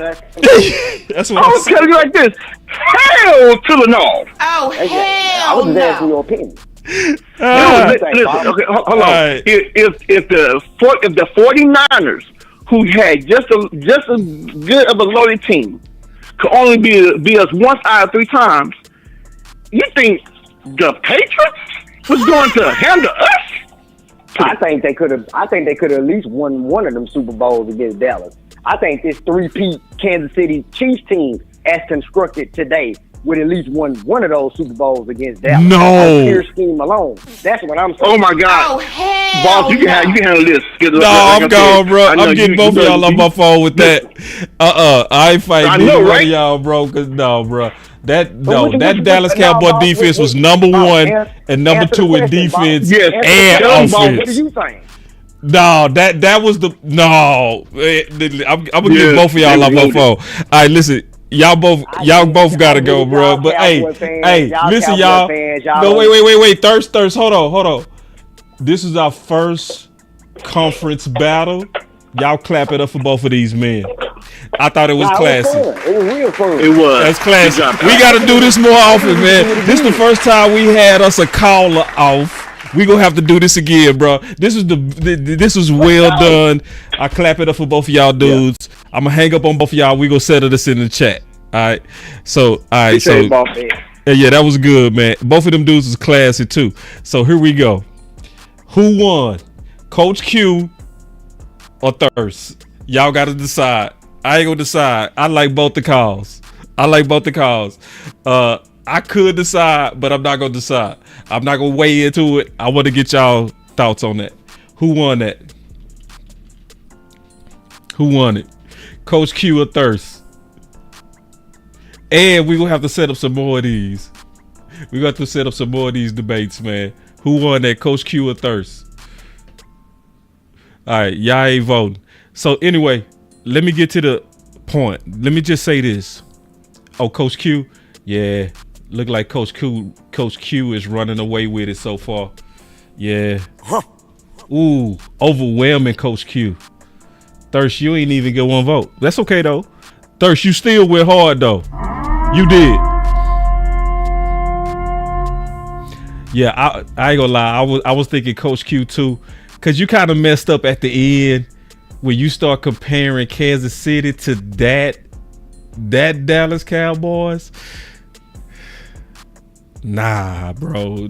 That's what I'm telling you like this. Hell to the no. Oh, I was just asking your opinion. Listen, okay, hold on. Right. If the 49ers, who had just as good of a loaded team, could only be us once out of 3 times, you think the Patriots was going to handle us? I think they could have at least won one of them Super Bowls against Dallas. I think this 3-peat Kansas City Chiefs team, as constructed today, would at least won one of those Super Bowls against Dallas. No. On pure scheme alone. That's what I'm saying. Oh my God. Oh, hell Boss, you can handle this. No, I'm gone, bro. I'm getting both of y'all on my phone with that. I ain't fighting either one of y'all, bro. Cause no, bro. That Dallas Cowboy defense was number 1 and number 2 in defense and offense. What do you think? No, that was the no. I'm gonna get both of y'all on my phone. All right, listen. Y'all both gotta go, bro. But hey, listen, y'all. No, wait. Thirst. Hold on. This is our first conference battle. Y'all clap it up for both of these men. I thought it was classy. It was real fun. It was. That's classy. We gotta do this more often, man. This is the first time we had us a caller off. We gonna have to do this again, bro. This was well done. I clap it up for both of y'all dudes. Yeah. I'm gonna hang up on both of y'all. We gonna settle this in the chat. All right. So yeah, that was good, man. Both of them dudes was classy too. So here we go. Who won, Coach Q or Thirst? Y'all gotta decide. I ain't gonna decide. I like both the calls. I could decide, but I'm not gonna decide. I'm not gonna weigh into it. I want to get y'all thoughts on that. Who won that? Who won it? Coach Q or Thirst? And we gonna have to set up some more of these. We got to set up some more of these debates, man. Who won that, Coach Q or Thirst? All right, y'all ain't voting. So anyway, let me get to the point. Let me just say this. Oh, Coach Q? Yeah. Look like Coach Q is running away with it so far. Yeah. Ooh, overwhelming Coach Q. Thirst, you ain't even get one vote. That's okay though. Thirst, you still went hard though. You did. Yeah, I ain't gonna lie. I was thinking Coach Q too, cause you kind of messed up at the end when you start comparing Kansas City to that Dallas Cowboys. Nah, bro.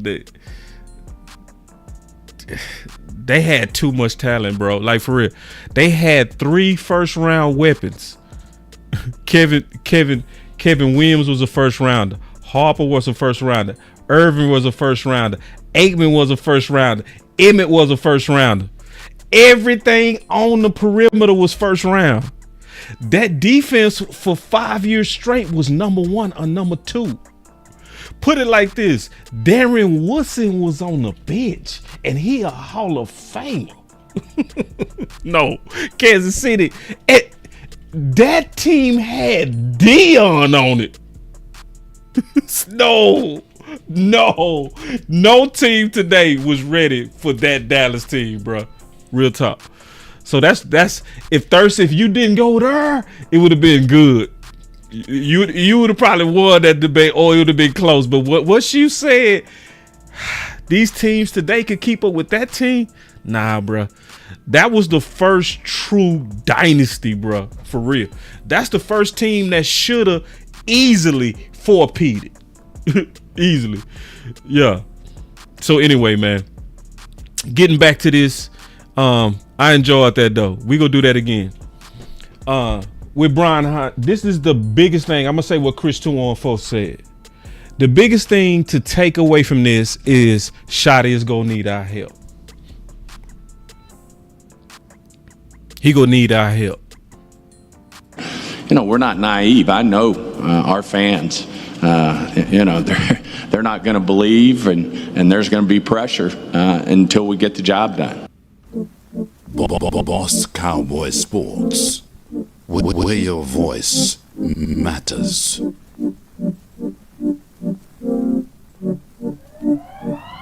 They had too much talent, bro. Like, for real. They had 3 first-round weapons. Kevin Williams was a first rounder. Harper was a first rounder. Irvin was a first rounder. Aikman was a first rounder. Emmett was a first rounder. Everything on the perimeter was first round. That defense for 5 years straight was number 1 or number 2. Put it like this: Darren Woodson was on the bench, and he a Hall of Famer. No, Kansas City. That team had Dion on it. No team today was ready for that Dallas team, bro. Real talk. So that's if you didn't go there, it would have been good. You would have probably won that debate, or it would have been close. But what you said, these teams today could keep up with that team? Nah, bro. That was the first true dynasty, bro. For real. That's the first team that should have easily four-peated. Easily. Yeah. So anyway, man. Getting back to this. I enjoyed that though. We gonna do that again. With Brian Hunt, this is the biggest thing. I'm gonna say what Chris 214 said. The biggest thing to take away from this is Shotty is gonna need our help. He gonna need our help. You know, we're not naive. I know our fans. You know, they're not going to believe, and there's going to be pressure until we get the job done. Boss Cowboy Sports, where your voice matters.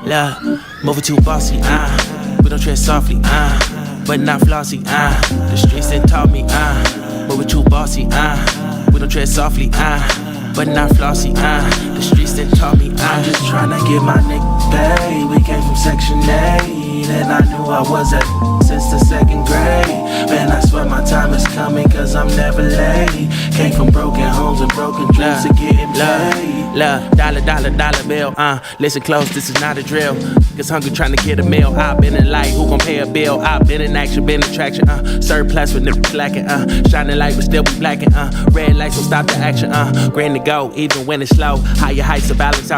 Look, moving too bossy, we don't tread softly, but not flossy, the streets that taught me, moving too bossy, we don't tread softly, but not flossy, the streets that taught me, I'm just trying to get my nigga paid. We came from Section 8, and I knew I was at since the 2nd grade. Man, I swear my time is coming, cause I'm never late. Came from broken homes and broken dreams to getting paid. Love, dollar bill, listen close, this is not a drill. Cause hungry trying to get a meal. I've been in light, who gon' pay a bill? I've been in action, been in traction, surplus with niggas lacking, shining light but still be blacking, red lights will stop the action, green to go, even when it's slow. Higher heights to balance out